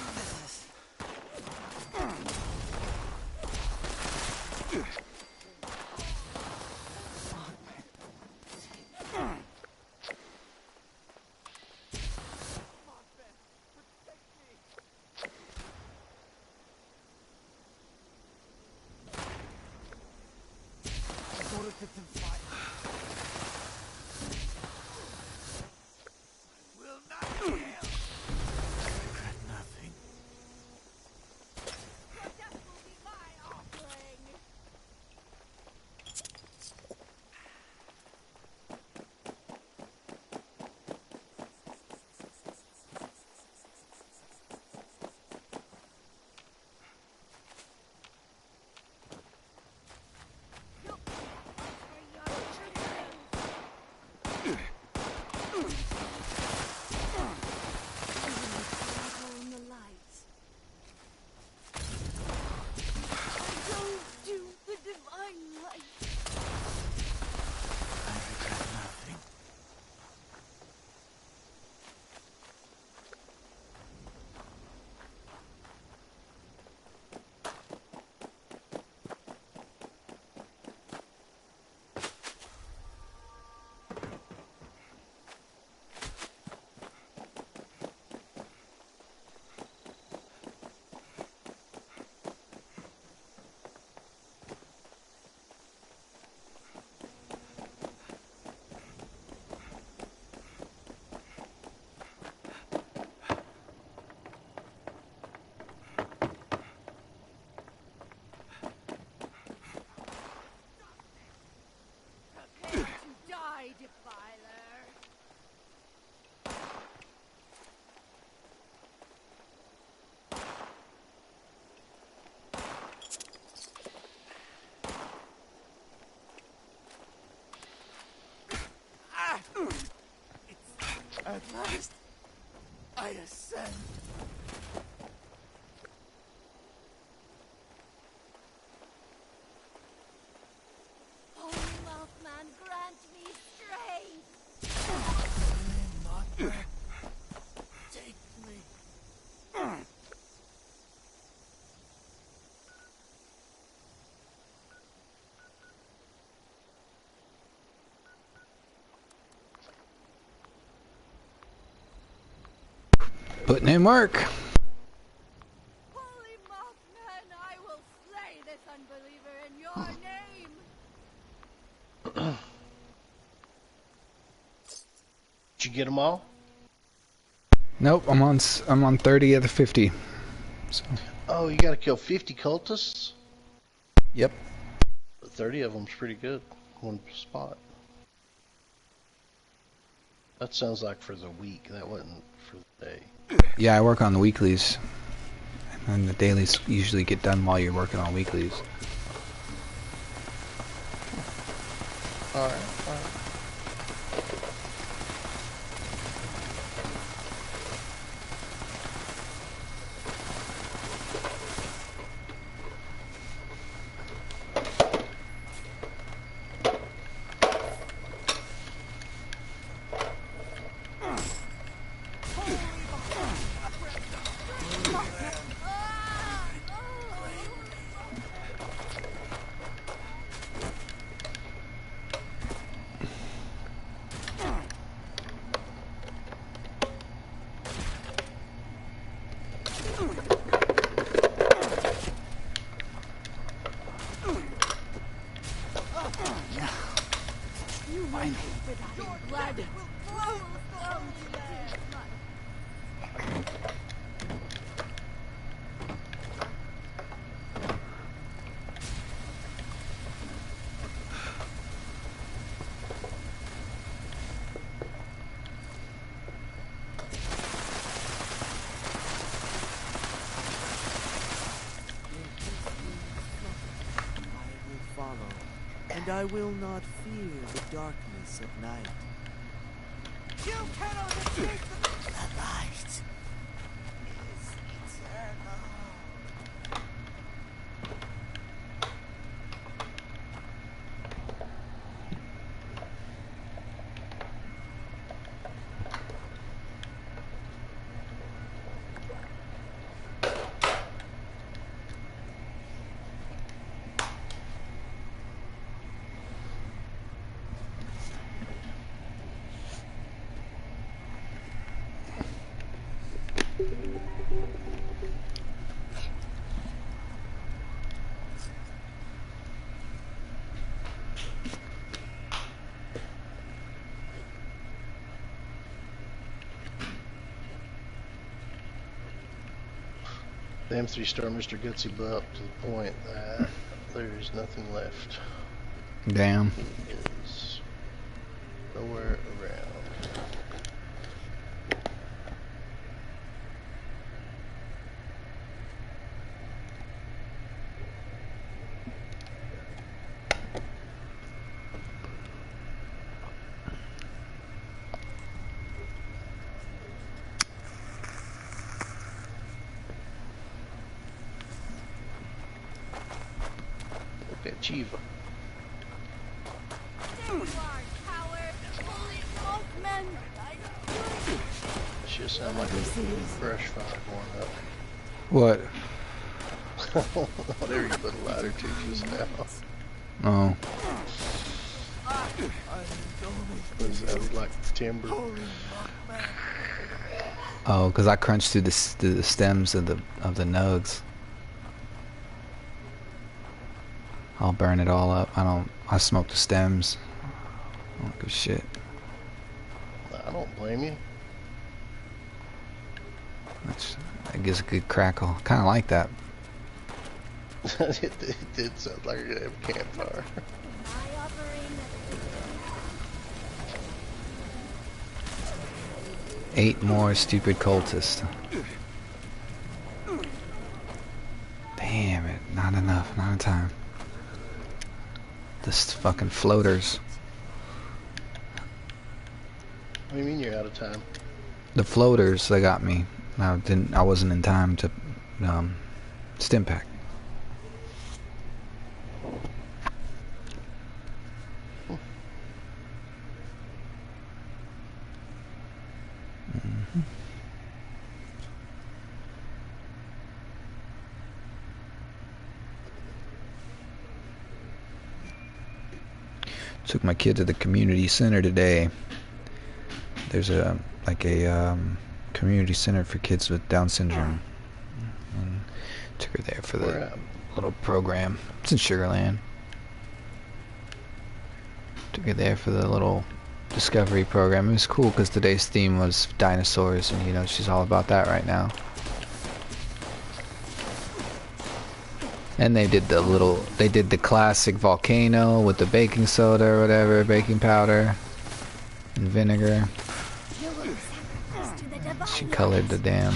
Go to the fire. Will not fail. I regret nothing. Your death will be my offering. In the lights. Don't do the divine light. I regret nothing. Prepare to die, defiler. At last, I ascend. Putting in work. Holy Mothman, I will slay this unbeliever in your name. Did you get them all? Nope, I'm on 30 of the 50. So. Oh, you gotta kill 50 cultists? Yep. 30 of them's pretty good. One spot. That sounds like for the week. That wasn't for the day. Yeah, I work on the weeklies. And the dailies usually get done while you're working on weeklies. Alright. And I will not fear the darkness of night. You cannot escape the light is eternal. The M3 star Mr. Gutsy Butt up to the point that there is nothing left. Damn. He is nowhere around. Look at Chiva. Should sound like a brush fire going up. What? Whatever you put a ladder to just now. Oh. That sounded like timber. Oh, because I crunched through the stems of the nugs. I'll burn it all up. I smoke the stems. I don't give a shit. I don't blame you. That gives a good crackle. Kind of like that. it did sound like a campfire. 8 more stupid cultists. Damn it. Not enough. Not in time. This fucking floaters. What do you mean you're out of time? The floaters, they got me. I wasn't in time to stim pack. Took my kid to the community center today. There's a community center for kids with Down syndrome. And took her there for the little program. It's in Sugarland. Took her there for the little discovery program. It was cool because today's theme was dinosaurs, and you know she's all about that right now. And they did the classic volcano with the baking soda or whatever, baking powder and vinegar. She colored the damn.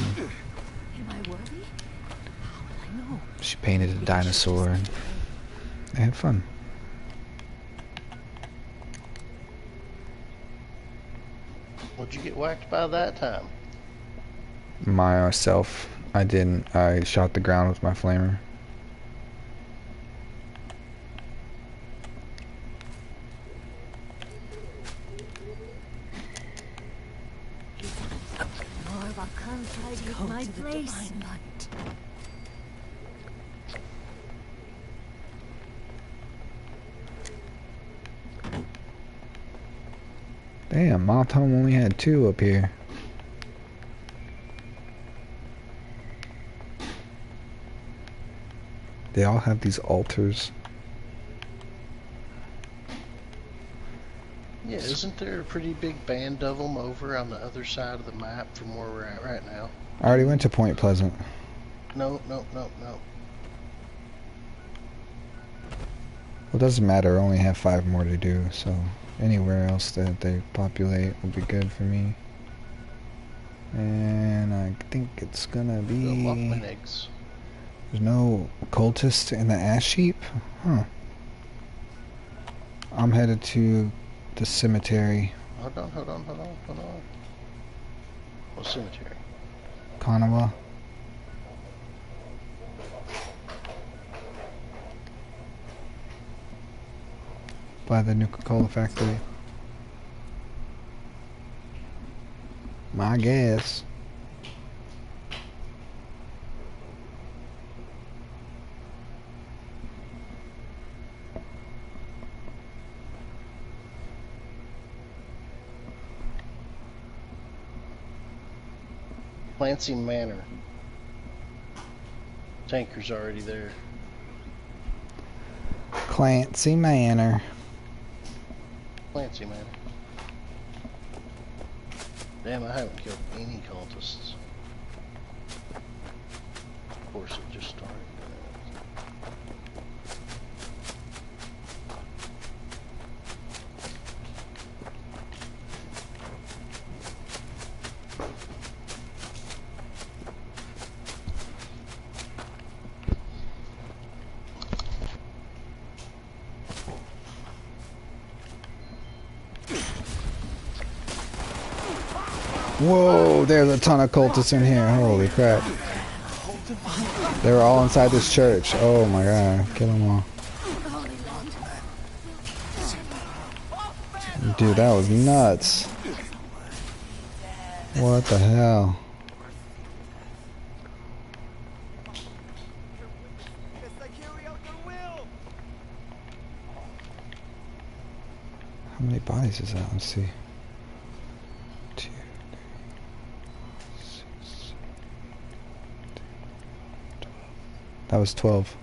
She painted a dinosaur. And they had fun. What'd you get whacked by that time? Myself. I didn't. I shot the ground with my flamer. My place. Damn, Moth Home only had 2 up here. They all have these altars. Yeah, isn't there a pretty big band of them over on the other side of the map from where we're at right now? I already went to Point Pleasant. No. Well, it doesn't matter. I only have 5 more to do, so anywhere else that they populate will be good for me. And I think it's gonna be... eggs. There's no cultist in the ash heap? Huh. I'm headed to the cemetery. Hold on. What cemetery? Kanawa. By the Nuka-Cola factory. My guess. Clancy Manor. Tanker's already there. Clancy Manor. Clancy Manor. Damn, I haven't killed any cultists. Of course, it just started. Whoa, there's a ton of cultists in here. Holy crap. They were all inside this church. Oh my god. Kill them all. Dude, that was nuts. What the hell? How many bodies is that? Let's see. 2, 3, 6. That was 12.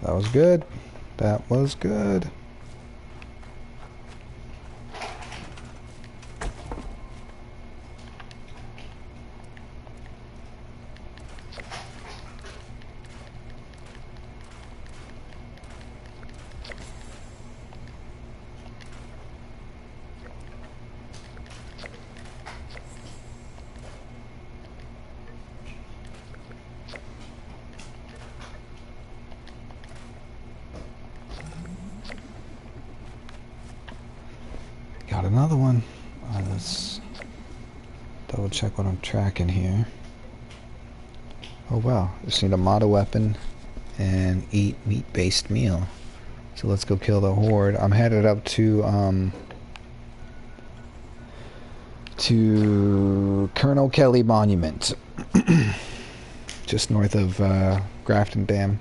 That was good. That was good. Got another one. Let's double check what I'm tracking here. Oh wow, just need a model weapon and eat meat-based meal. So let's go kill the horde. I'm headed up to Colonel Kelly Monument, just north of Grafton Dam.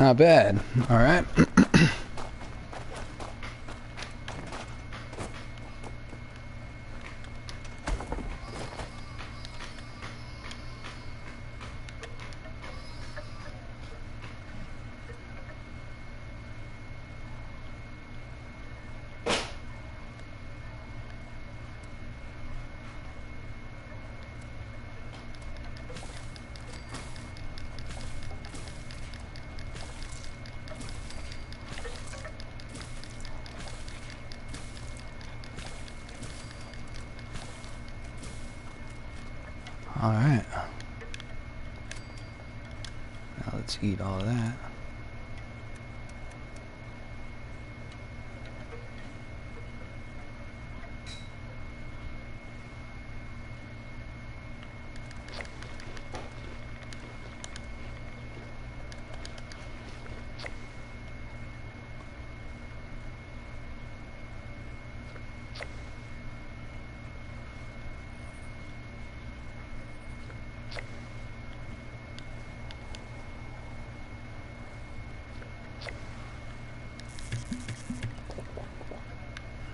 Not bad. All right. All right. Now let's eat all of that.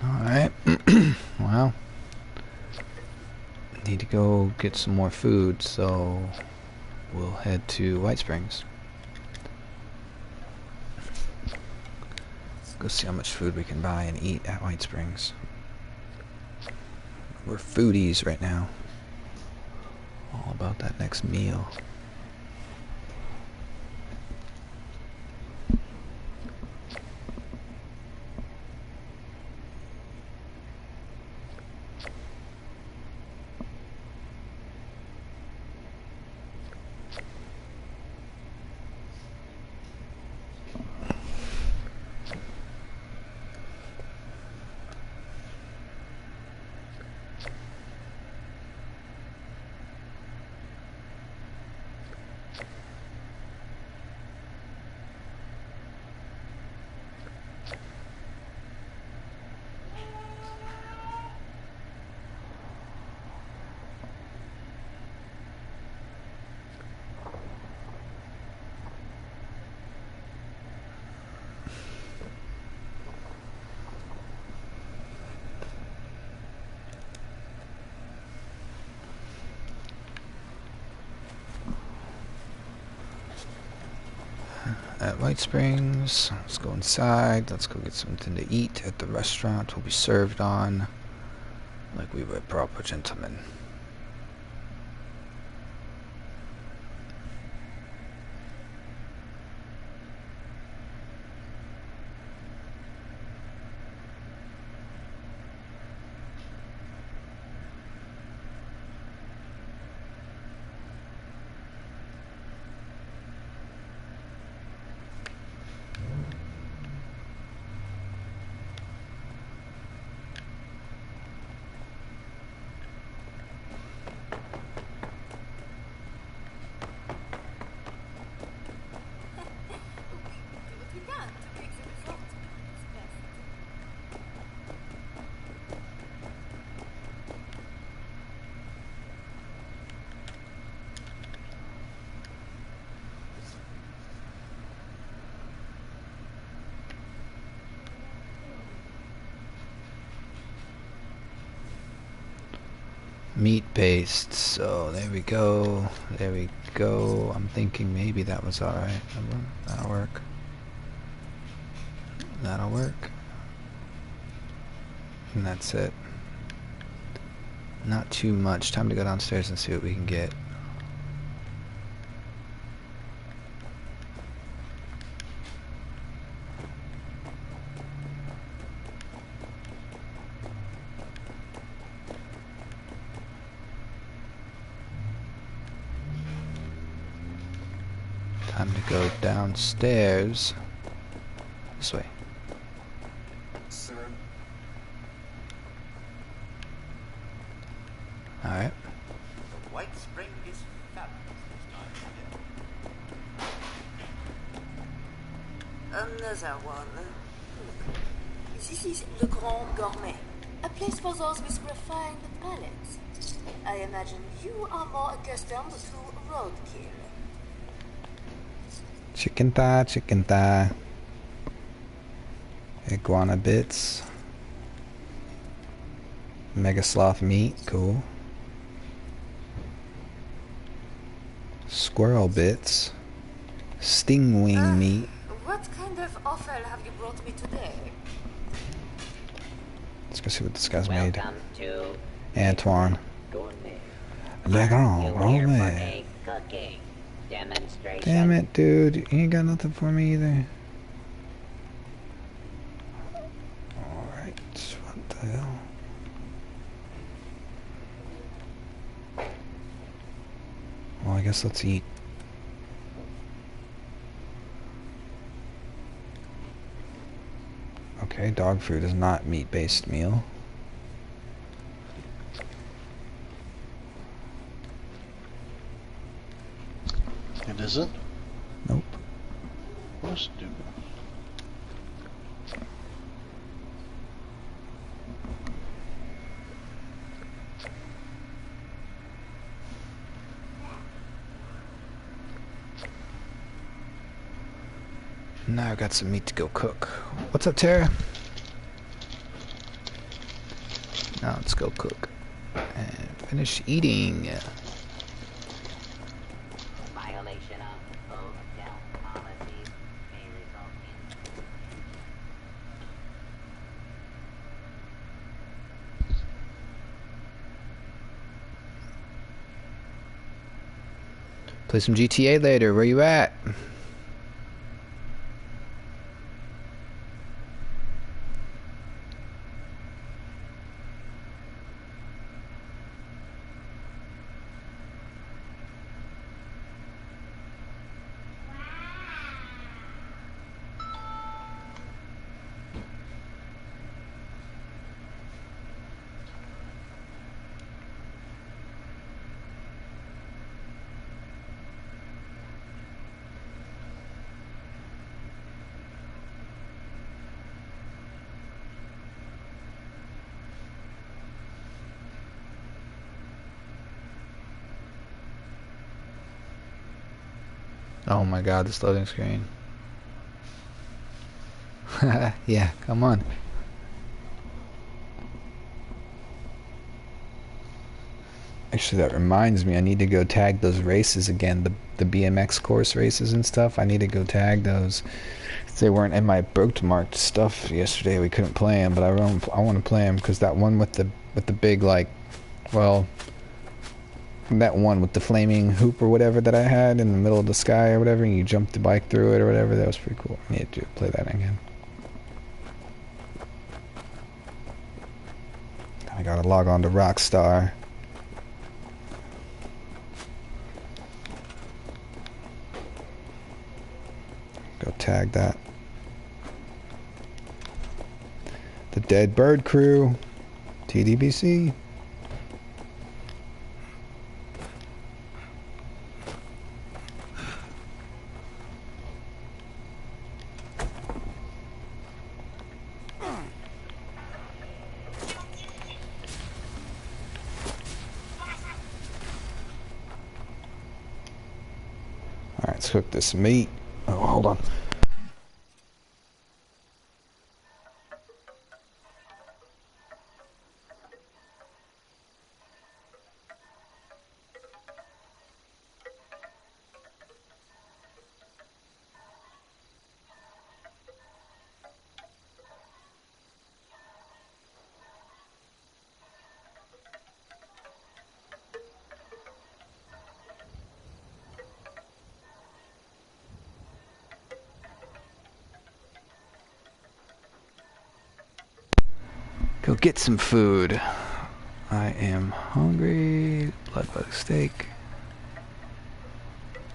Alright, well, need to go get some more food, so we'll head to White Springs. Let's go see how much food we can buy and eat at White Springs. We're foodies right now. All about that next meal. At White Springs, let's go inside, let's go get something to eat at the restaurant. We'll be served on like we were proper gentlemen. Meat paste, so there we go, there we go. I'm thinking maybe that was alright. That'll work. That'll work. And that's it. Not too much. Time to go downstairs and see what we can get. Time to go downstairs. This way. Sir. Alright. The White Spring is fabulous this time. Another one. This is Le Grand Gourmet, a place for those with refined palates. I imagine you are more accustomed to roadkill. Chicken thigh, chicken thigh. Iguana bits. Mega sloth meat, cool. Squirrel bits. Stingwing meat. What kind of offal have you brought me today? Let's go see what this guy's made. Welcome to Antoine. Gourmet. Le Grand You're here for Rolemodel. a cooking demonstration. Damn it, dude. You ain't got nothing for me either. Alright, what the hell? Well, I guess let's eat. Okay, dog food is not meat-based meal. It isn't? Nope. Let's do. Now I've got some meat to go cook. What's up, Tara? Now let's go cook and finish eating. Violation of hotel policies may result in Play some GTA later. Where you at? Oh my god, this loading screen. Yeah, come on. Actually, that reminds me, I need to go tag those races again, the BMX course races and stuff. I need to go tag those. They weren't in my bookmarked stuff yesterday. We couldn't play them, but I want to play them because that one with the big, like, well, that one with the flaming hoop or whatever that I had in the middle of the sky or whatever, and you jumped the bike through it or whatever, that was pretty cool. I need to play that again. I gotta log on to Rockstar. Go tag that. The Dead Bird Crew. TDBC. Alright, let's cook this meat. Oh, hold on. Go get some food. I am hungry. Blood steak.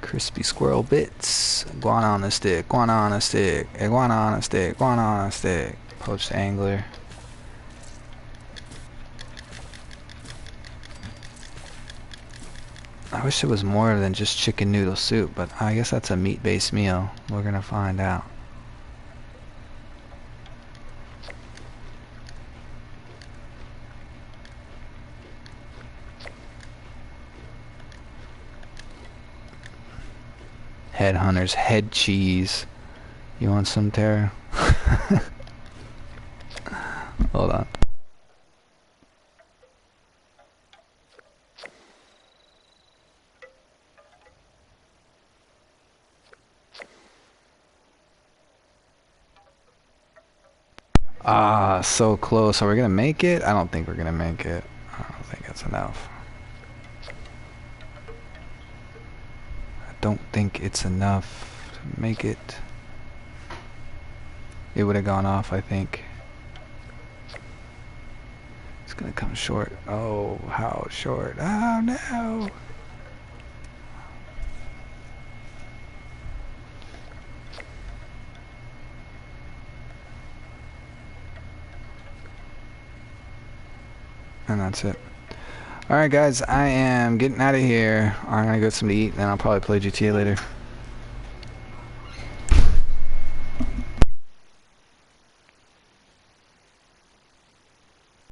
Crispy squirrel bits. Iguana on a stick. Iguana on a stick. Iguana on a stick. Iguana on a stick. Poached angler. I wish it was more than just chicken noodle soup, but I guess that's a meat-based meal. We're gonna find out. Headhunters, head cheese. You want some, Tara? Hold on. Ah, so close. Are we gonna make it? I don't think we're gonna make it. I don't think that's enough. I don't think it's enough to make it. It would have gone off, I think. It's gonna come short. Oh, how short? Oh no! And that's it. Alright guys, I am getting out of here. I'm gonna go get something to eat, and I'll probably play GTA later.